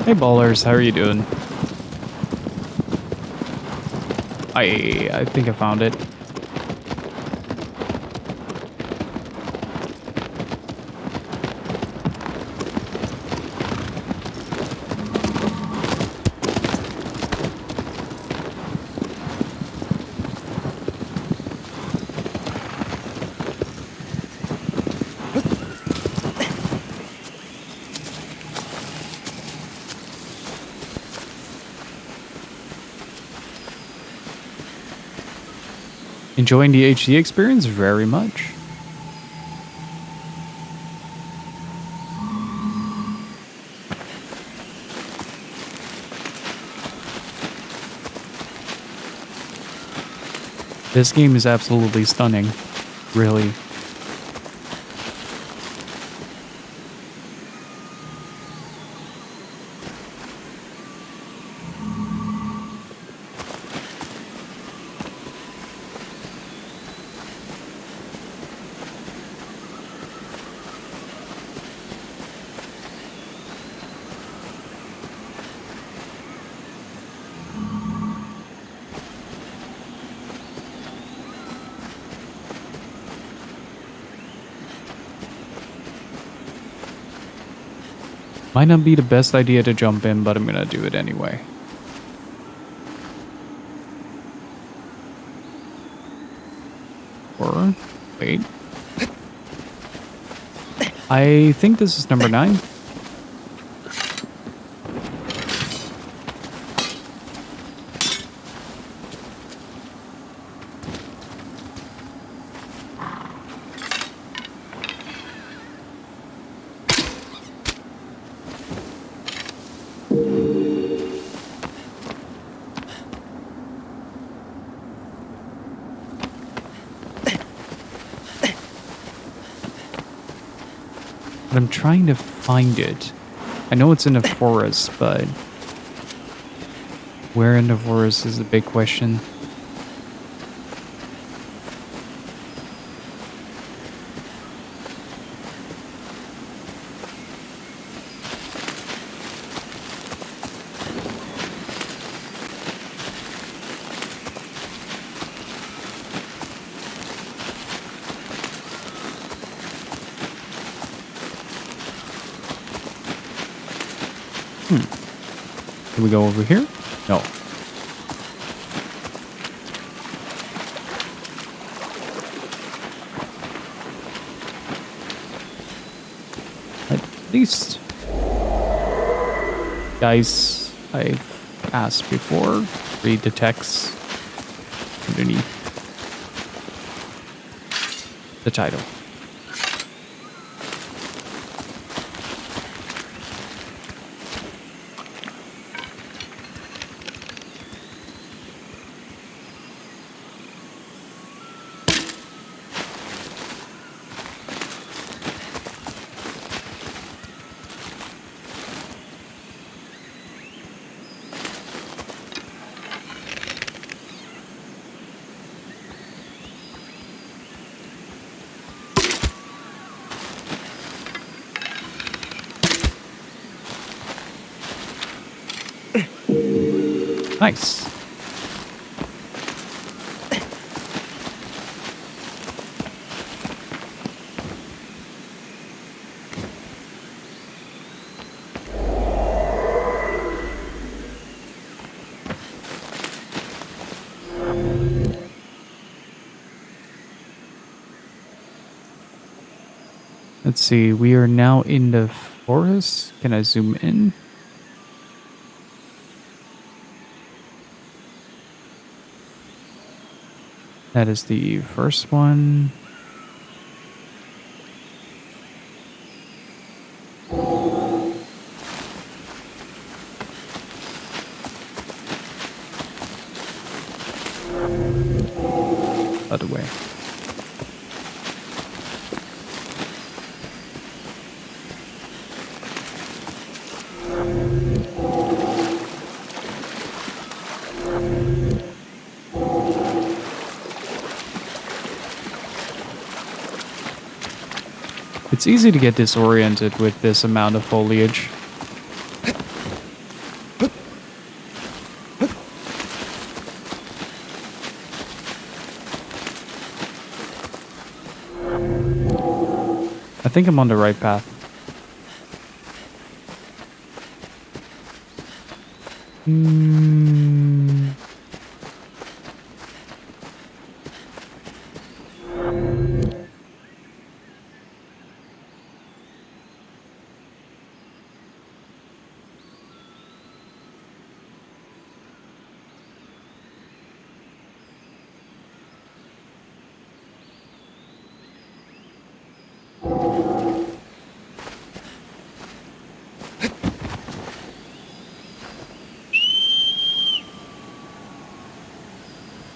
Hey ballers, how are you doing? I think I found it. Enjoying the HD experience very much. This game is absolutely stunning, really. Might not be the best idea to jump in, but I'm gonna do it anyway. Or, wait. I think this is number 9. But I'm trying to find it. I know it's in a forest, but where in the forest is the big question. Can we go over here? No. At least, guys, I've asked before, read the text underneath the title. Nice. Let's see, we are now in the forest. Can I zoom in? That is the first one. Other way. It's easy to get disoriented with this amount of foliage. I think I'm on the right path.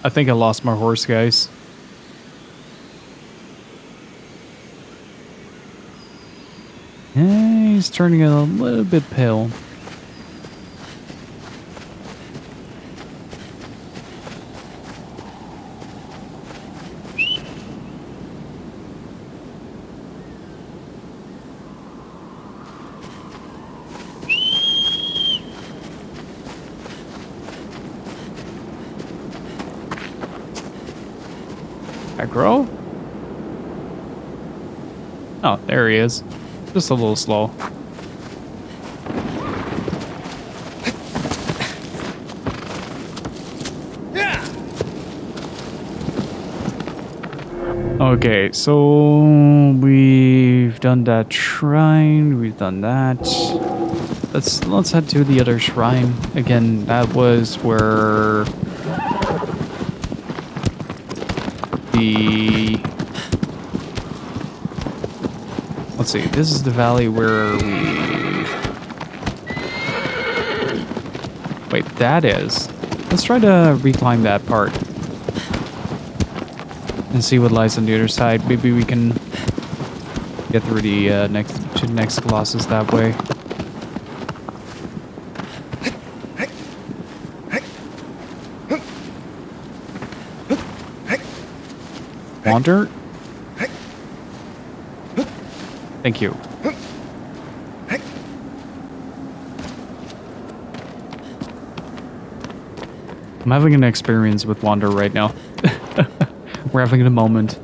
I think I lost my horse, guys. He's turning a little bit pale. Aggro? Oh, there he is. Just a little slow. Okay, so we've done that shrine, we've done that. Let's head to the other shrine. Again, that was where the... Let's see, this is the valley where we... Wait, that is... Let's try to reclimb that part. And see what lies on the other side. Maybe we can get through the next Colossus that way. Wander? Thank you. I'm having an experience with Wander right now. We're having a moment.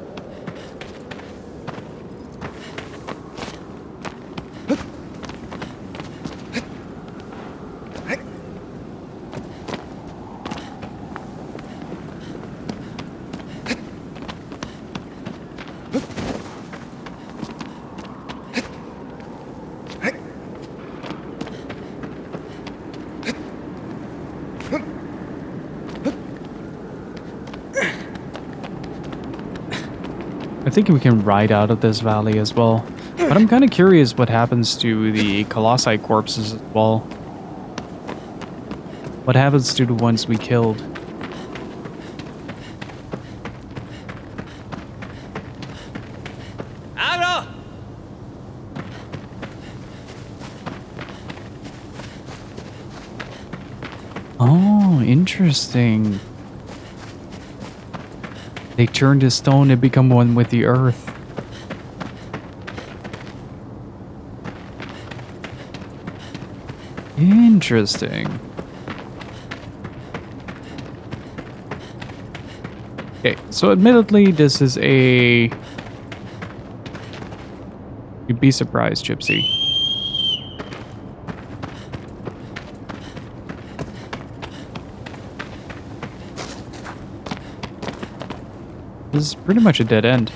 I think we can ride out of this valley as well. But I'm kind of curious what happens to the Colossi corpses as well. What happens to the ones we killed? Abra! Oh, interesting. They turn to stone and become one with the earth. Interesting. Okay, so admittedly, this is a... You'd be surprised, Gypsy. This is pretty much a dead end.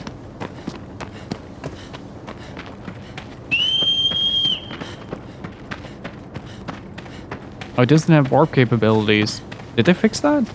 Oh, it doesn't have warp capabilities. Did they fix that?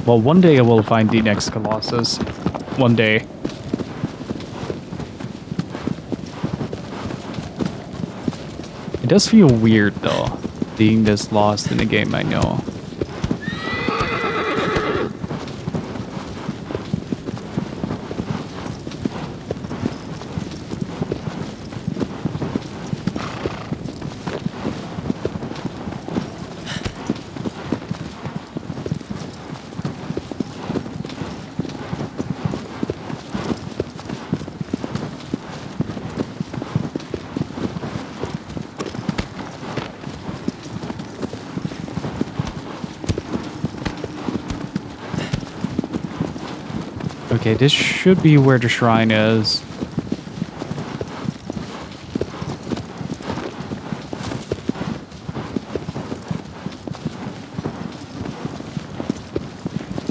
Well, one day I will find the next Colossus. One day. It does feel weird, though, being this lost in a game I know. Okay, this should be where the shrine is.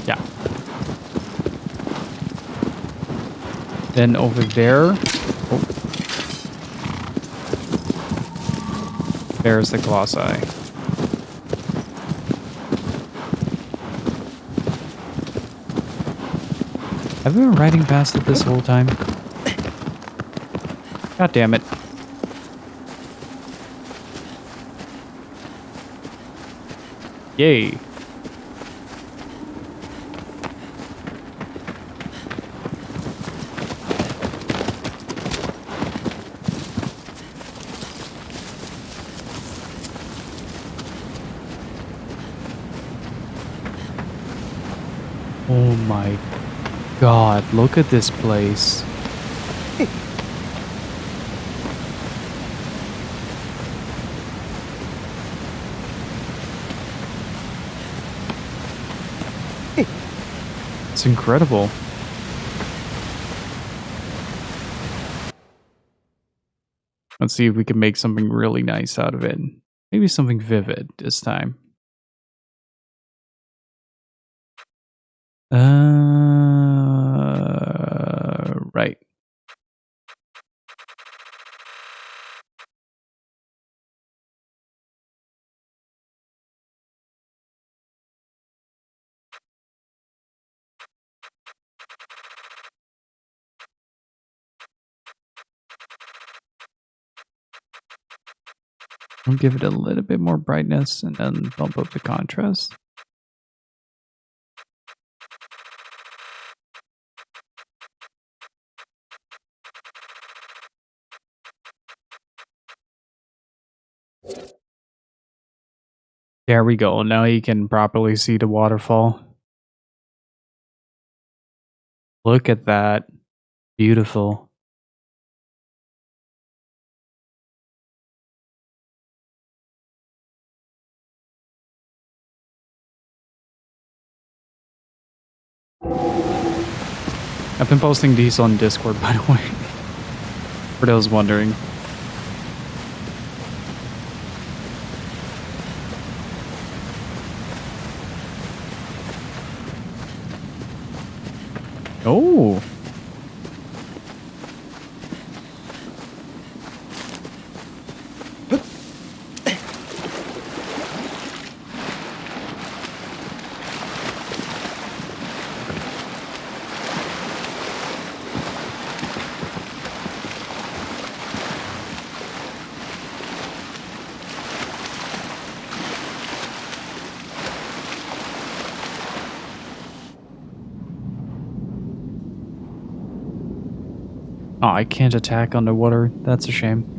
Yeah. Then over there. Oh. There's the Colossi. Have I been riding past it this whole time? God damn it. Yay. Oh my God, look at this place. It's incredible. Let's see if we can make something really nice out of it. Maybe something vivid this time. Right. I'll give it a little bit more brightness and then bump up the contrast. There we go. Now you can properly see the waterfall. Look at that. Beautiful. I've been posting these on Discord, by the way. For those wondering. Oh. Oh, I can't attack underwater. That's a shame.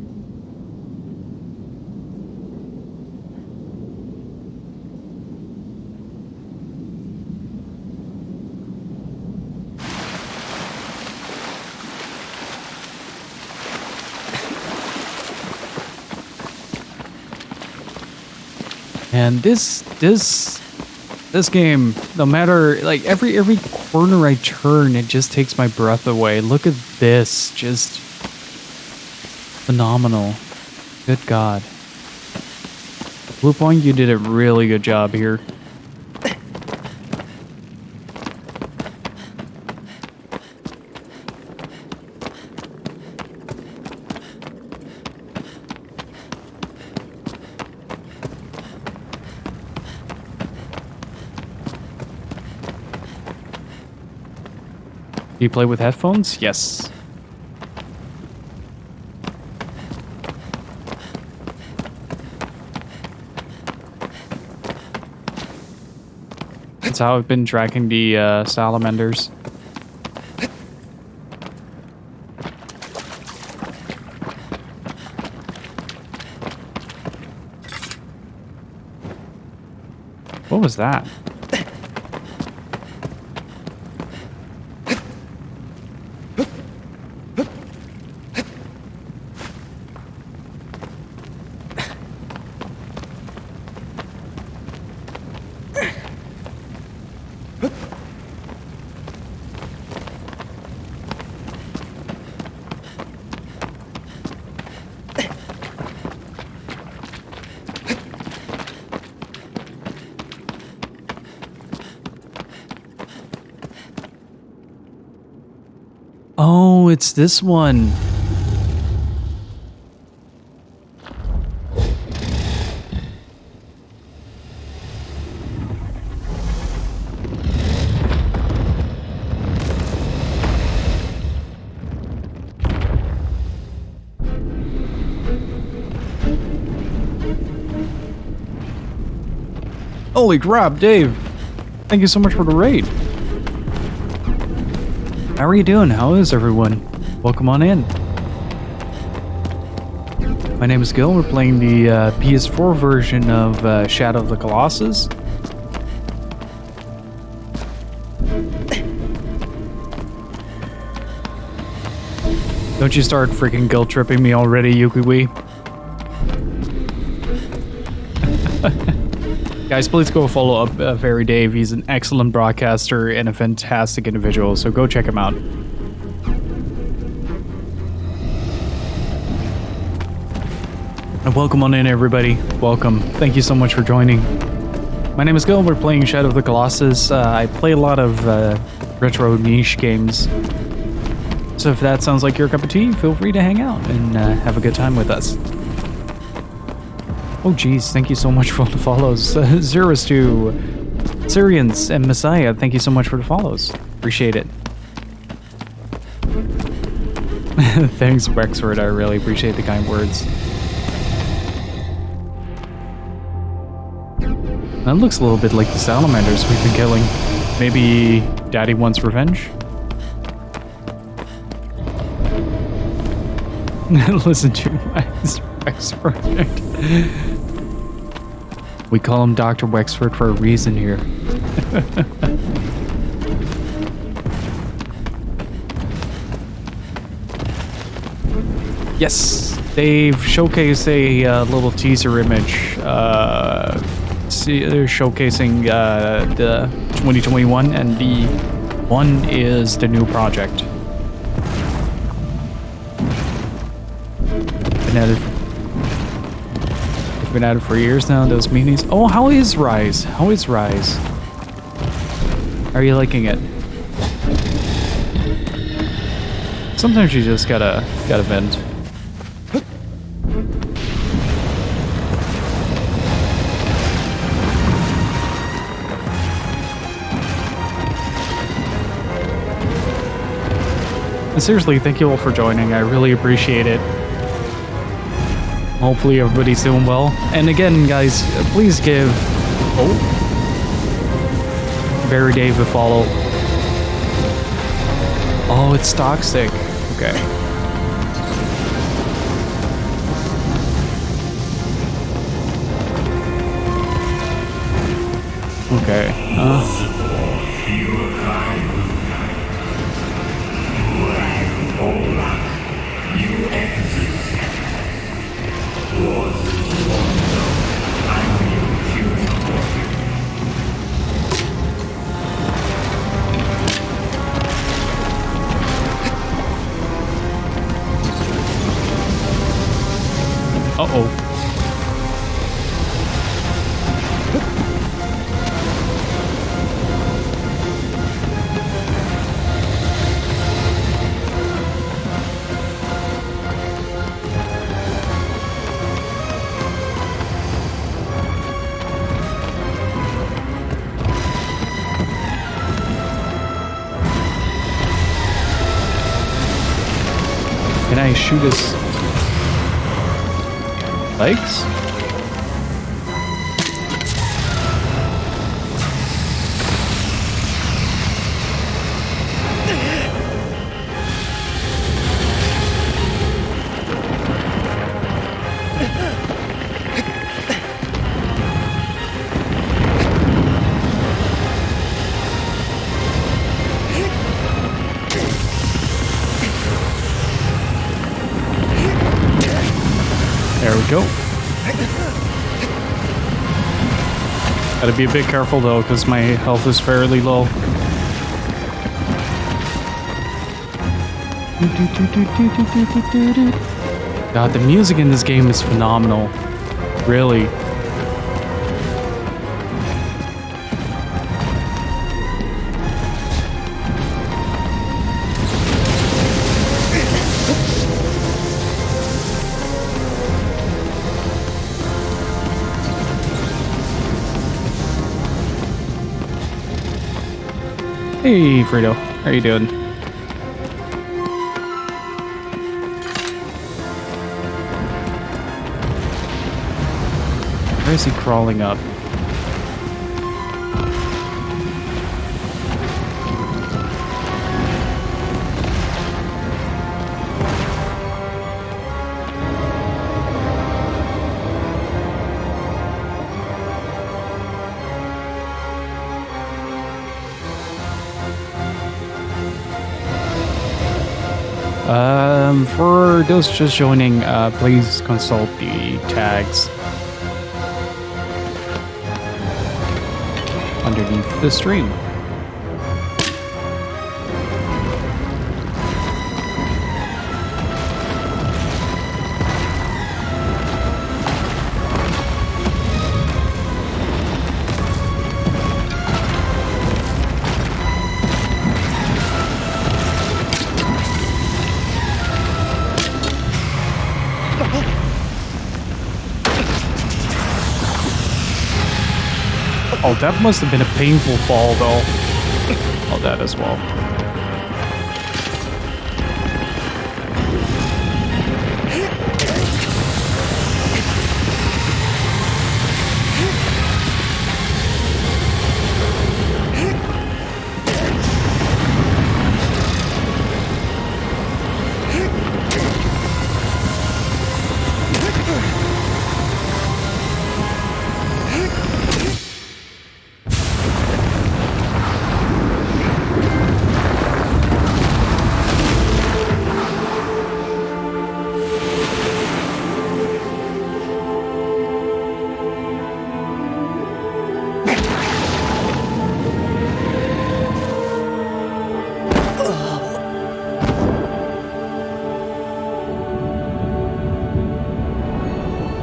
And this game, no matter like every corner I turn, it just takes my breath away. Look at this, just phenomenal. Good God. Blue Point, you did a really good job here. Do you play with headphones? Yes. That's how I've been tracking the salamanders. What was that? Oh, it's this one. Holy crap, Dave. Thank you so much for the raid. How are you doing? How is everyone? Welcome on in. My name is Gil. We're playing the PS4 version of Shadow of the Colossus. Don't you start freaking guilt tripping me already, Yukiwi. Guys, please go follow up Fairy Dave. He's an excellent broadcaster and a fantastic individual, so go check him out. And welcome on in, everybody. Welcome. Thank you so much for joining. My name is Gil. We're playing Shadow of the Colossus. I play a lot of retro niche games. So if that sounds like your cup of tea, feel free to hang out and have a good time with us. Oh geez, thank you so much for all the follows. Zeros to Syrians and Messiah, thank you so much for the follows. Appreciate it. Thanks, Wexford. I really appreciate the kind words. That looks a little bit like the salamanders we've been killing. Maybe Daddy wants revenge? Listen to Wexford. We call him Dr. Wexford for a reason here. Yes, they've showcased a little teaser image showcasing the 2021, and the one is the new project. Been at it for years now, those meanies. Oh, how is Rise? How is Rise? Are you liking it? Sometimes you just gotta vent. And seriously, thank you all for joining. I really appreciate it. Hopefully everybody's doing well. And again, guys, please give Barry Dave a follow. Oh, it's toxic. Okay. Okay. Uh-oh. Can I shoot his legs? There we go. Gotta be a bit careful though, because my health is fairly low. God, the music in this game is phenomenal. Really. Hey, Frito. How you doing? Where is he crawling up? For those just joining, please consult the tags underneath the stream. Oh, that must have been a painful fall, though. Oh, that as well.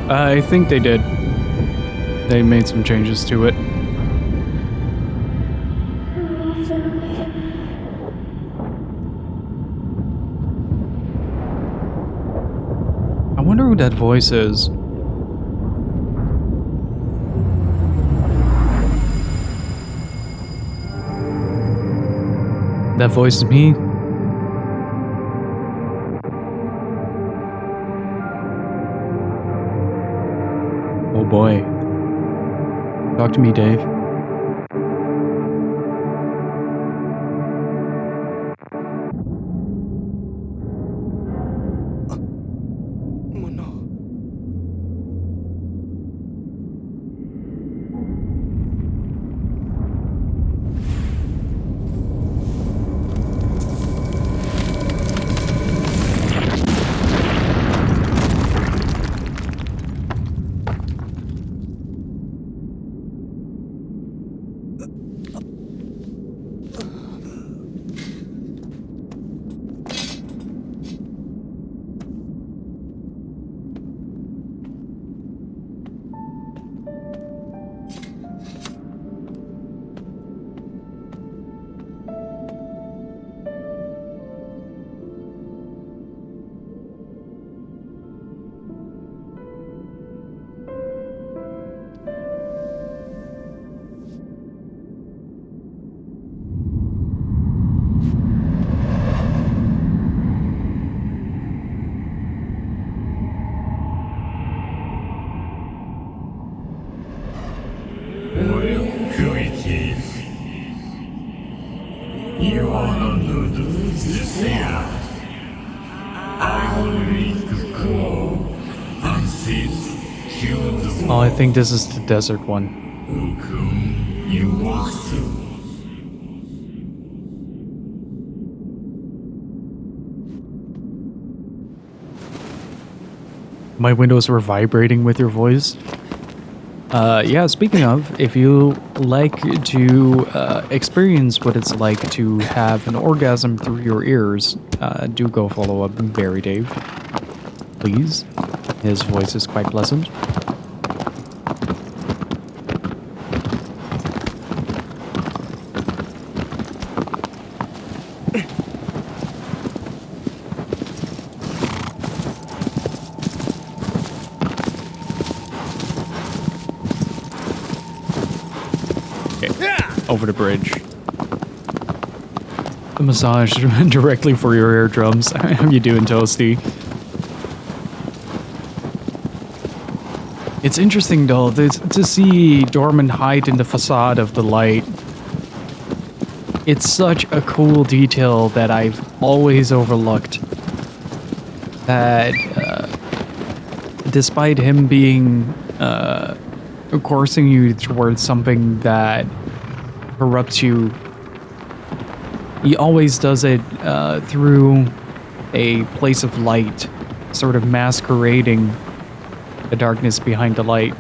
I think they did. They made some changes to it. I wonder who that voice is. That voice is me. Oh boy. Talk to me, Dave. Who it is? You are not good to see us. I will read the call and sit, kill the Oh, I think this is the desert one. whom you want to. My windows were vibrating with your voice. Yeah, speaking of, if you like to experience what it's like to have an orgasm through your ears, do go follow up Barry Dave. Please. His voice is quite pleasant. Over the bridge. a massage directly for your eardrums. How you doing, Toasty? It's interesting though to see Dorman hide in the facade of the light. It's such a cool detail that I've always overlooked. That despite him being coursing you towards something that corrupts you, he always does it through a place of light, sort of masquerading the darkness behind the light.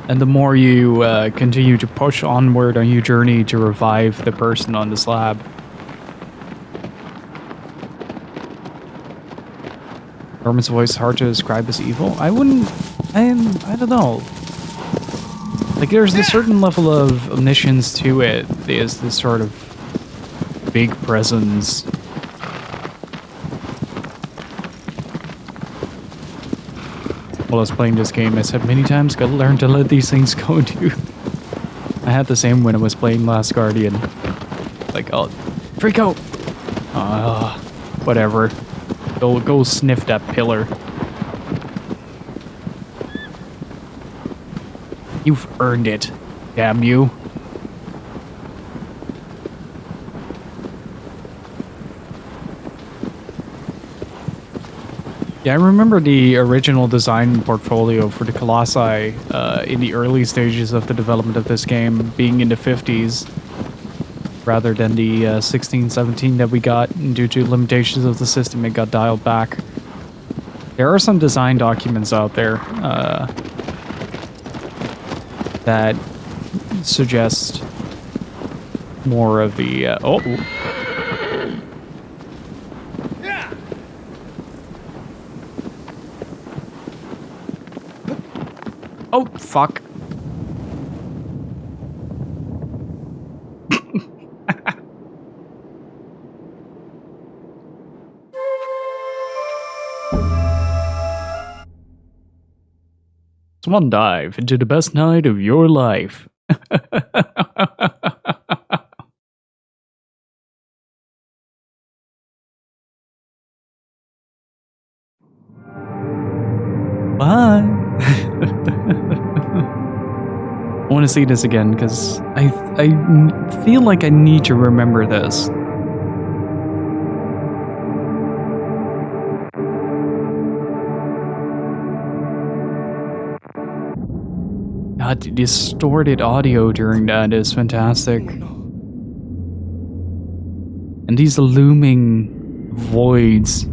And the more you continue to push onward on your journey to revive the person on the slab. Norman's voice hard to describe as evil? I wouldn't... I don't know. Like, there's a certain level of omniscience to it. There's this sort of big presence. While I was playing this game, I said many times, gotta learn to let these things go, dude. I had the same when I was playing Last Guardian. Like, oh, Draco! Whatever. Go sniff that pillar. You've earned it, damn you. Yeah, I remember the original design portfolio for the Colossi in the early stages of the development of this game being in the 50s rather than the 16, 17 that we got. Due to limitations of the system, it got dialed back. There are some design documents out there that suggest more of the... Oh, fuck. One dive into the best night of your life. Bye. I want to see this again because I feel like I need to remember this. God, the distorted audio during that is fantastic. And these looming voids,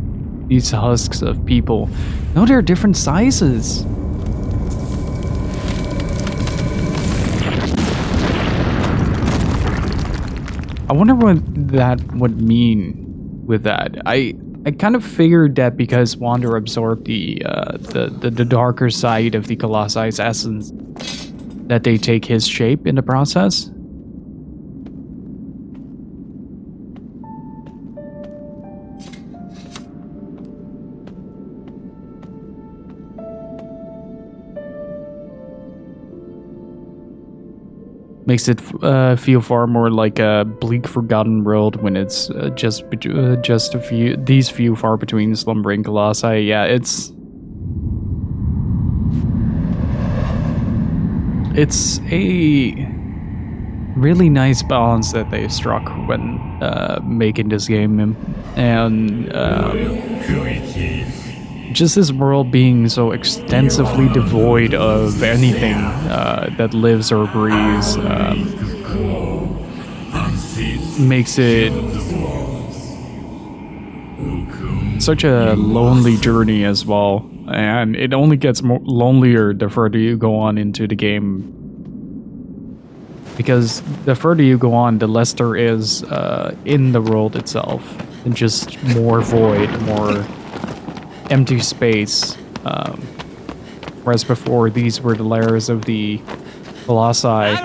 these husks of people. No, they're different sizes. I wonder what that would mean with that. I kind of figured that because Wander absorbed the darker side of the Colossus essence, that they take his shape in the process. Makes it feel far more like a bleak, forgotten world when it's just these few far between slumbering colossi. Yeah, it's a really nice balance that they struck when making this game, and just this world being so extensively devoid of anything that lives or breathes makes it such a lonely journey as well. And it only gets more lonelier the further you go on into the game. Because the further you go on, the less there is in the world itself. And just more void, more empty space. Whereas before, these were the layers of the Colossi.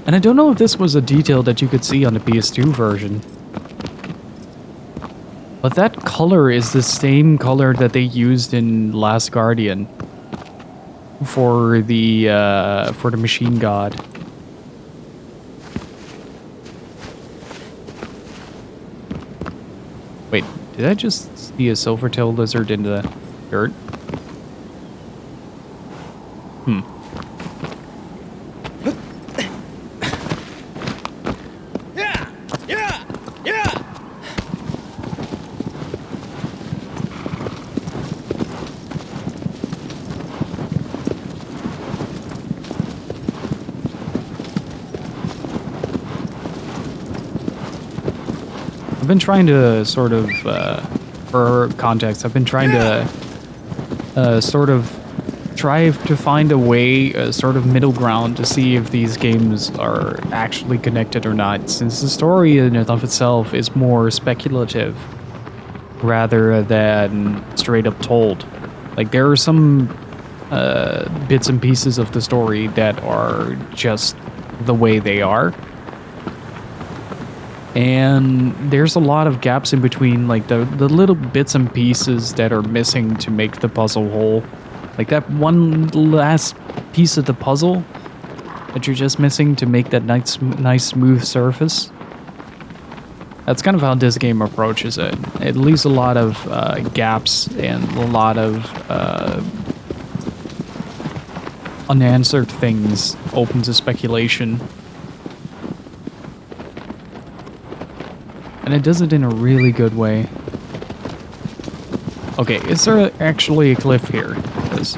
And I don't know if this was a detail that you could see on the PS2 version. But that color is the same color that they used in Last Guardian. for the machine god. Wait, did I just see a silver-tailed lizard in the dirt? Yeah! Yeah! Yeah! I've been trying to sort of, for context, I've been trying to sort of try to find a way, a sort of middle ground to see if these games are actually connected or not, since the story in and of itself is more speculative rather than straight up told. Like, there are some bits and pieces of the story that are just the way they are. And there's a lot of gaps in between, like the little bits and pieces that are missing to make the puzzle whole. Like that one last piece of the puzzle that you're just missing to make that nice smooth surface. That's kind of how this game approaches it. It leaves a lot of gaps and a lot of unanswered things open to speculation. And it does it in a really good way. Okay, is there actually a cliff here? 'Cause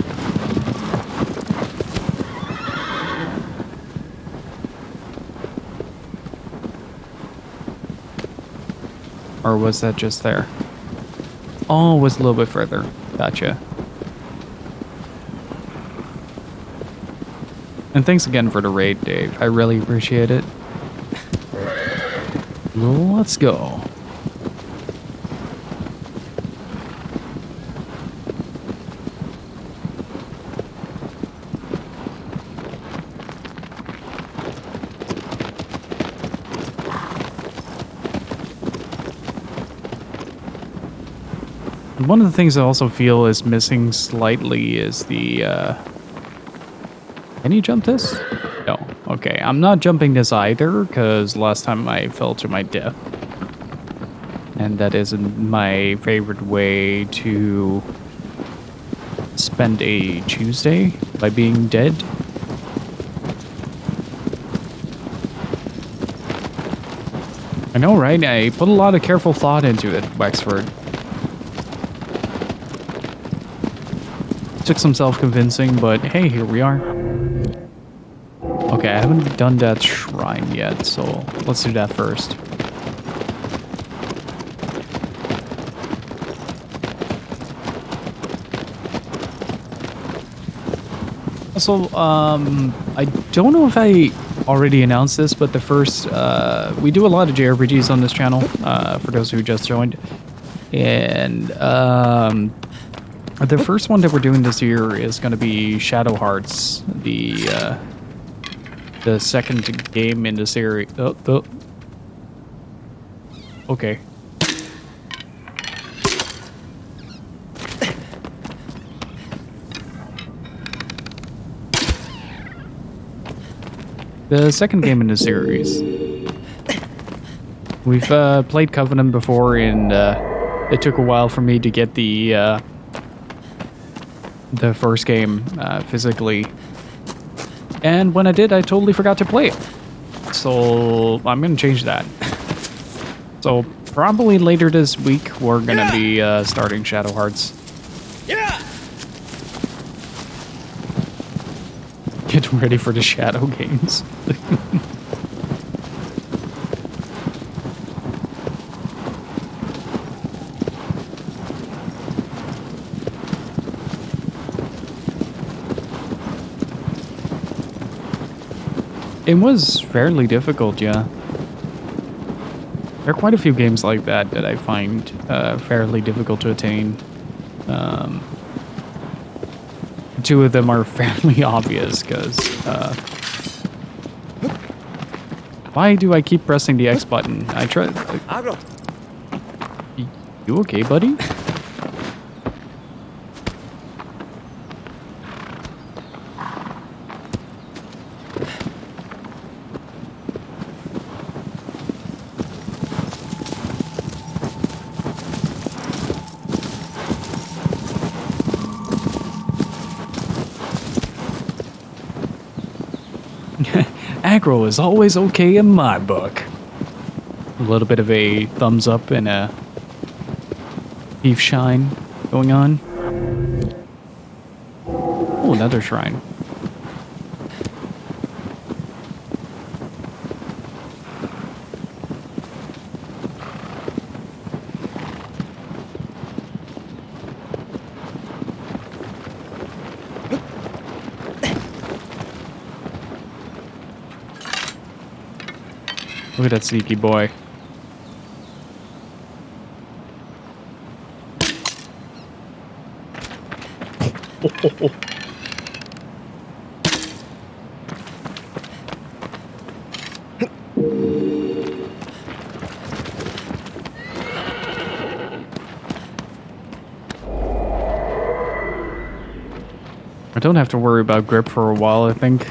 or was that just there? Oh, it was a little bit further. Gotcha. And thanks again for the raid, Dave. I really appreciate it. Let's go. One of the things I also feel is missing slightly is the, Can you jump this? No. Okay, I'm not jumping this either, because last time I fell to my death. And that isn't my favorite way to spend a Tuesday, by being dead. I know, right? I put a lot of careful thought into it, Wexford. Took some self-convincing, but hey, here we are. Okay, I haven't done that shrine yet, so let's do that first. Also, I don't know if I already announced this, but the first, we do a lot of JRPGs on this channel, for those who just joined. And, the first one that we're doing this year is going to be Shadow Hearts, the second game in the series. Oh. Okay. The second game in the series. We've played Covenant before, and it took a while for me to get the first game physically. And when I did, I totally forgot to play it. So I'm going to change that. So probably later this week, we're going to be starting Shadow Hearts. Yeah! Get ready for the Shadow games. It was fairly difficult, yeah. There are quite a few games like that that I find fairly difficult to attain. Two of them are fairly obvious, because... why do I keep pressing the X button? I try... You okay, buddy? aggro is always okay in my book. A little bit of a thumbs up and a thief shine going on. Oh, another shrine. Look at that sneaky boy. I don't have to worry about grip for a while, I think.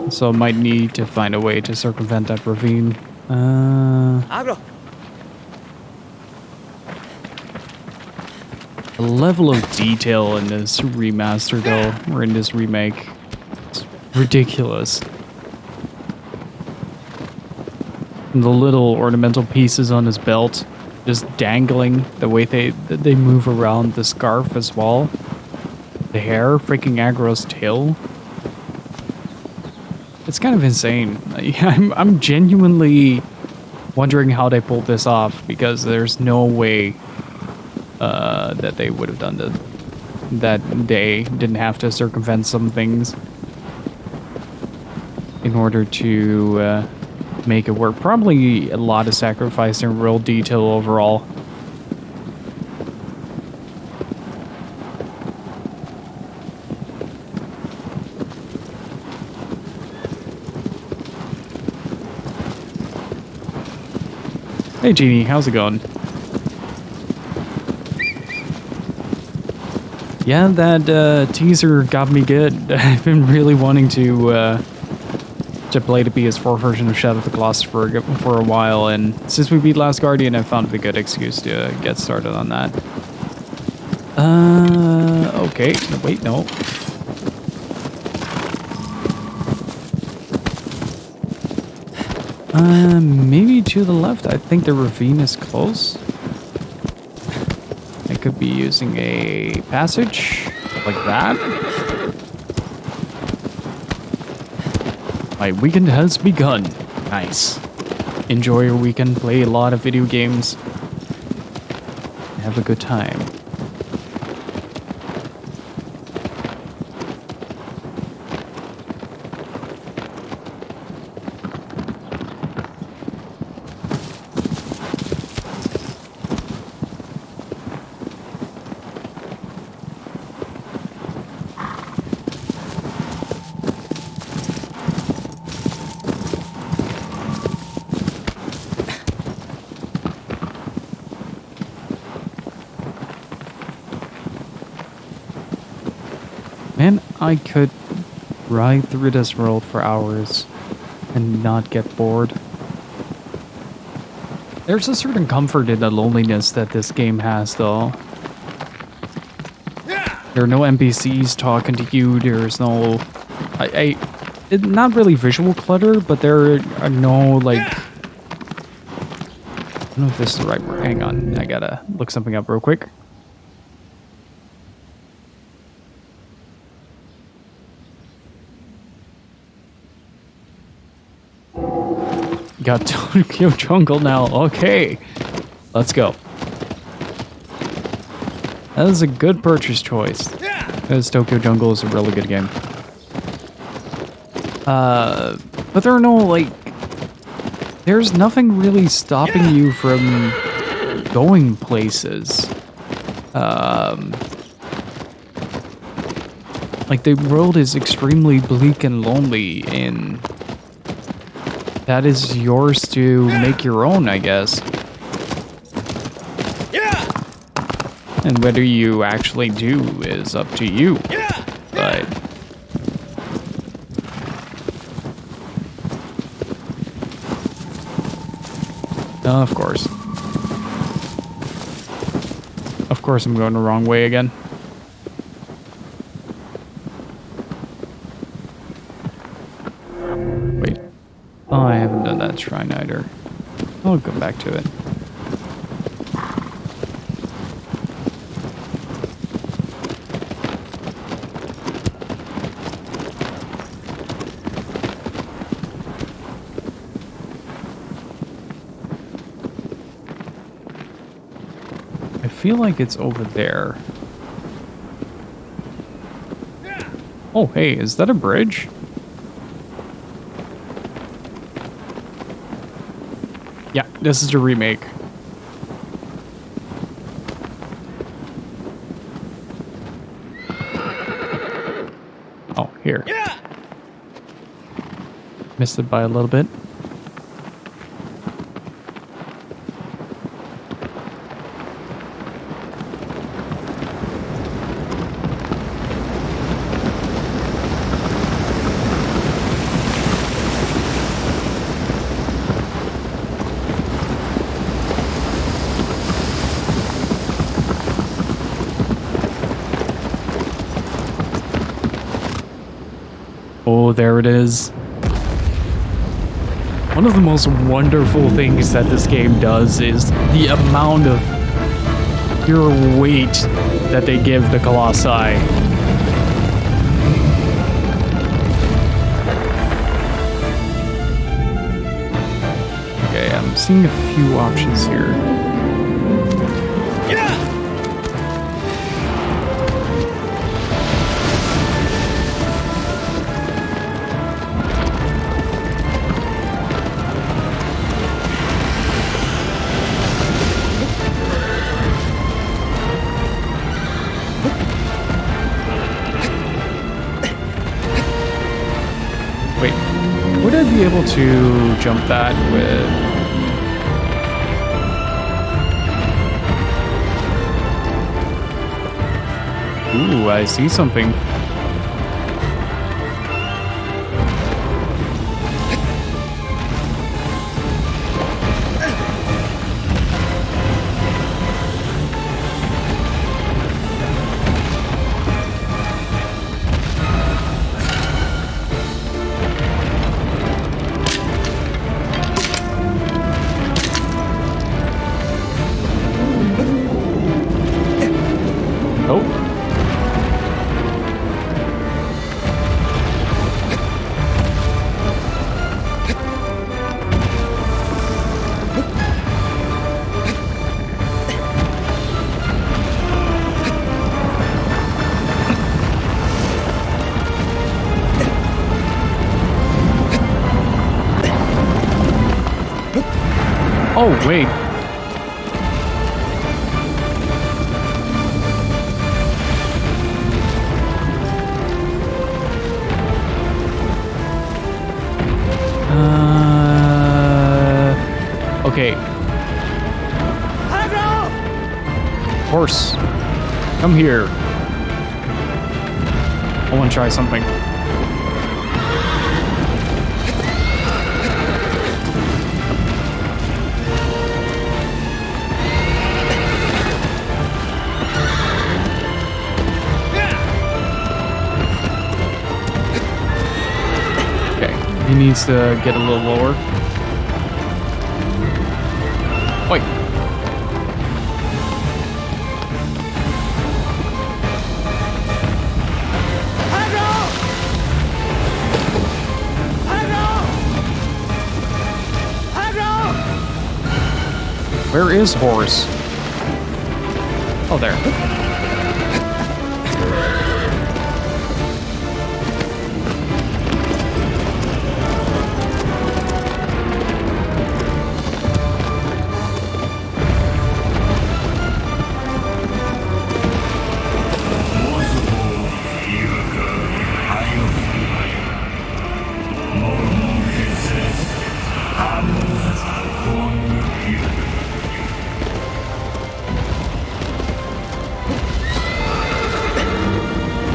So I might need to find a way to circumvent that ravine. Agro. The level of detail in this remaster, though, or in this remake, is ridiculous. And the little ornamental pieces on his belt, just dangling, the way they move around the scarf as well. The hair, freaking Aggro's tail. It's kind of insane. I'm genuinely wondering how they pulled this off, because there's no way that they would have done that they didn't have to circumvent some things in order to make it work. Probably a lot of sacrifice and real detail overall. Hey Genie, how's it going? Yeah, that teaser got me good. I've been really wanting to play the PS4 version of Shadow of the Colossus for a while, and since we beat Last Guardian, I found it a good excuse to get started on that. Okay. Wait, no. Maybe to the left. I think the ravine is close. I could be using a passage like that. My weekend has begun. Nice. Enjoy your weekend, play a lot of video games, have a good time. Man, I could ride through this world for hours and not get bored. There's a certain comfort in the loneliness that this game has, though. There are no NPCs talking to you, there's no... not really visual clutter, but there are no, like... I don't know if this is the right word. Hang on, I gotta look something up real quick. Got Tokyo Jungle now. Okay, let's go. That is a good purchase choice, because Tokyo Jungle is a really good game. But there are no, like... There's nothing really stopping you from going places. Like, the world is extremely bleak and lonely, and that is yours to make your own, I guess. And whether you actually do is up to you. But of course I'm going the wrong way again. Wait. Oh, I haven't done that shrine either. I'll go back to it. I feel like it's over there. Oh, hey, is that a bridge? Yeah, this is the remake. Oh, here. Missed it by a little bit. Oh, there it is. One of the most wonderful things that this game does is the amount of pure weight that they give the Colossi. Okay, I'm seeing a few options here. Wait, would I be able to jump that with... Ooh, I see something. Oh. Oh, wait. Okay. Horse, come here. I want to try something. Okay, he needs to get a little lower. Wait. Where is horse? Oh, there.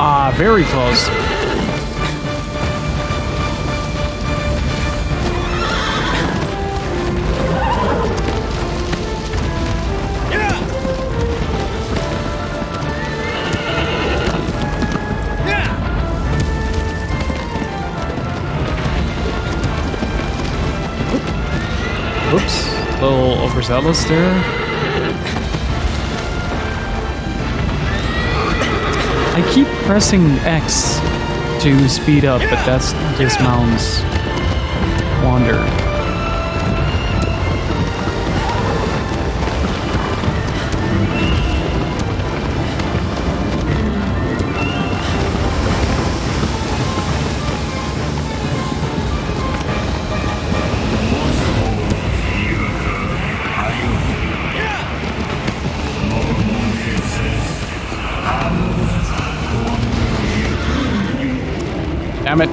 Ah, very close. Oops, a little overzealous there. I keep pressing X to speed up, but that's dismounts wander. Damn it.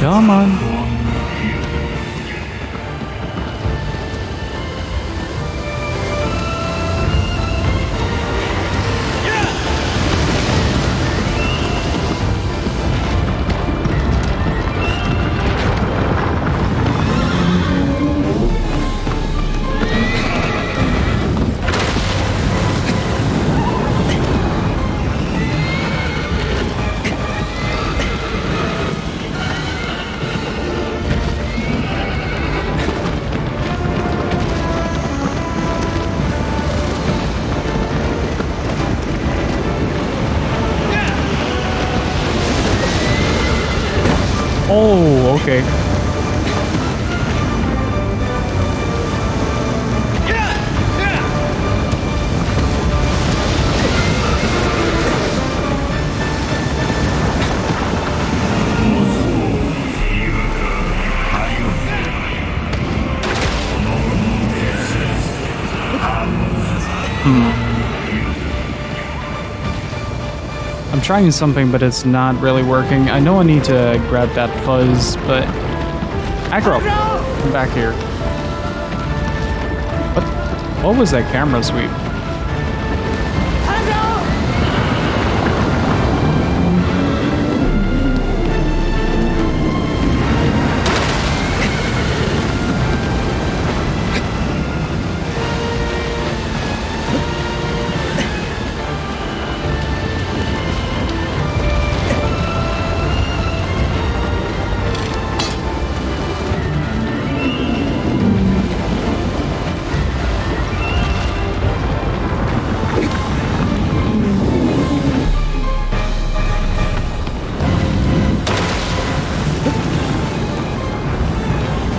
Come on. Oh, okay. I'm trying something, but it's not really working. I know I need to grab that fuzz, but... Aggro! Come back here. What was that camera sweep?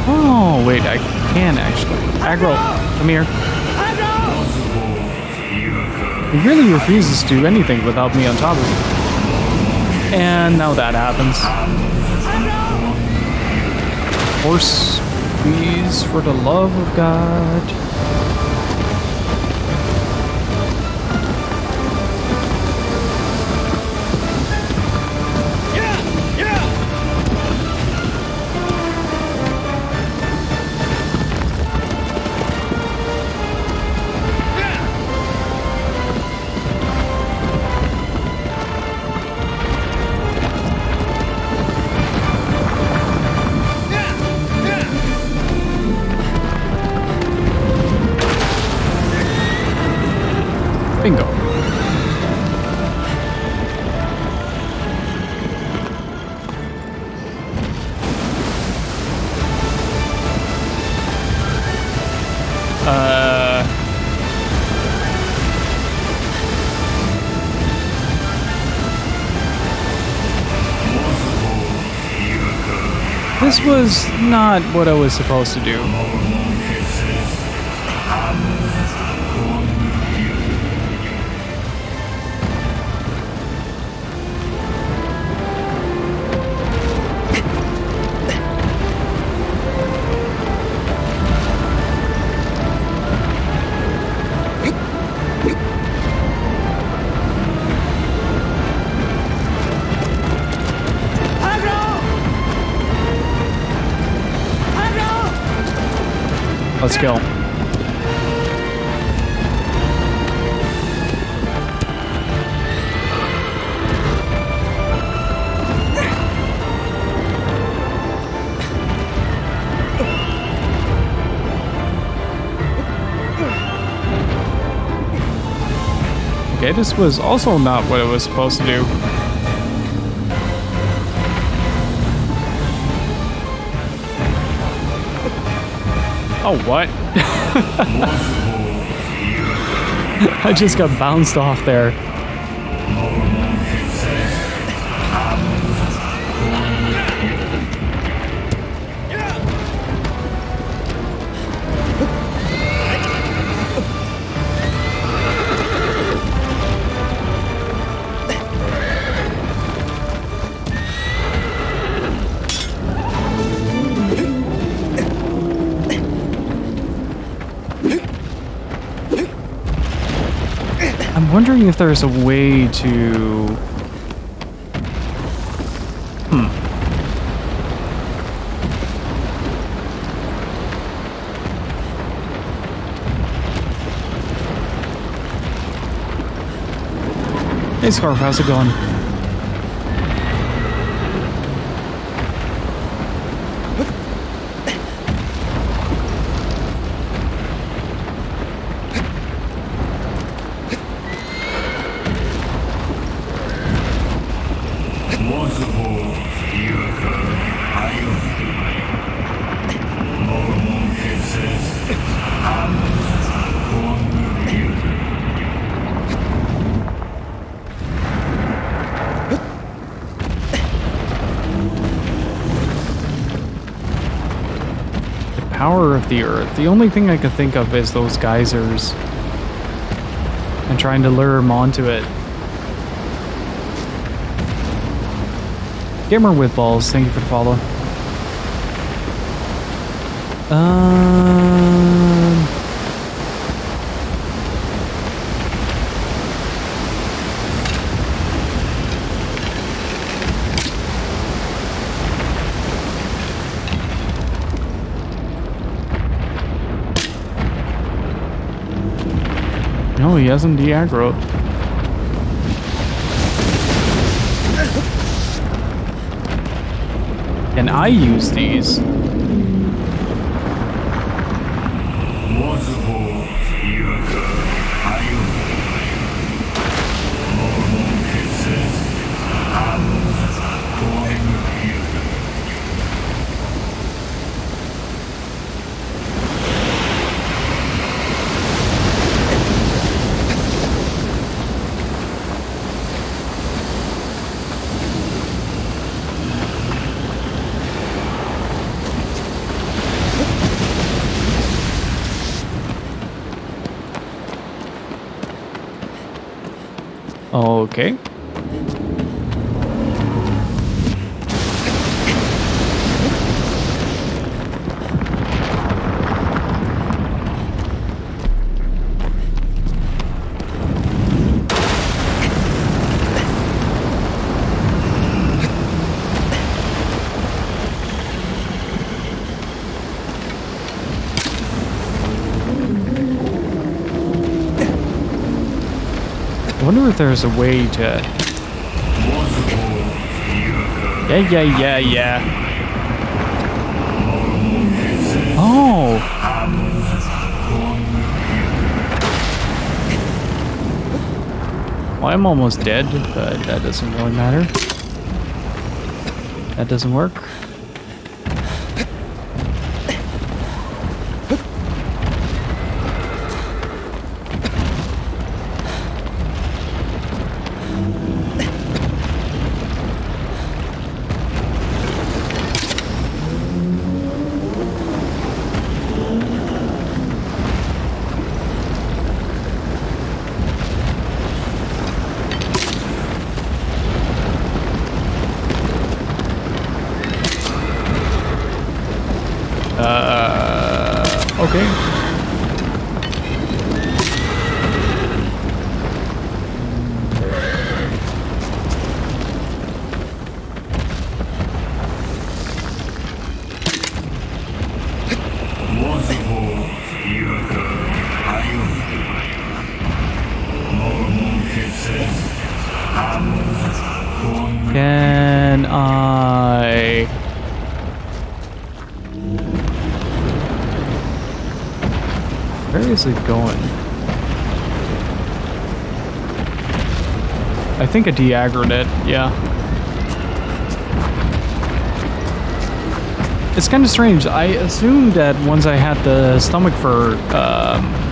Oh, wait, I can actually. Aggro, come here. He really refuses to do anything without me on top of him. And now that happens. Horse, please, for the love of God. This was not what I was supposed to do. Let's go. Okay, this was also not what I was supposed to do. Oh, what? I just got bounced off there. I'm wondering if there's a way to... Hey Scarf, how's it going? Power of the earth. The only thing I could think of is those geysers and trying to lure him onto it. Gamer with balls, thank you for the follow. No, he hasn't de-aggroed. Can I use these? Okay. I wonder if there's a way to... Yeah. Oh! Well, I'm almost dead, but that doesn't really matter. That doesn't work. Okay. Can I... Where is it going? I think I de-aggroed it, yeah. It's kind of strange. I assumed that once I had the stomach for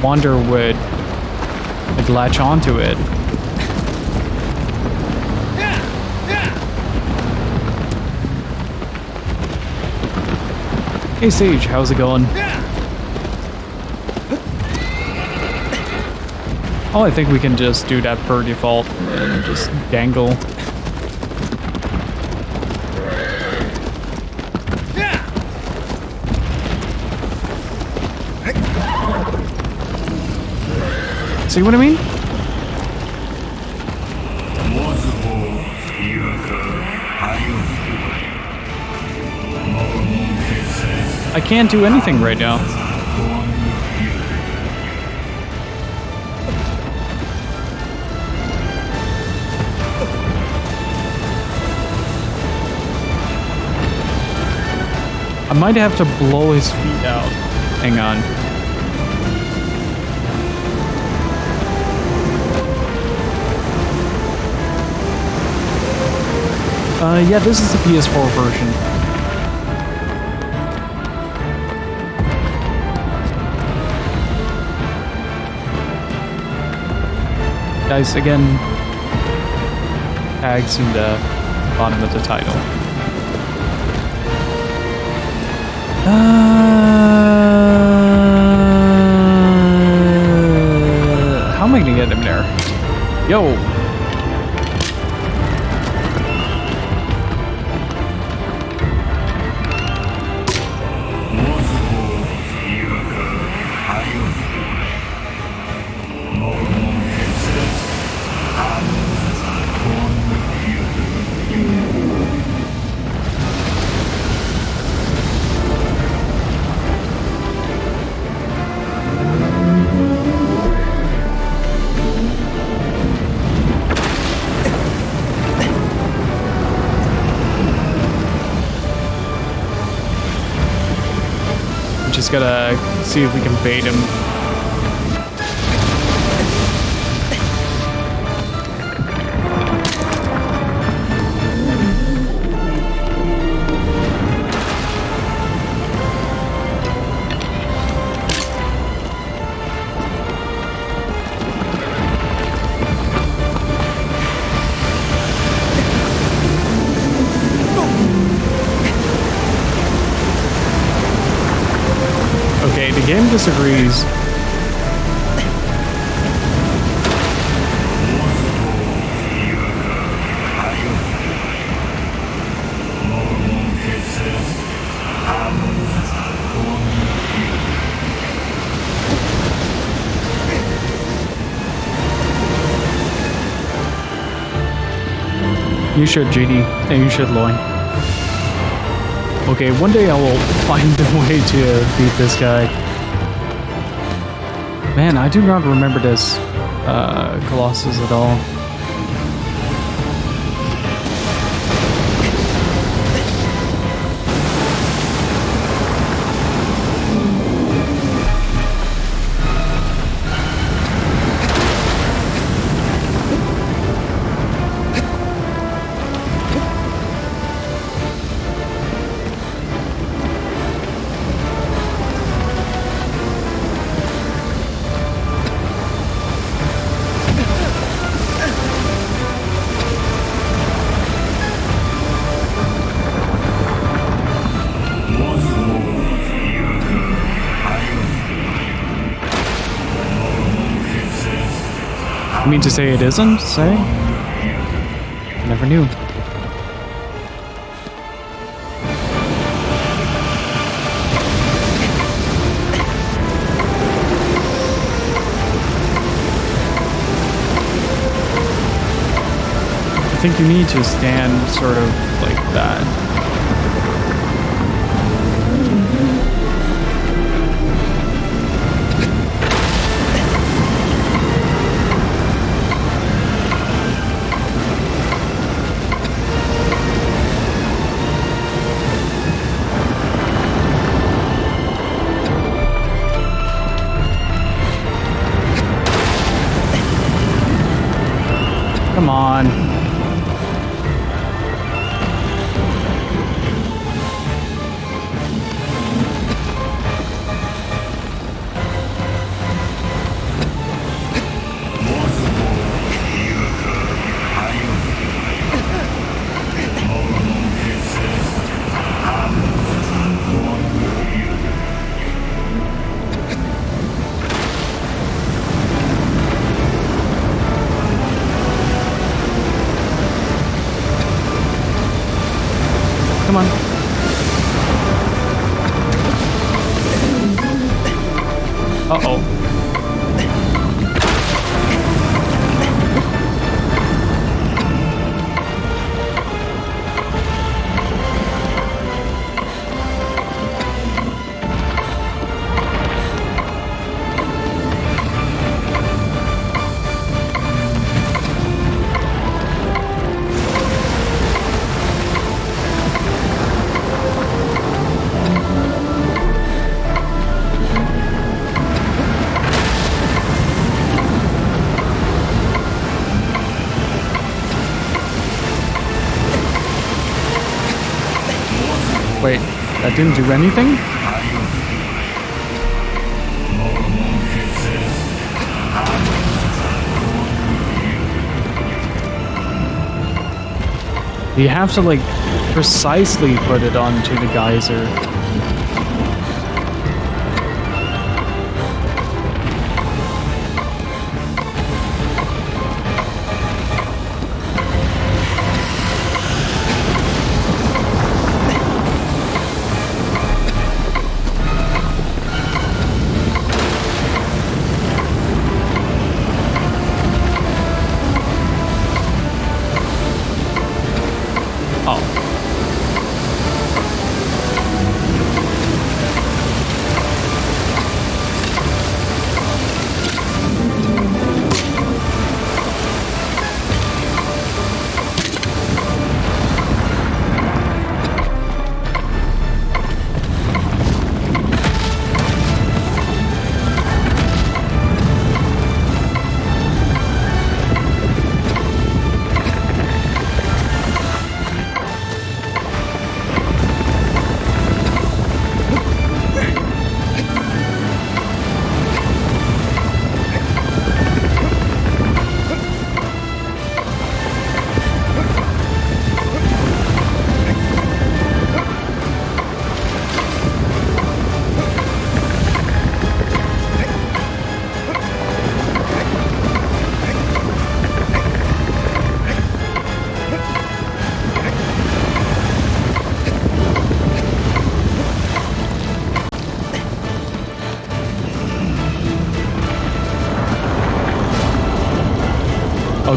Wander would like latch onto it. Hey Sage, how's it going? Oh, I think we can just do that per default and just dangle. See what I mean? I can't do anything right now. I might have to blow his feet out. Hang on. Yeah, this is the PS4 version. Guys, again, tags in the bottom of the title. How am I gonna get him there? Yo! Just gotta see if we can bait him. Okay, the game disagrees. You should, GD, and you should, Loin. Okay, one day I will find a way to beat this guy. Man, I do not remember this Colossus at all. You mean to say it isn't? Say? Never knew. think you need to stand sort of like that. Come on. Come on. Uh-oh. Wait, that didn't do anything? You have to, like, precisely put it onto the geyser.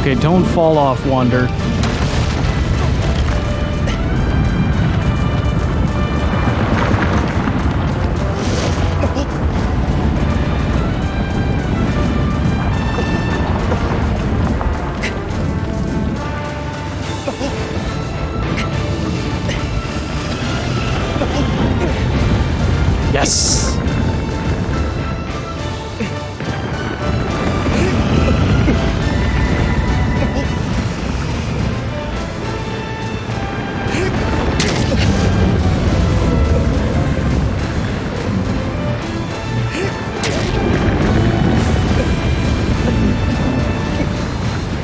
Okay, don't fall off, Wander. Yes!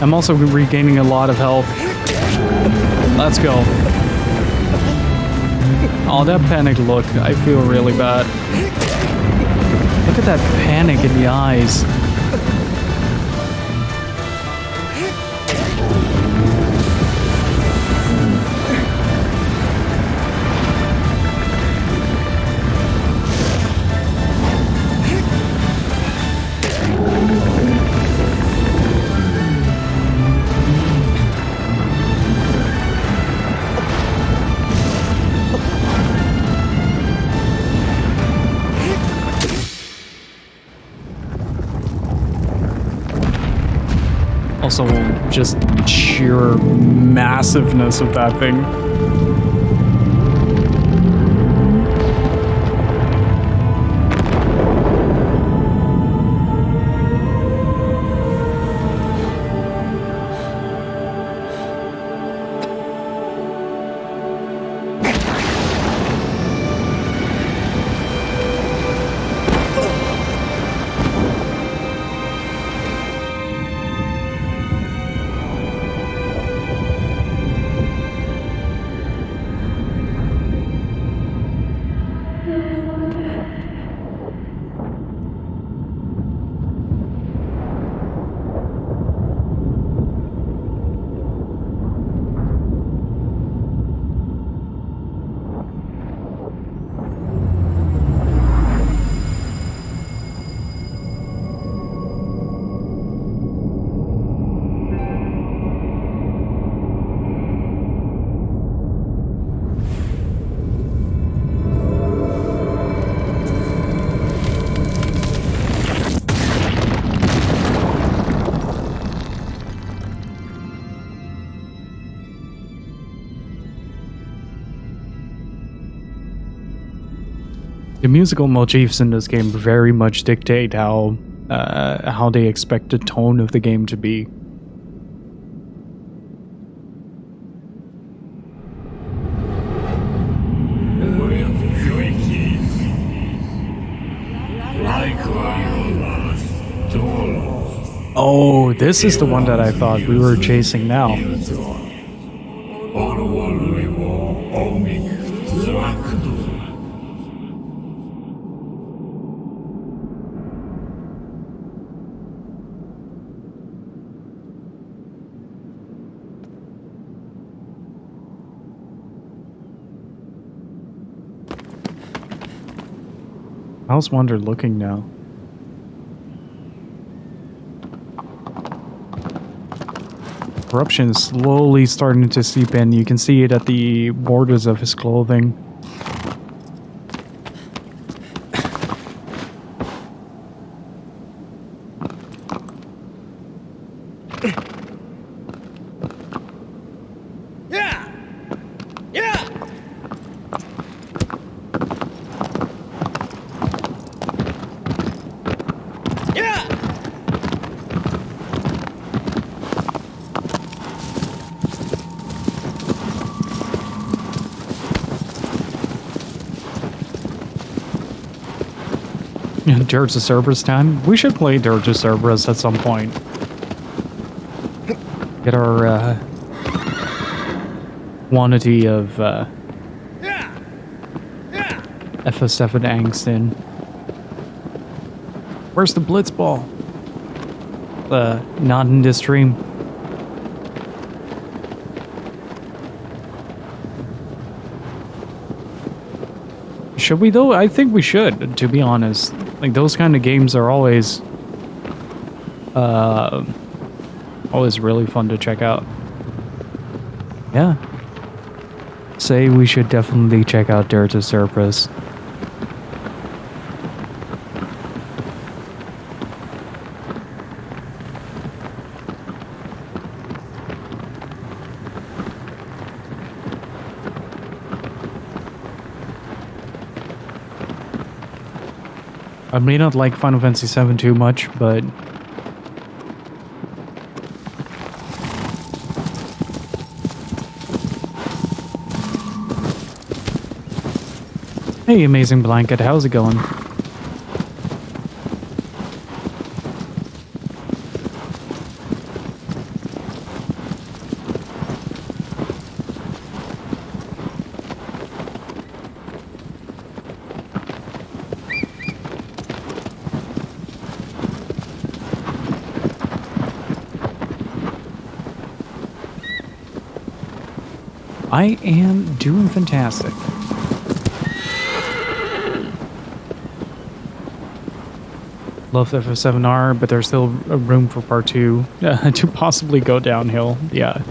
I'm also regaining a lot of health. Let's go. Oh, that panic look. I feel really bad. Look at that panic in the eyes. also just sheer massiveness of that thing. The musical motifs in this game very much dictate how they expect the tone of the game to be. Oh, this is the one that I thought we were chasing now. How's Wonder looking now? Corruption is slowly starting to seep in. You can see it at the borders of his clothing. Dirge of Cerberus time. We should play Dirge of Cerberus at some point. Get our quantity of FS7 angst in. Where's the Blitzball? Not in this stream. Should we though? I think we should, to be honest. Like, those kind of games are always really fun to check out. Yeah. Say we should definitely check out Dirge of Cerberus. I may not like Final Fantasy VII too much, but hey, Amazing Blanket, how's it going? I am doing fantastic. Love the FF7R, but there's still a room for part 2 to possibly go downhill. Yeah,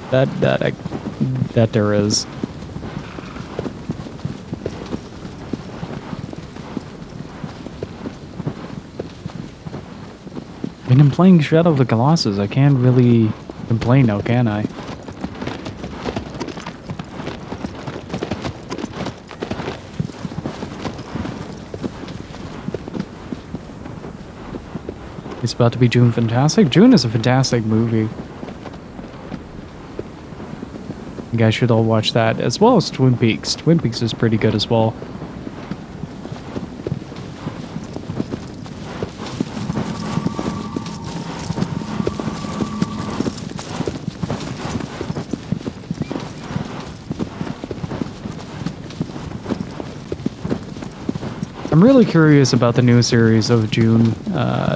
that there is. mean, I'm playing Shadow of the Colossus. I can't really complain now, can I? It's about to be June Fantastic. June is a fantastic movie. You guys should all watch that, as well as Twin Peaks. Twin Peaks is pretty good as well. I'm really curious about the new series of June.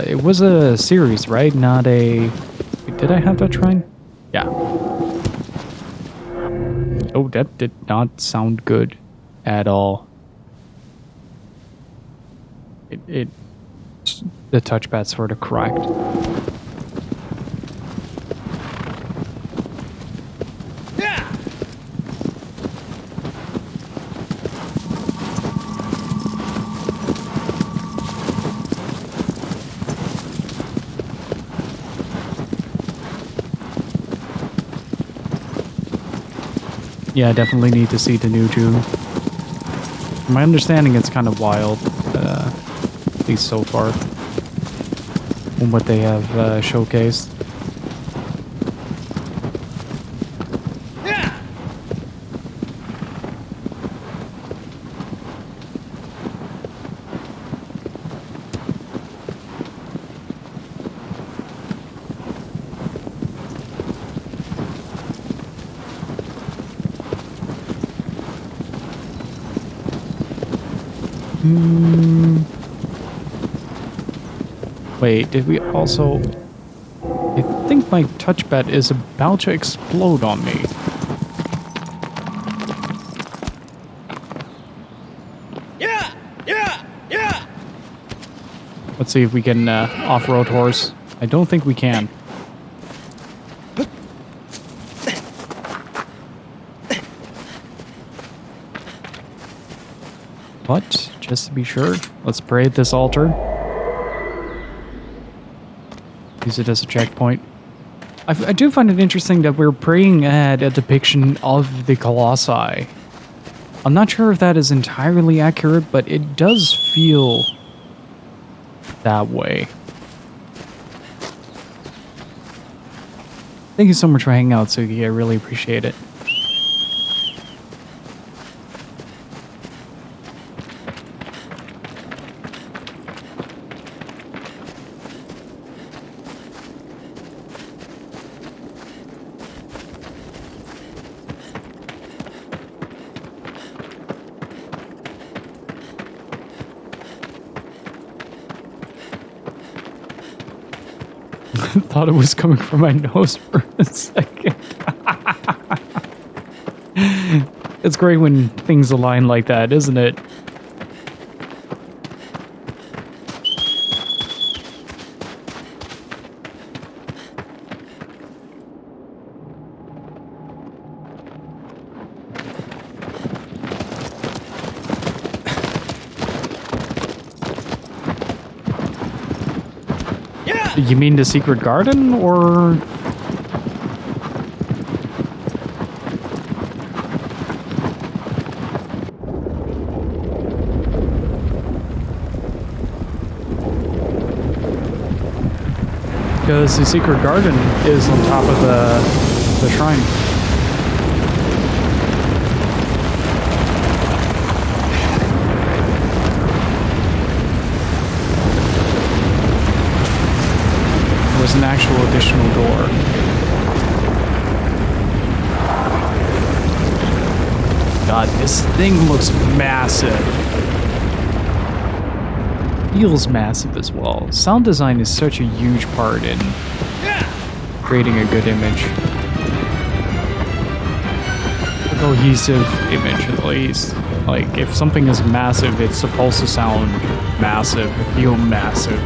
It was a series, right? Not a... Did I have that shrine? Yeah. Oh, that did not sound good at all. The touchpad sort of cracked. Yeah, I definitely need to see the new June. From my understanding, it's kind of wild, at least so far, from what they have showcased. Wait, did we also... I think my touchpad is about to explode on me. Yeah! Let's see if we can off-road horse. I don't think we can. But, just to be sure, let's pray at this altar. Use it as a checkpoint. I do find it interesting that we're praying at a depiction of the Colossi. I'm not sure if that is entirely accurate, but it does feel that way. Thank you so much for hanging out, Sugi. I really appreciate it. Thought it was coming from my nose for a second. It's great when things align like that, isn't it? You mean the secret garden, or...? Because the secret garden is on top of the shrine. There's an actual additional door. God, this thing looks massive. Feels massive as well. Sound design is such a huge part in creating a good image. A cohesive image, at least. Like, if something is massive, it's supposed to sound massive, feel massive.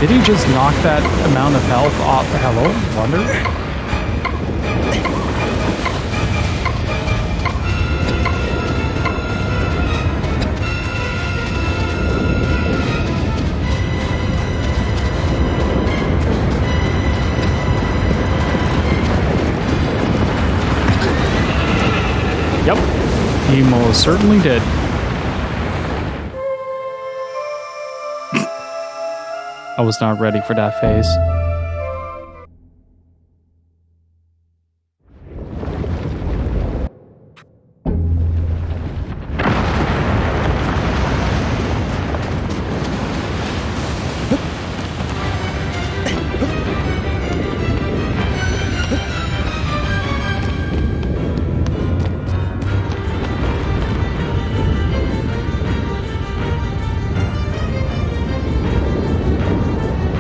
Did he just knock that amount of health off? Hello? Wonder? Yep, he most certainly did. I was not ready for that phase.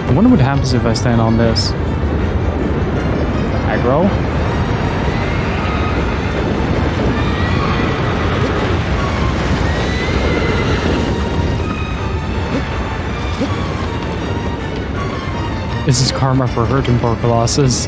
I wonder what happens if I stand on this. Aggro? This is karma for hurting poor Colossus.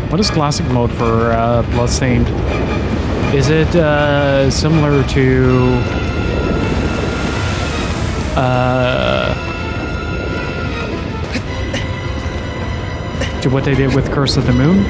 What is classic mode for Bloodstained? Is it similar to what they did with Curse of the Moon?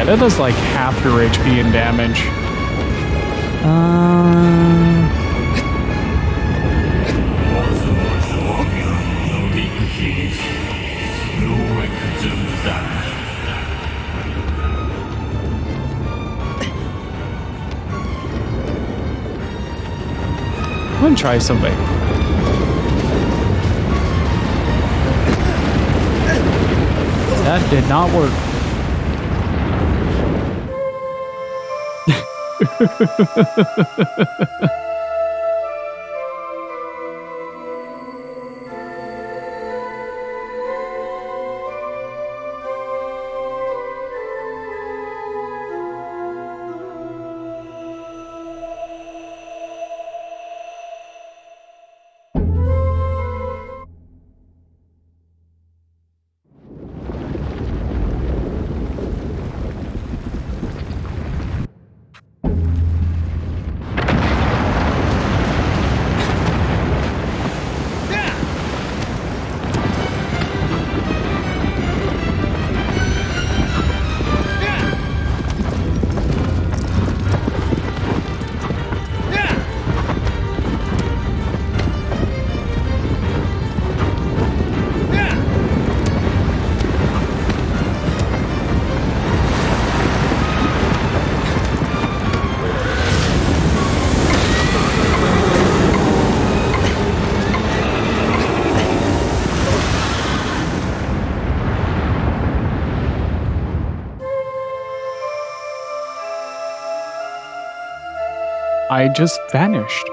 That does like half your HP and damage. I'm gonna try something. That did not work. I just vanished.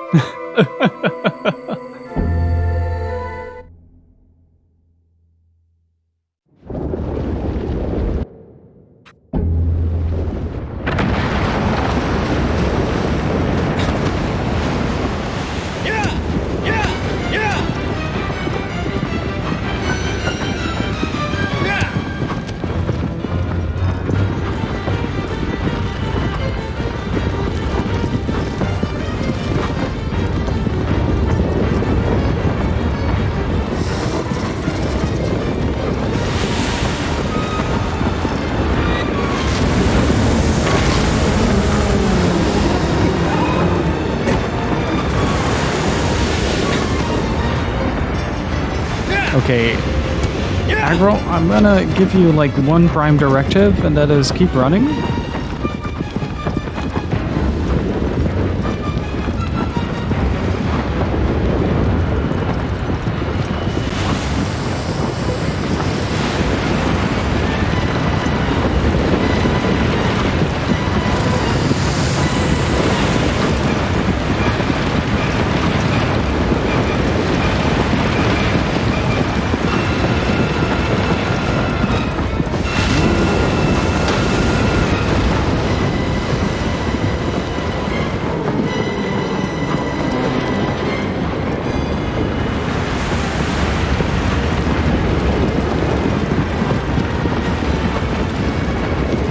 Okay, Aggro, I'm gonna give you like one prime directive, and that is keep running.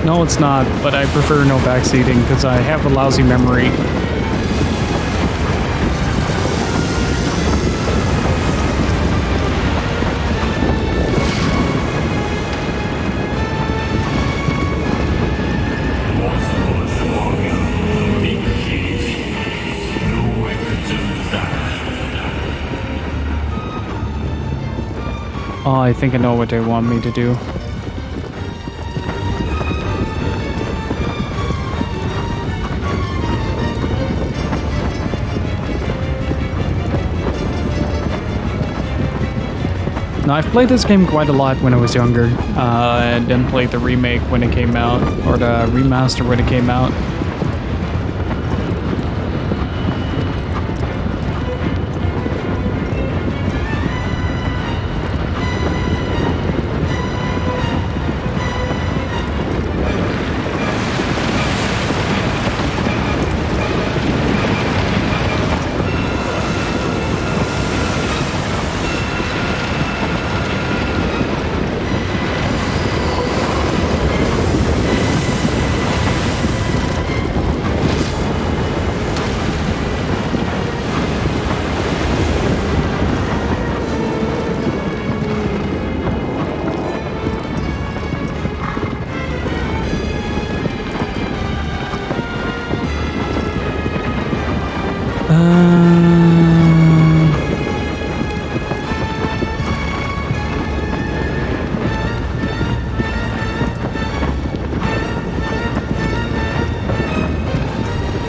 No, it's not, but I prefer no backseating because I have a lousy memory. Oh, I think I know what they want me to do. Now, I've played this game quite a lot when I was younger, and then played the remake when it came out, or the remaster when it came out.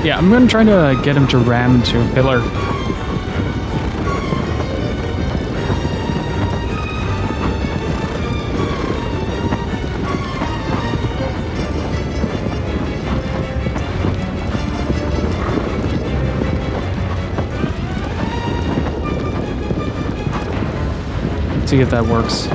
Yeah, I'm gonna try to get him to ram into a pillar. Let's see if that works.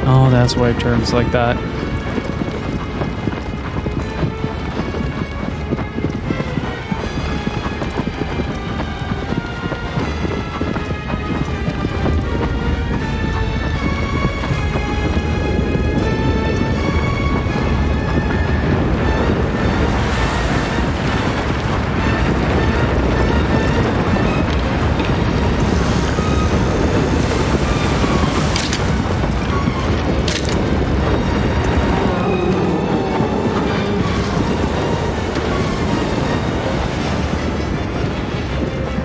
Oh, that's why it turns like that.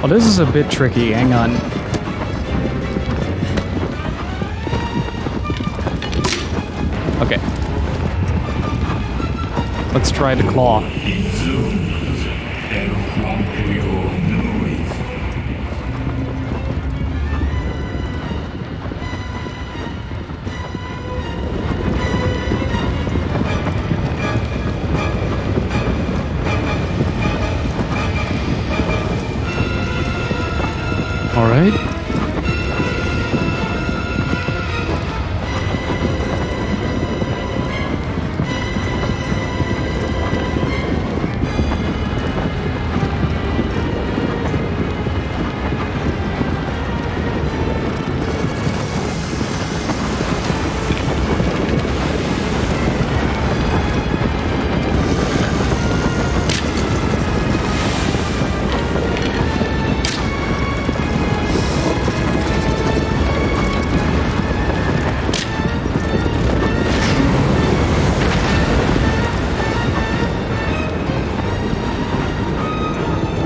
Oh, this is a bit tricky. Hang on. Okay. Let's try the claw. All right.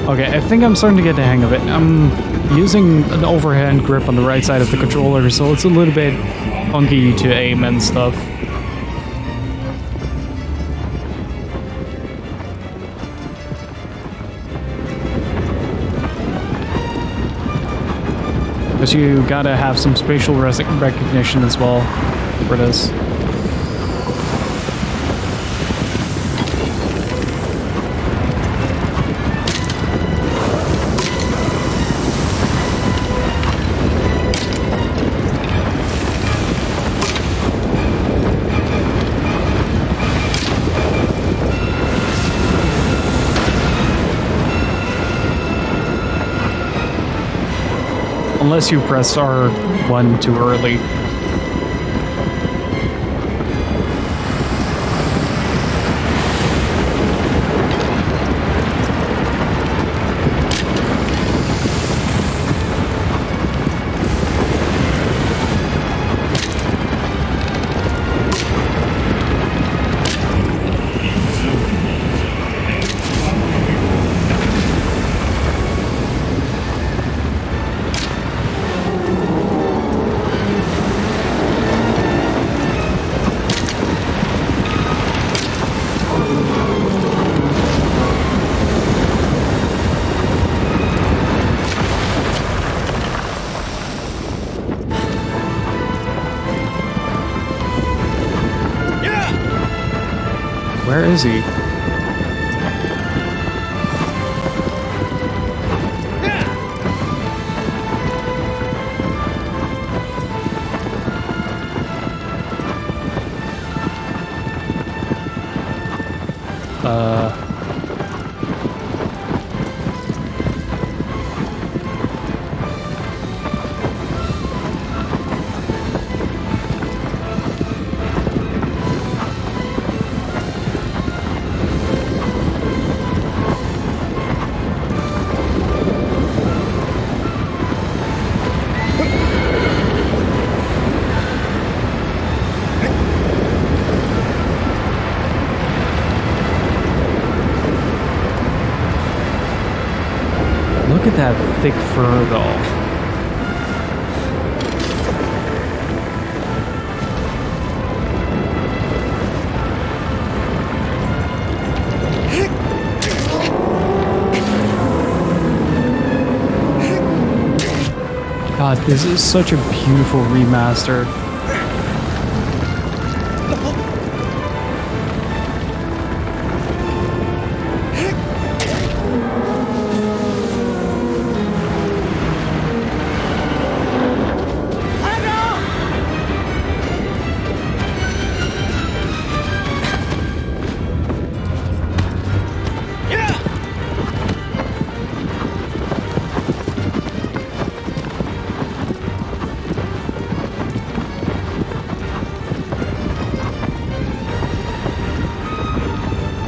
Okay, I think I'm starting to get the hang of it. I'm using an overhand grip on the right side of the controller, so it's a little bit funky to aim and stuff. Because you gotta have some spatial recognition as well for this. Unless you press R1 too early. Where is he? Look at that thick fur, though. God, this is such a beautiful remaster.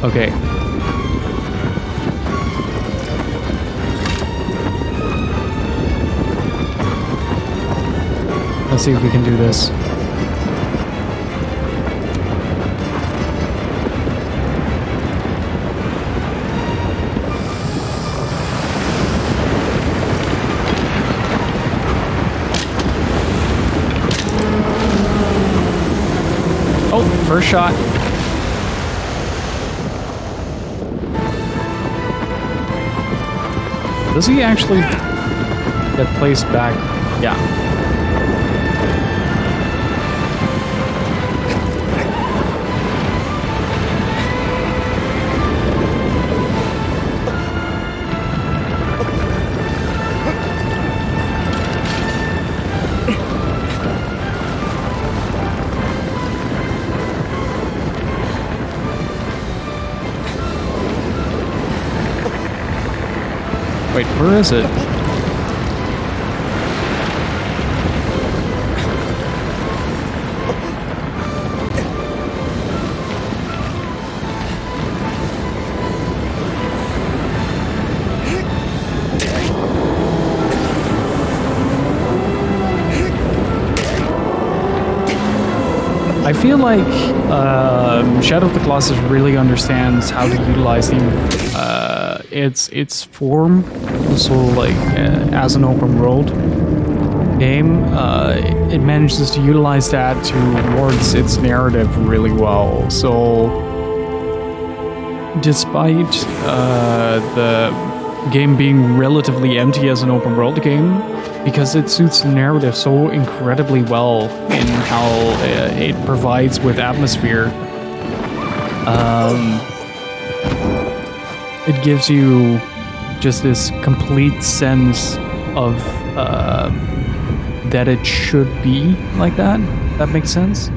Okay. Let's see if we can do this. Oh, first shot. Does he actually get placed back? Yeah. Wait, where is it? I feel like Shadow of the Colossus really understands how to utilize its form, so like as an open world game. It manages to utilize that towards its narrative really well. So, despite the game being relatively empty as an open world game, because it suits the narrative so incredibly well in how it provides with atmosphere, it gives you just this complete sense of that it should be like that. That makes sense?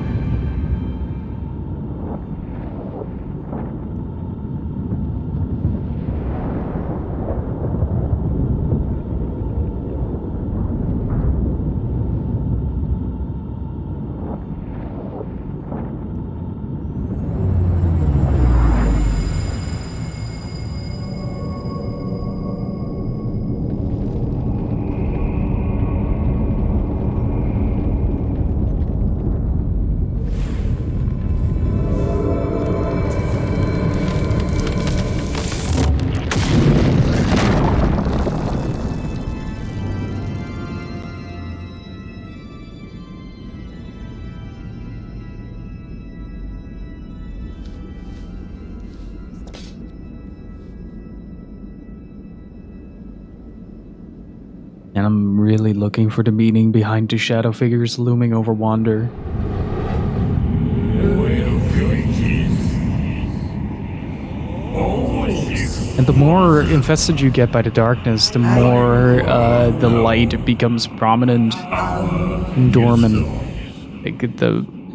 And I'm really looking for the meaning behind the shadow figures looming over Wander. And the more infested you get by the darkness, the more the light becomes prominent in Dorman. Like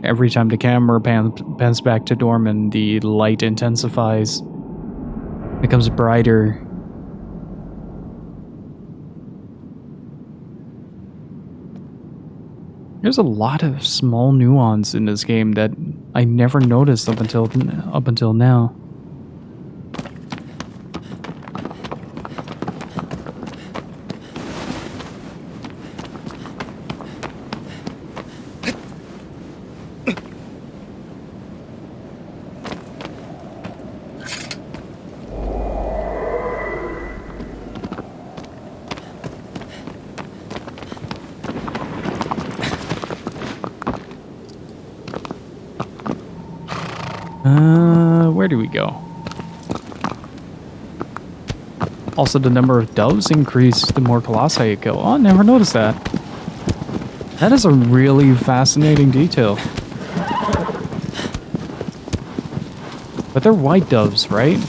every time the camera pans back to Dorman, the light intensifies, becomes brighter. There's a lot of small nuance in this game that I never noticed up until now. Where do we go? Also, the number of doves increase the more colossi you kill. Oh, I never noticed that. That is a really fascinating detail. But they're white doves, right?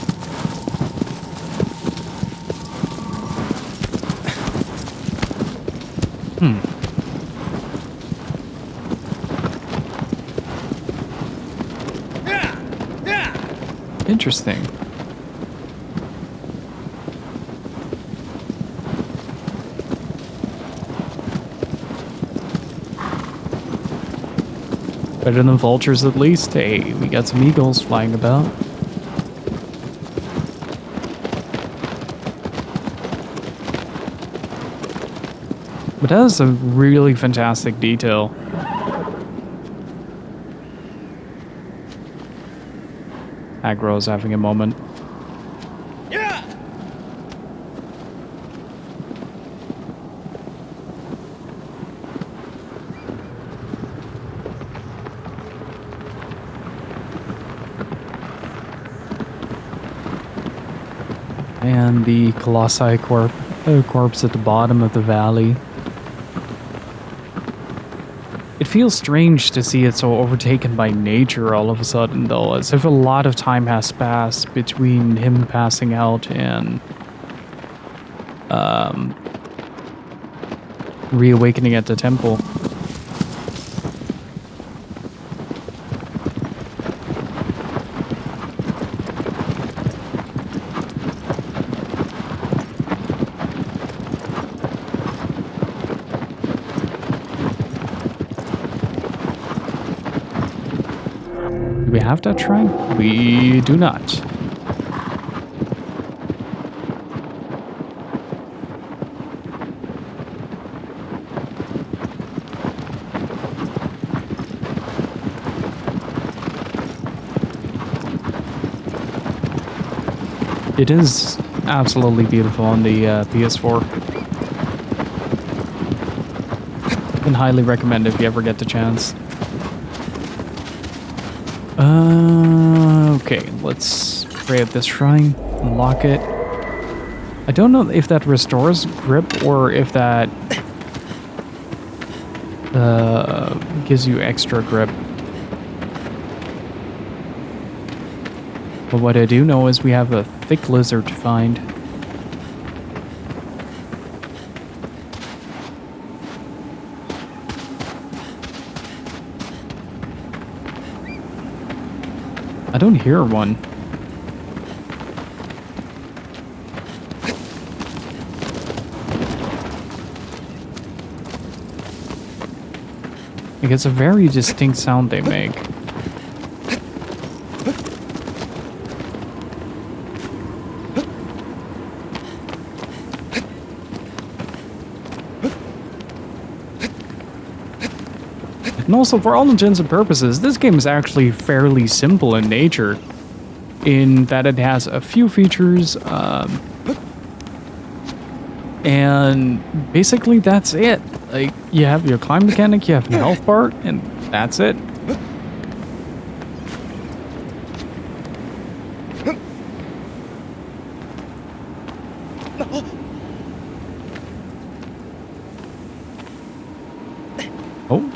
Interesting. Better than vultures at least. Hey, we got some eagles flying about. But that is a really fantastic detail. Agro's having a moment. Yeah. And the colossi corpse at the bottom of the valley. It feels strange to see it so overtaken by nature all of a sudden, though, as if a lot of time has passed between him passing out and reawakening at the temple. Do we have that shrine? We do not. It is absolutely beautiful on the PS4. Can highly recommend if you ever get the chance. Okay, let's grab this shrine, unlock it. I don't know if that restores grip or if that gives you extra grip. But what I do know is we have a thick lizard to find. I don't hear one. Like, it's a very distinct sound they make. And also, for all intents and purposes, this game is actually fairly simple in nature, in that it has a few features, and basically that's it. Like, you have your climb mechanic, you have your health bar, and that's it. Oh.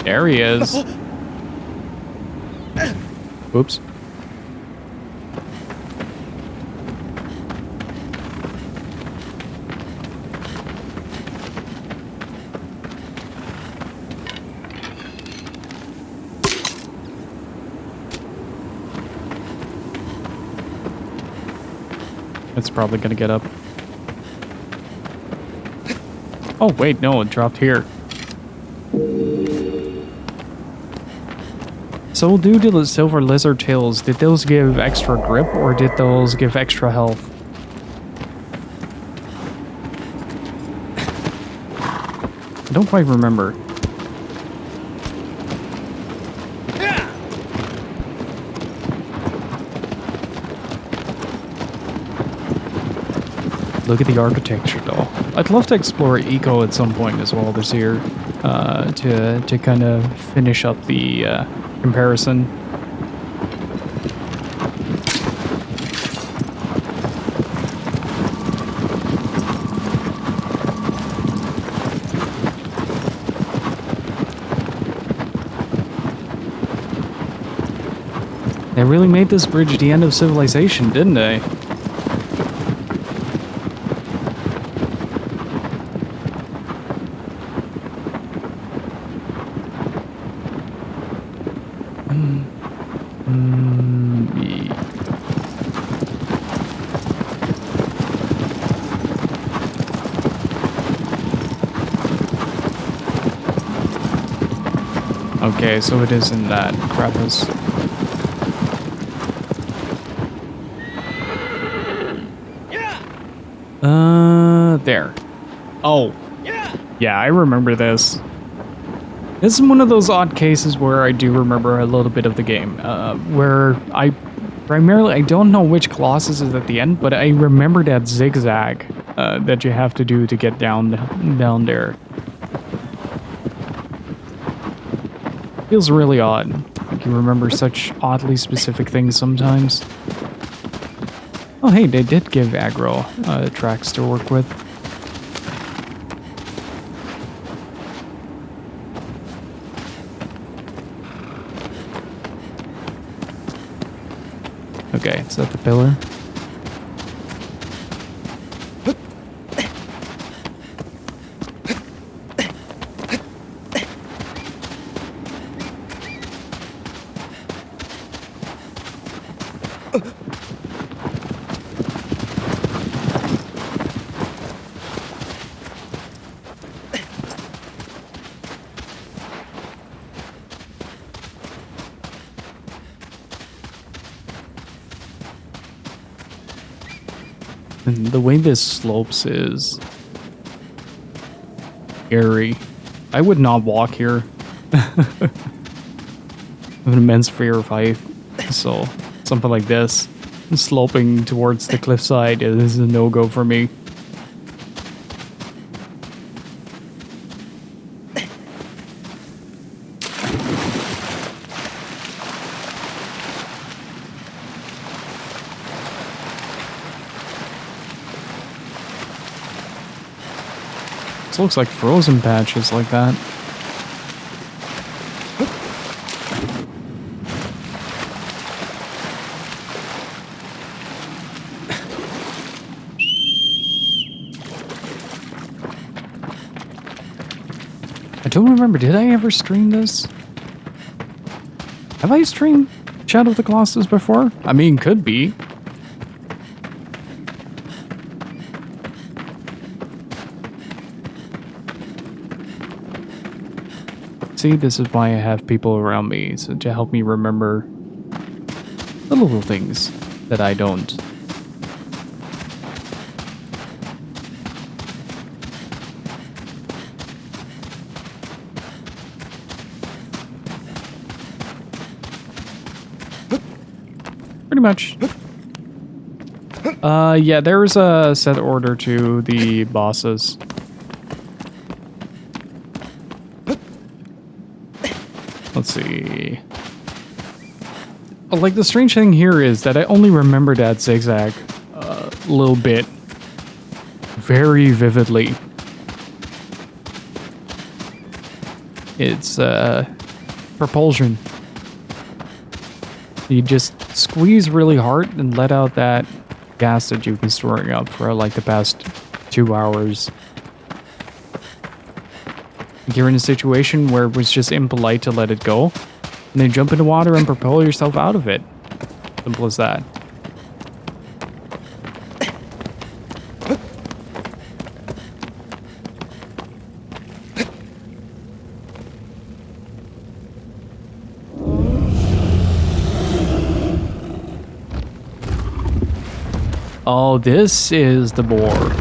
There he is. Whoops. It's probably gonna get up. Oh, wait, no, it dropped here. So due to the silver lizard tails, did those give extra grip or did those give extra health? I don't quite remember. Look at the architecture though. I'd love to explore Eco at some point as well this year to kind of finish up the comparison. They really made this bridge the end of civilization, didn't they? Okay, so it is in that crevice. There. Oh. Yeah, I remember this. This is one of those odd cases where I do remember a little bit of the game, where I don't know which Colossus is at the end, but I remember that zigzag that you have to do to get down there. Feels really odd. Like you remember such oddly specific things sometimes. Oh hey, they did give aggro tracks to work with. Okay, is that the pillar? And the way this slopes is scary. I would not walk here. I have an immense fear of height. So something like this, sloping towards the cliffside, is a no-go for me. This looks like frozen patches like that. I don't remember, did I ever stream this? Have I streamed Shadow of the Colossus before? I mean, could be. See, this is why I have people around me, so to help me remember the little things that I don't. Pretty much. Yeah, there's a set order to the bosses. Let's see. Like, the strange thing here is that I only remember that zigzag a little bit. Very vividly. It's, propulsion. You just squeeze really hard and let out that gas that you've been storing up for, like, the past 2 hours. You're in a situation where it was just impolite to let it go, and then jump in the water and propel yourself out of it. Simple as that. Oh, this is the boar.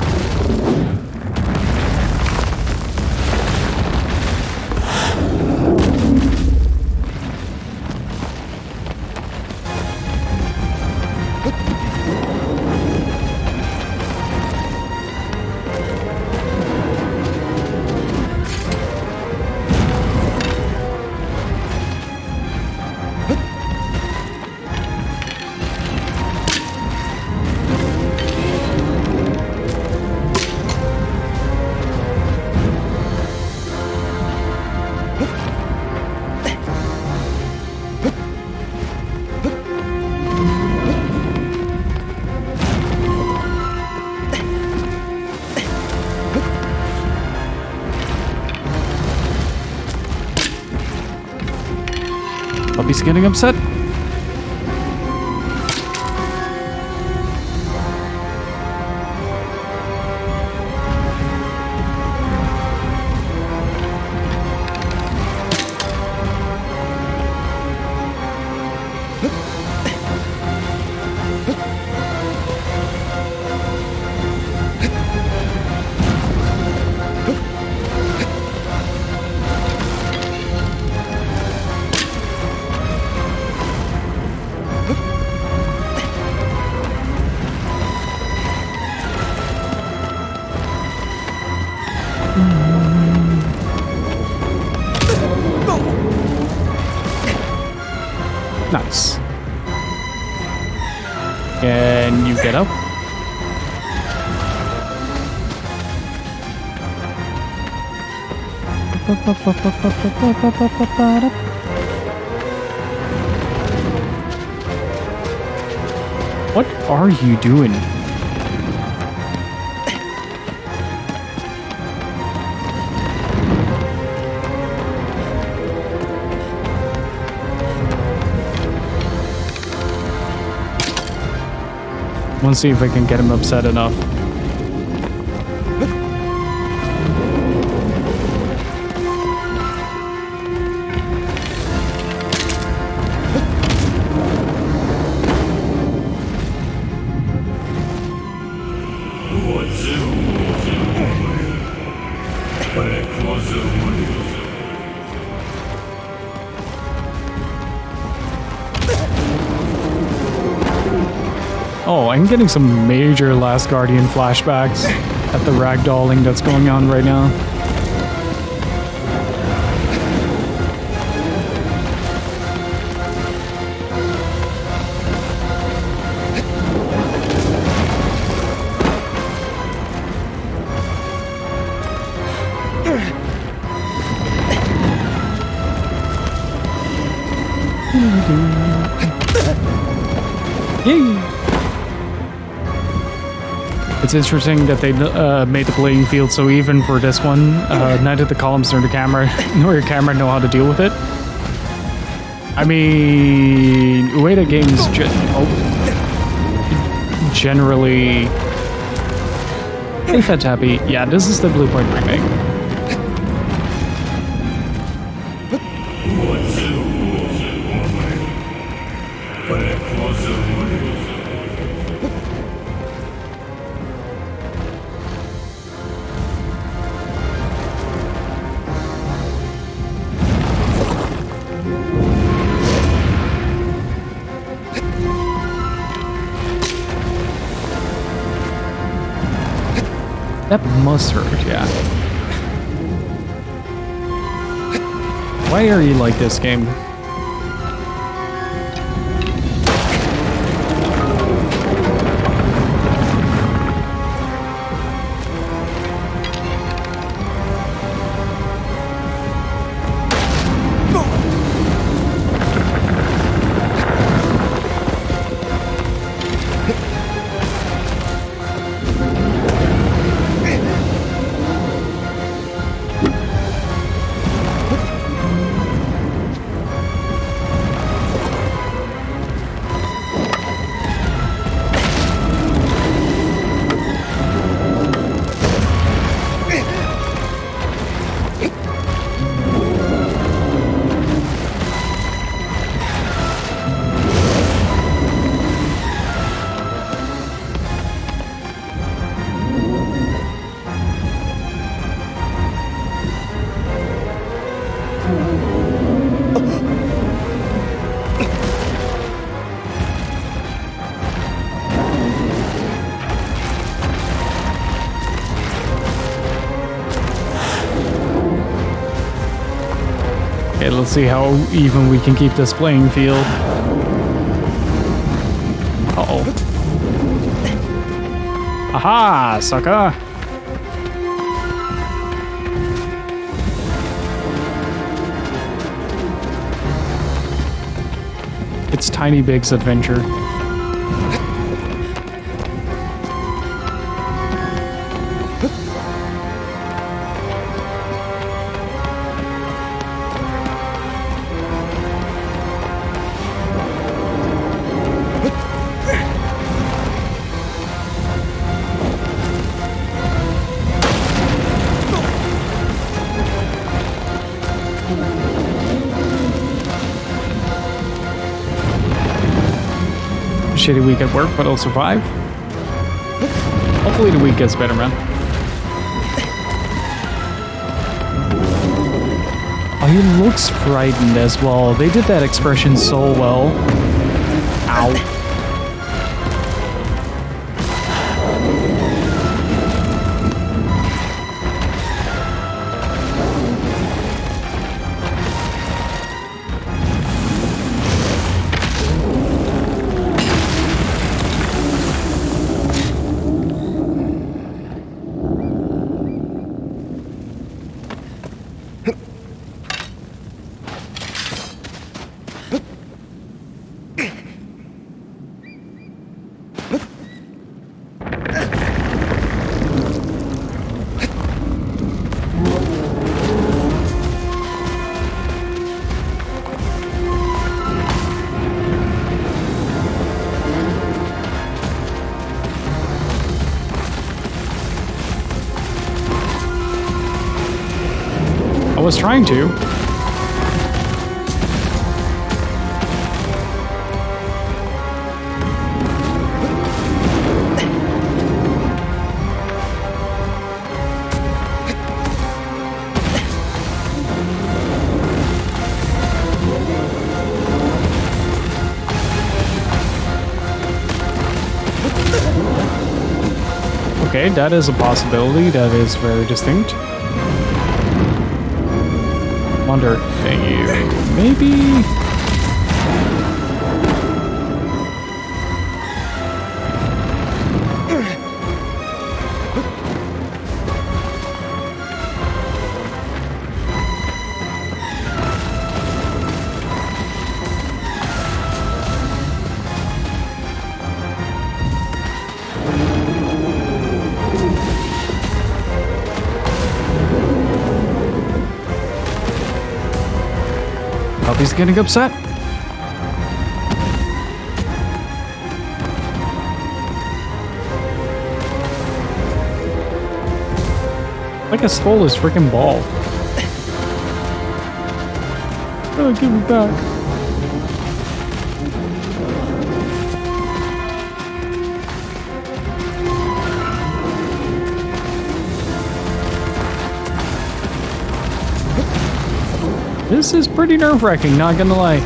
Puppy's getting upset. Nice. Can you get up? What are you doing? I want to see if I can get him upset enough. Oh, I'm getting some major Last Guardian flashbacks at the ragdolling that's going on right now. Yay! It's interesting that they made the playing field so even for this one. Neither the columns nor the camera nor your camera know how to deal with it. I mean, Ueda games generally. Hey, Fed Happy. Yeah, this is the Blue Point remake. That must hurt, yeah. Why are you like this game? Okay, let's see how even we can keep this playing field. Uh-oh. Aha, sucker! It's Tiny Big's adventure. Shitty week at work, but I'll survive. Hopefully the week gets better, man. Oh, he looks frightened as well. They did that expression so well. Ow. I was trying to. Okay, that is a possibility. That is very distinct. Wonder, thank you. Maybe. Puppy's getting upset. Like I stole his freaking ball. Oh, give me back. This is pretty nerve-wracking, not gonna lie.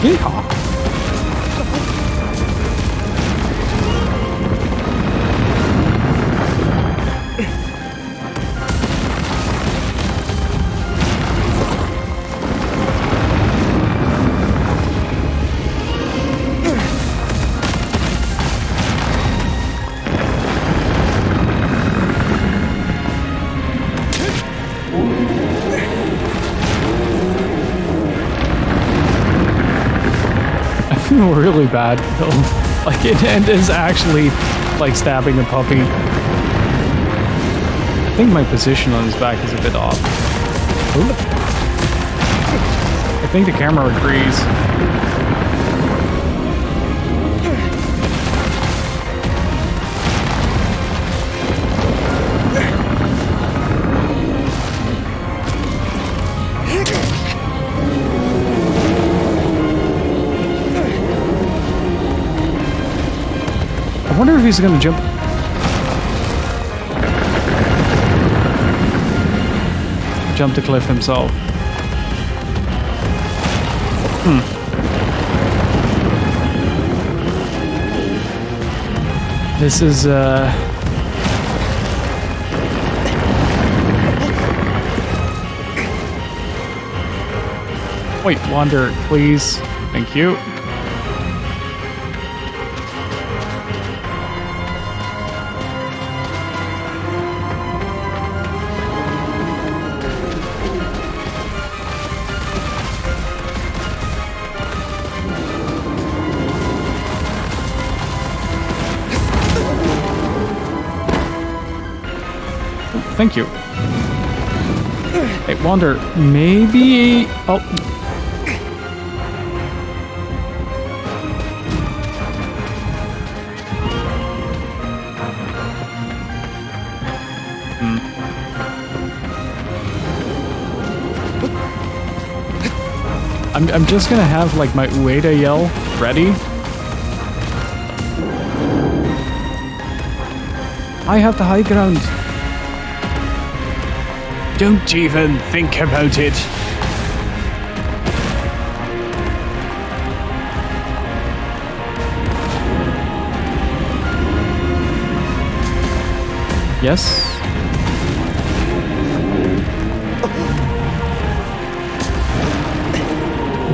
Yeehaw. Really bad though. Like it is actually like stabbing a puppy. I think my position on his back is a bit off. Ooh. I think the camera agrees. I wonder if he's gonna jump. Jump the cliff himself. This is Wait, wander, please. Thank you. Thank you. Hey, Wander, maybe... Oh. I'm just gonna have, like, my Ueda yell ready. I have the high ground. Don't even think about it. Yes.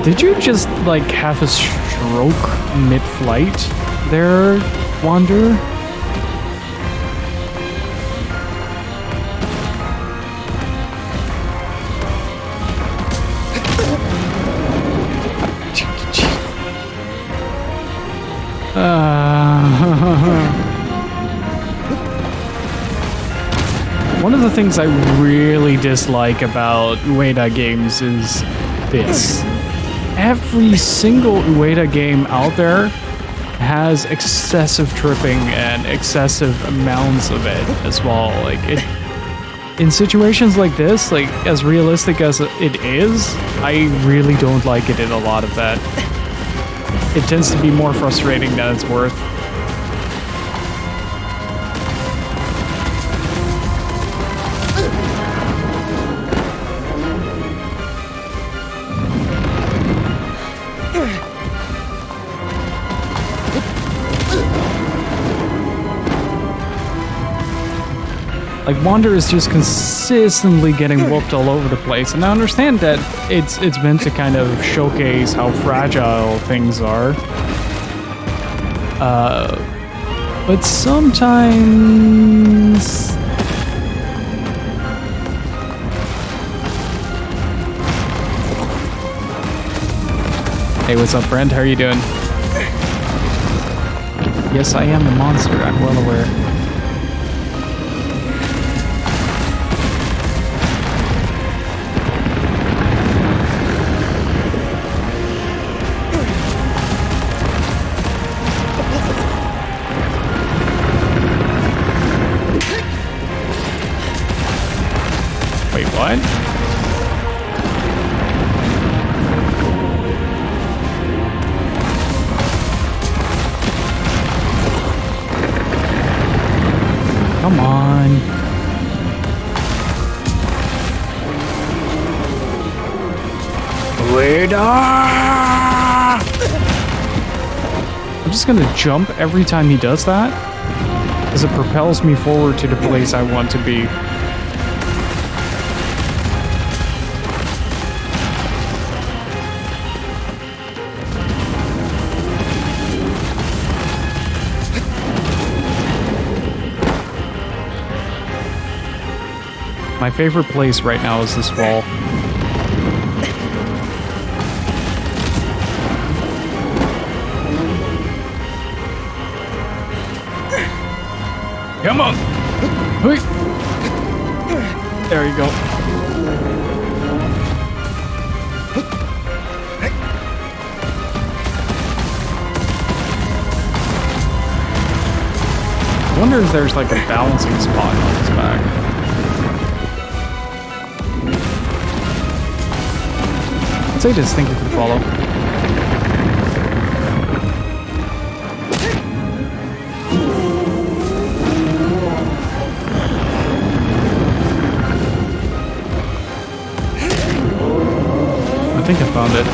Did you just, like, have a stroke mid-flight there, Wander? One of the things I really dislike about Ueda games is this. Every single Ueda game out there has excessive tripping and excessive amounts of it as well. Like it, in situations like this, like as realistic as it is, I really don't like it in a lot of that. It tends to be more frustrating than it's worth. Like, Wander is just consistently getting whooped all over the place. And I understand that it's meant to kind of showcase how fragile things are. But sometimes... Hey, what's up, Brent? How are you doing? Yes, I am a monster. I'm well aware. Wait, what? Come on. I'm just gonna jump every time he does that, as it propels me forward to the place I want to be. My favorite place right now is this wall. Come on! Wait. There you go. I wonder if there's like a balancing spot on his back. Say this, thank you for the follow. I think I found it.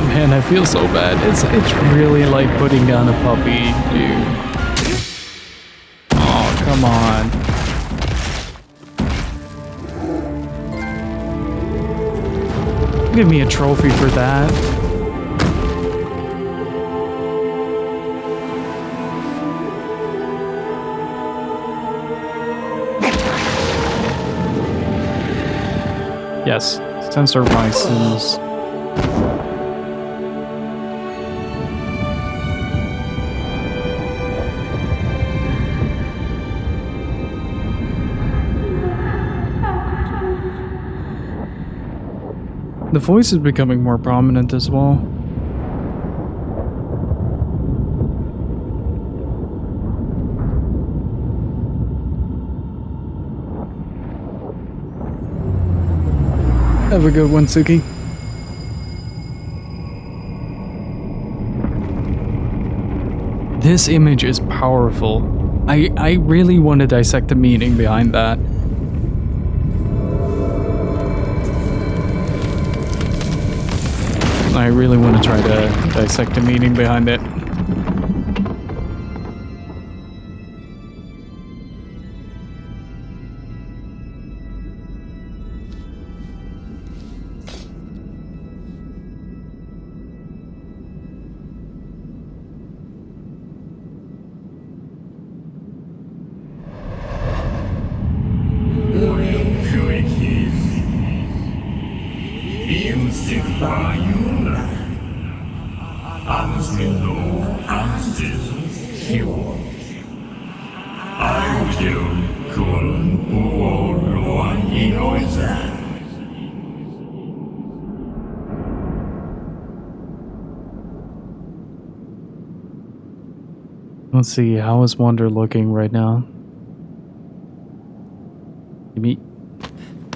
Man, I feel so bad. It's really like putting down a puppy, dude. Oh, come on. Give me a trophy for that. Yes, censor my sins. The voice is becoming more prominent as well. Have a good one, Suki. This image is powerful. I really want to dissect the meaning behind that. I really want to try to dissect the meaning behind it. Let's see, how is Wonder looking right now? Give me.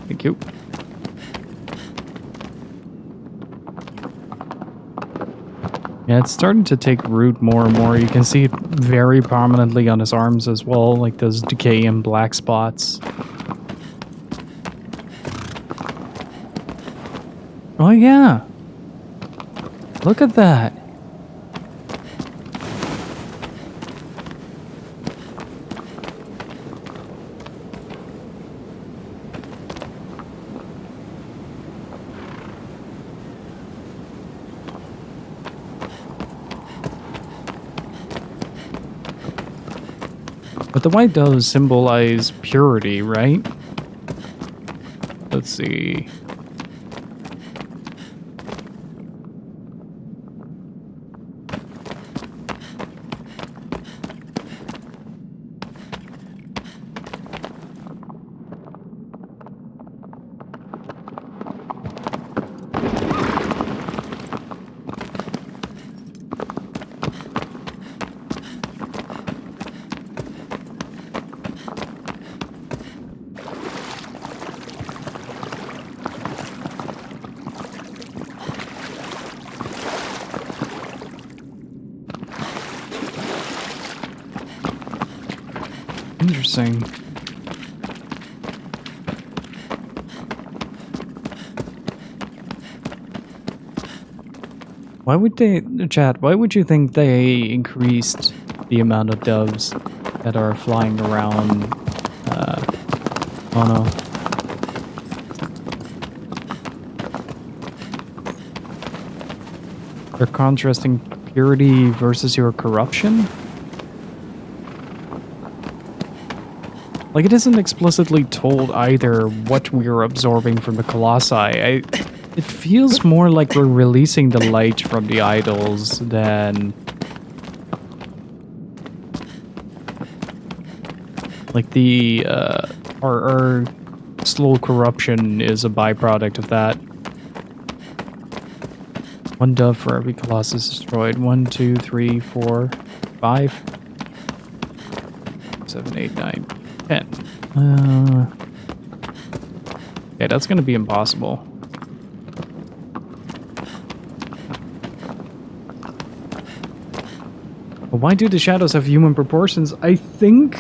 Thank you. Yeah, it's starting to take root more and more. You can see it very prominently on his arms as well, like those decay and black spots. Oh yeah. Look at that. But the white doves symbolize purity, right? Let's see. Interesting. Why would they, chat, why would you think they increased the amount of doves that are flying around, oh no. They're contrasting purity versus your corruption? Like, it isn't explicitly told either what we're absorbing from the Colossi. It feels more like we're releasing the light from the idols than... like the, our slow corruption is a byproduct of that. One dove for every Colossus destroyed. 1, 2, 3, 4, 5, 7, 8, 9, 10. Yeah, that's gonna be impossible. But why do the shadows have human proportions? I think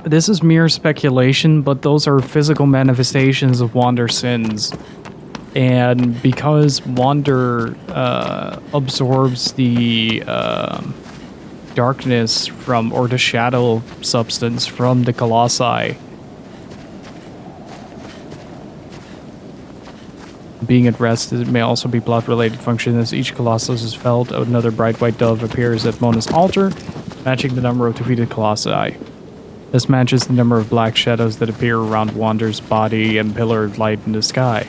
this is mere speculation, but those are physical manifestations of Wander's sins. And because Wander absorbs the darkness from, or the shadow substance from the Colossi, being at rest, it may also be plot-related function. As each Colossus is felled, another bright white dove appears at Mona's altar, matching the number of defeated Colossi. This matches the number of black shadows that appear around Wander's body and pillar of light in the sky,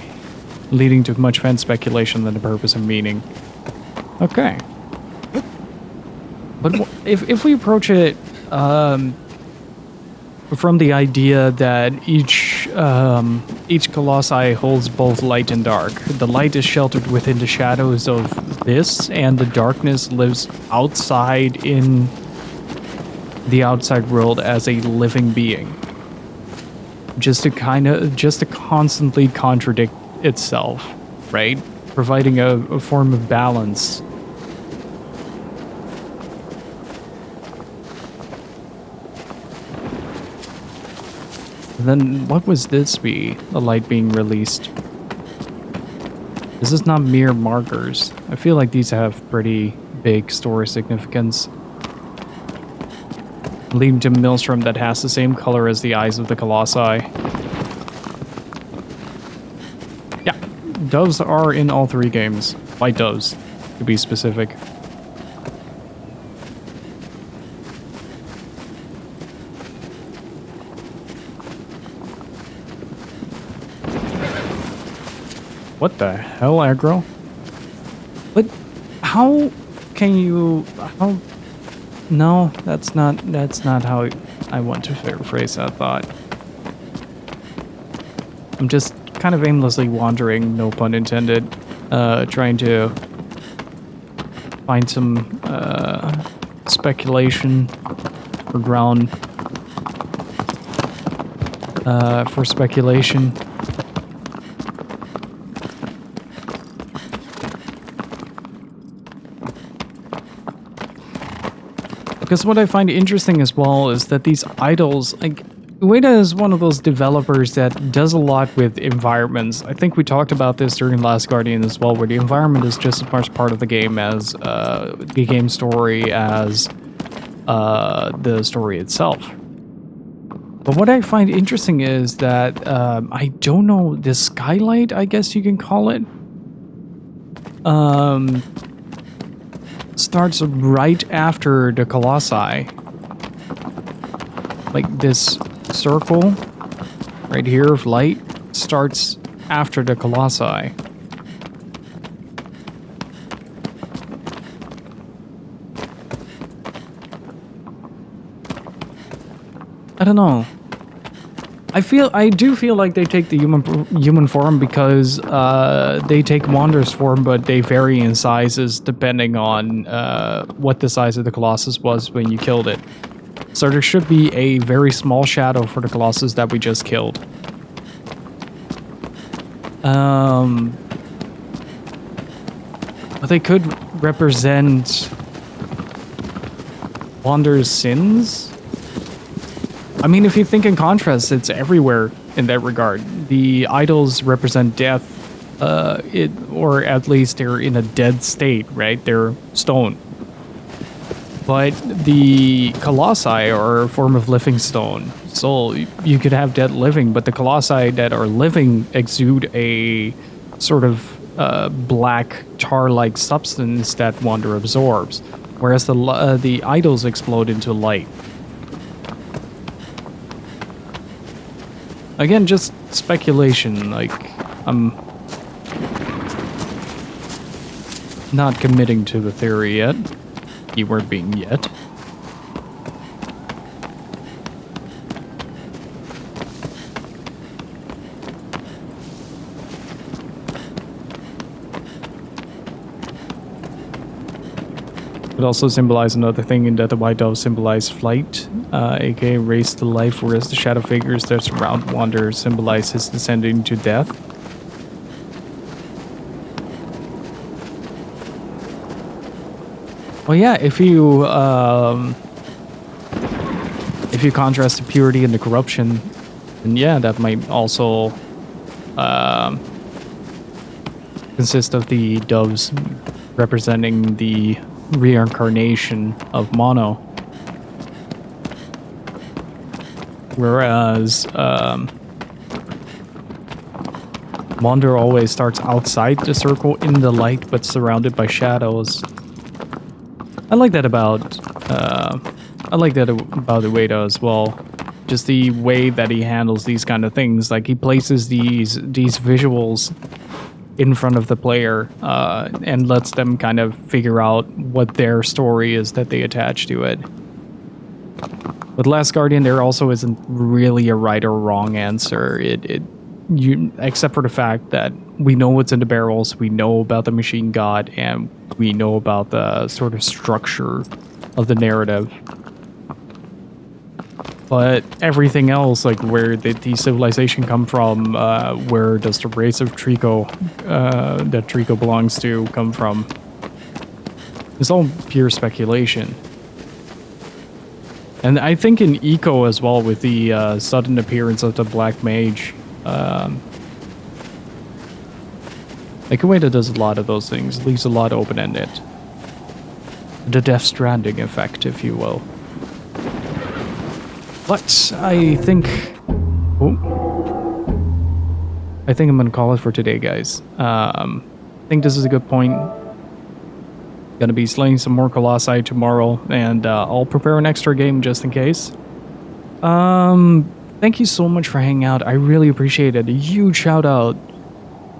leading to much fan speculation than the purpose and meaning. Okay. But if we approach it from the idea that each Colossi holds both light and dark, the light is sheltered within the shadows of this, and the darkness lives outside in the outside world as a living being, just to constantly contradict itself, right? Providing a form of balance. Then what was this be? The light being released. This is not mere markers. I feel like these have pretty big story significance. Leading to Maelstrom that has the same color as the eyes of the Colossi. Yeah, doves are in all three games. White doves, to be specific. What the hell, aggro? But how can you... how... No, that's not how I want to phrase that thought. I'm just kind of aimlessly wandering, no pun intended, trying to find some speculation or ground for speculation. Because what I find interesting as well is that these idols, like, Ueda is one of those developers that does a lot with environments. I think we talked about this during Last Guardian as well, where the environment is just as much part of the game as the game story as the story itself. But what I find interesting is that I don't know, the skylight, I guess you can call it, starts right after the Colossi. Like this circle right here of light starts after the Colossi. I don't know. I do feel like they take the human form because they take Wander's form, but they vary in sizes depending on what the size of the Colossus was when you killed it. So there should be a very small shadow for the Colossus that we just killed. But they could represent Wander's sins. I mean, if you think in contrast, it's everywhere in that regard. The idols represent death, or at least they're in a dead state, right? They're stone. But the Colossi are a form of living stone. So you could have dead living, but the Colossi that are living exude a sort of black tar-like substance that Wander absorbs, whereas the idols explode into light. Again, just speculation, like, I'm not committing to the theory yet. Keyword being yet. It also symbolizes another thing in that the white dove symbolize flight, aka race to life, whereas the shadow figures that surround Wander symbolize his descending to death. Well, yeah, if you contrast the purity and the corruption, then yeah, that might also consist of the doves representing the reincarnation of Mono. Whereas Wander always starts outside the circle in the light but surrounded by shadows. I like that about Ueda as well. Just the way that he handles these kind of things. Like, he places these visuals in front of the player and lets them kind of figure out what their story is that they attach to it. With Last Guardian, there also isn't really a right or wrong answer. Except for the fact that we know what's in the barrels, we know about the machine god, and we know about the sort of structure of the narrative. But everything else, like where did the civilization come from, where does the race of Trico that Trico belongs to come from, it's all pure speculation. And I think in Eco as well, with the sudden appearance of the Black Mage, like Ueda does a lot of those things, leaves a lot open-ended. The Death Stranding effect, if you will. But I think I'm gonna call it for today, guys. I think this is a good point. Gonna be slaying some more Colossi tomorrow, and I'll prepare an extra game just in case. Thank you so much for hanging out. I really appreciate it. A huge shout out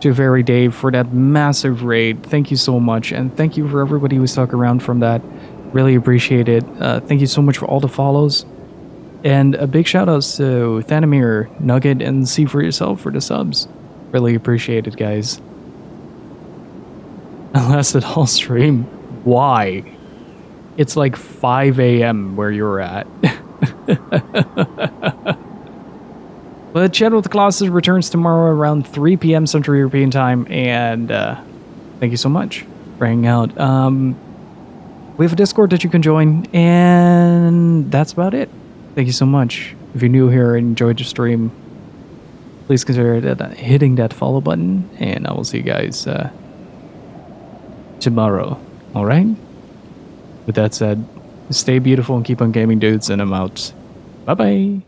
to Very Dave for that massive raid. Thank you so much, and thank you for everybody who stuck around from that. Really appreciate it. Thank you so much for all the follows. And a big shout out to Thanamir, Nugget, and See For Yourself for the subs. Really appreciate it, guys. Unless it all stream. Why? It's like 5 a.m. where you're at. But Chat with the Colossus returns tomorrow around 3 p.m. Central European Time. And thank you so much for hanging out. We have a Discord that you can join, and that's about it. Thank you so much. If you're new here and enjoyed the stream, please consider hitting that follow button, and I will see you guys tomorrow. All right? With that said, stay beautiful and keep on gaming, dudes, and I'm out. Bye-bye.